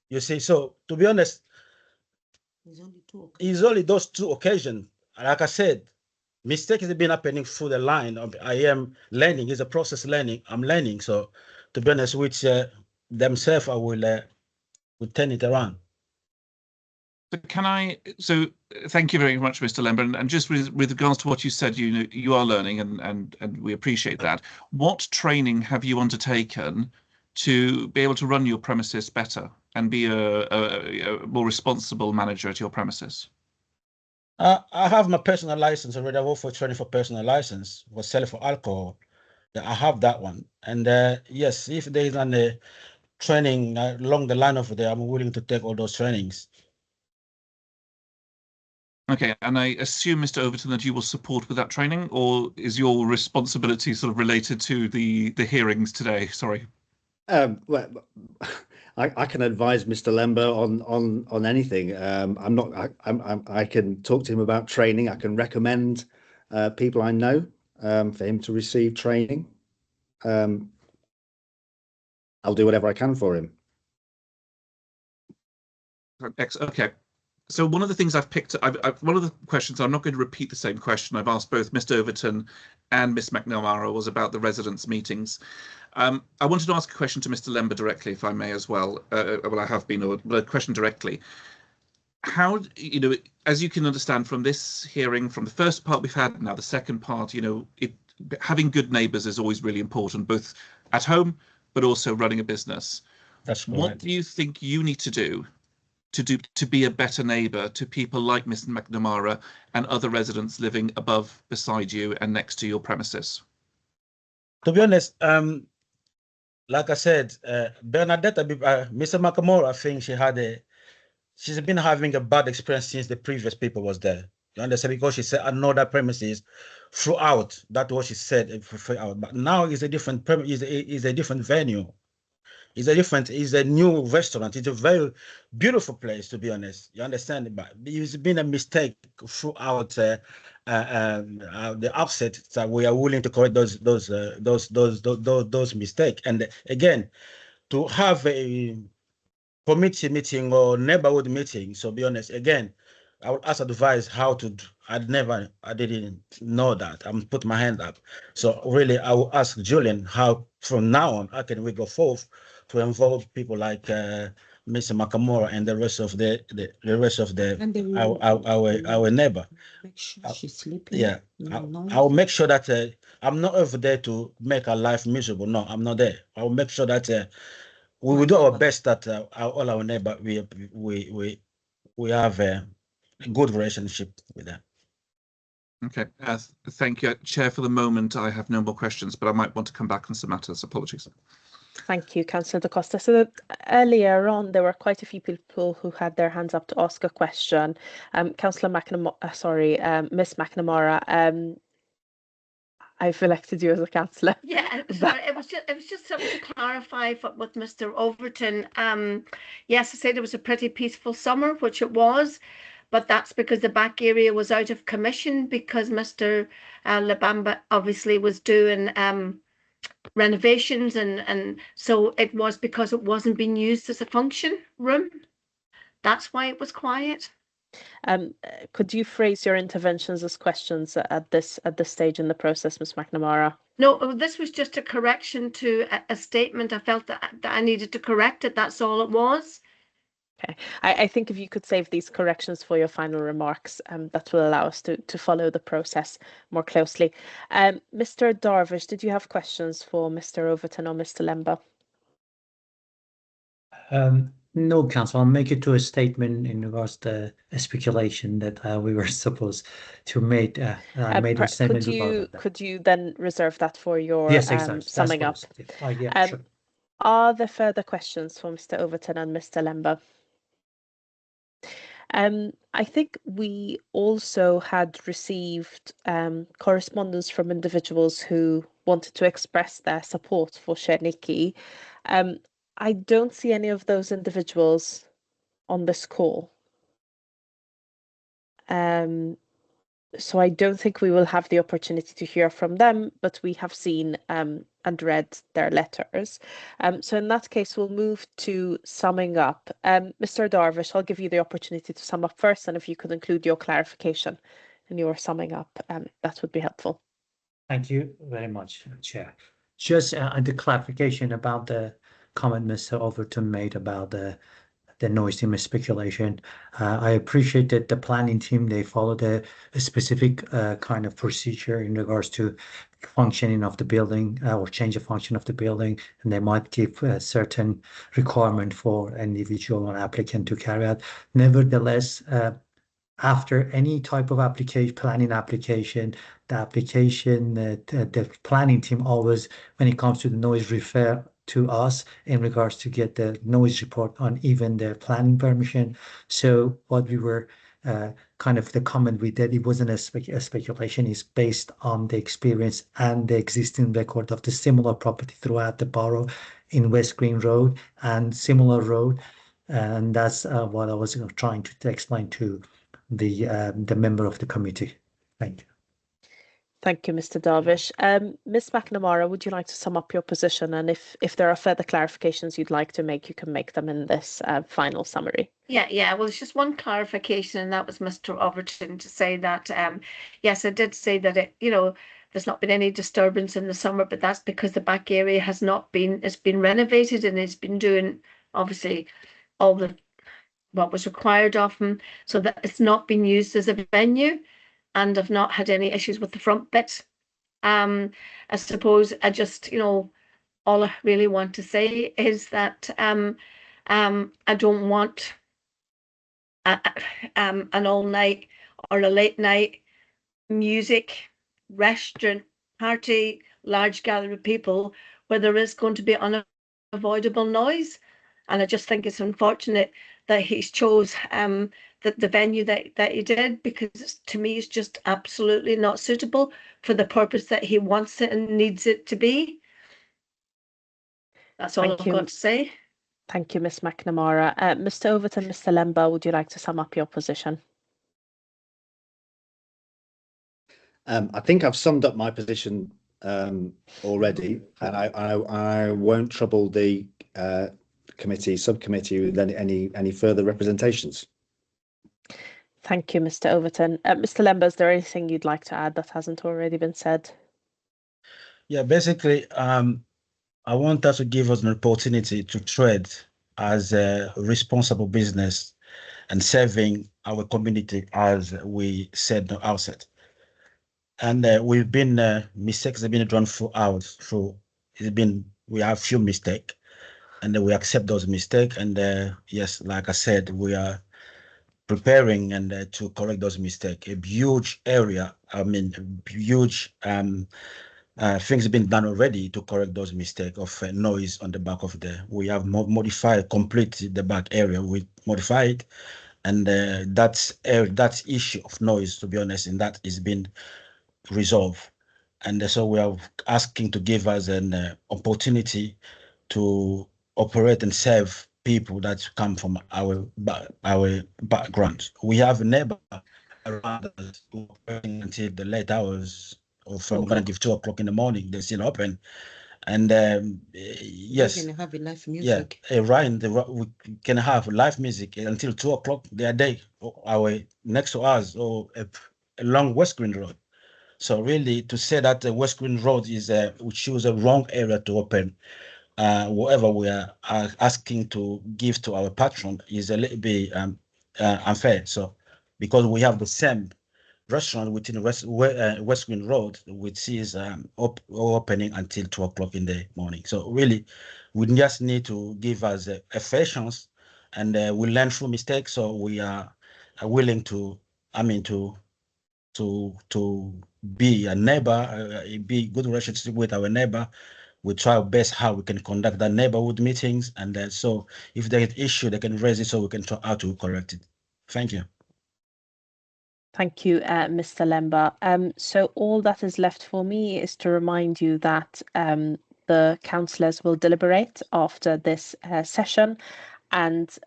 You see, so to be honest, it's only those 2 occasions. Like I said, mistakes have been happening through the line. I am learning. It's a process learning. I'm learning. So to be honest, with themselves, I will turn it around. So thank you very much, Mr. Lember. And just with regards to what you said, you are learning and we appreciate that. What training have you undertaken to be able to run your premises better and be a more responsible manager at your premises? I have my personal license already. I work for training for personal license for selling for alcohol. I have that one. And yes, if there is a training along the line over there, I'm willing to take all those trainings. Okay, and I assume, Mr. Overton, that you will support with that training, or is your responsibility sort of related to the hearings today? Sorry. Well, I can advise Mr. Lember on anything. I can talk to him about training. I can recommend people I know for him to receive training. I'll do whatever I can for him. Okay. So one of the things I've picked, one of the questions, I'm not going to repeat the same question. I've asked both Mr. Overton and Miss McNamara was about the residents' meetings. I wanted to ask a question to Mr. Lember directly, if I may, as well. Well, I have been, but a question directly. How, as you can understand from this hearing, from the first part we've had, now the second part, having good neighbours is always really important, both at home, but also running a business. That's correct. What do you think you need to do to be a better neighbour to people like Mr. McNamara and other residents living above, beside you, and next to your premises? To be honest, like I said, Bernadette, Mr. McNamara, I think she's been having a bad experience since the previous people was there. You understand? Because she said another premises throughout. That's what she said throughout. But now it's a different is a different venue. It's a new restaurant. It's a very beautiful place, to be honest. You understand? But it's been a mistake throughout the outset that we are willing to correct those mistakes. And again, to have a committee meeting or neighborhood meeting, so be honest, again, I would ask advice how to. I didn't know that. I'm put my hand up. So really, I will ask Julian how from now on how can we go forth to involve people like Mr. Makamura and the rest of our neighbor. Make sure she's sleeping. Yeah, No I'll make sure that I'm not over there to make her life miserable. No, I'm not there. I'll make sure that we will do our best that all our neighbor we have a good relationship with them. Okay, thank you, Chair. For the moment, I have no more questions, but I might want to come back on some matters. Apologies. Thank you, Councillor Da Costa. So earlier on, there were quite a few people who had their hands up to ask a question. Councillor McNamara, Miss McNamara, I've elected you as a councillor. Yeah, sorry, it was just something to clarify with Mr. Overton. Yes, I said it was a pretty peaceful summer, which it was, but that's because the back area was out of commission because Mr. Labamba obviously was doing renovations, and so it was because it wasn't being used as a function room. That's why it was quiet. Could you phrase your interventions as questions at this stage in the process, Ms. McNamara? No, this was just a correction to a statement. I felt that I needed to correct it. That's all it was. Okay, I think if you could save these corrections for your final remarks, that will allow us to follow the process more closely. Mr. Darvish, did you have questions for Mr. Overton or Mr. Lemba? No, Council. I'll make it to a statement in regards to a speculation that we were supposed to make. Made a statement. Could you then reserve that for your yes, exactly. summing up? Yeah, sure. Are there further questions for Mr. Overton and Mr. Lemba? I think we also had received correspondence from individuals who wanted to express their support for Sheniki. I don't see any of those individuals on this call. So I don't think we will have the opportunity to hear from them, but we have seen and read their letters. So in that case, we'll move to summing up. Mr. Darvish, I'll give you the opportunity to sum up first, and if you could include your clarification in your summing up, that would be helpful. Thank you very much, Chair. Just the clarification about the comment Mr. Overton made about the noise team speculation. I appreciate that the planning team, they followed a specific kind of procedure in regards to functioning of the building or change of function of the building, and they might give a certain requirement for an individual or applicant to carry out. Nevertheless, after any type of planning application, the planning team always, when it comes to the noise, refer to us in regards to get the noise report on even the planning permission. So what we were kind of the comment we did, it wasn't a speculation, it's based on the experience and the existing record of the similar property throughout the borough in West Green Road and similar road. And that's what I was trying to explain to the member of the committee. Thank you. Thank you, Mr. Darvish. Ms. McNamara, would you like to sum up your position? And if there are further clarifications you'd like to make, you can make them in this final summary. Yeah. Well, it's just one clarification, and that was Mr. Overton to say that, yes, I did say that there's not been any disturbance in the summer, but that's because the back area it's been renovated and it's been doing obviously all what was required of them, so that it's not been used as a venue. And I've not had any issues with the front bit. I suppose I just, all I really want to say is that I don't want an all-night or a late-night music, restaurant, party, large gathering of people where there is going to be unavoidable noise. And I just think it's unfortunate that he's chose the venue that he did, because to me it's just absolutely not suitable for the purpose that he wants it and needs it to be. That's all I've got to say. Thank you, Ms. McNamara. Mr. Overton, Mr. Lemba, would you like to sum up your position? I think I've summed up my position already, and I won't trouble the subcommittee with any further representations. Thank you, Mr. Overton. Mr. Lemba, is there anything you'd like to add that hasn't already been said? Yeah, basically, I want us to give us an opportunity to trade as a responsible business and serving our community, as we said at the outset. And we've been mistakes have been done throughout. We have few mistakes, and we accept those mistakes. And yes, like I said, we are preparing and to correct those mistakes. A huge area, huge things have been done already to correct those mistakes of noise on the back of we have modified completely the back area. We modified, and that issue of noise, to be honest, and that is been resolved. And so we are asking to give us an opportunity to operate and serve people that come from our background. We have a neighbor around us who are open until the late hours of I'm gonna give 2 o'clock in the morning. They're still open, and yes, They're gonna have a live yeah, music. Ryan, we can have live music until 2 o'clock their day, our next to us, or along West Green Road. So really, to say that West Green Road is we choose a wrong area to open, whatever we are asking to give to our patron is a little bit unfair. So because we have the same restaurant within West Green Road, which is opening until 2 o'clock in the morning. So really, we just need to give us a fair chance, and we learn from mistakes. So we are willing to, to be a neighbor, be good relationship with our neighbor. We try our best how we can conduct the neighborhood meetings, and then so if there is issue, they can raise it so we can try how to correct it. Thank you. Thank you, Mr. Lemba. So all that is left for me is to remind you that the councillors will deliberate after this session, and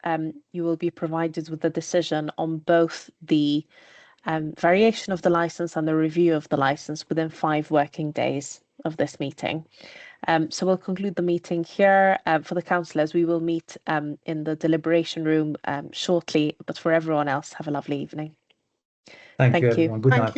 you will be provided with a decision on both the variation of the licence and the review of the licence within 5 working days of this meeting. So we'll conclude the meeting here. For the councillors, we will meet in the deliberation room shortly, but for everyone else, have a lovely evening. Thank you, Thank you. everyone. Good night.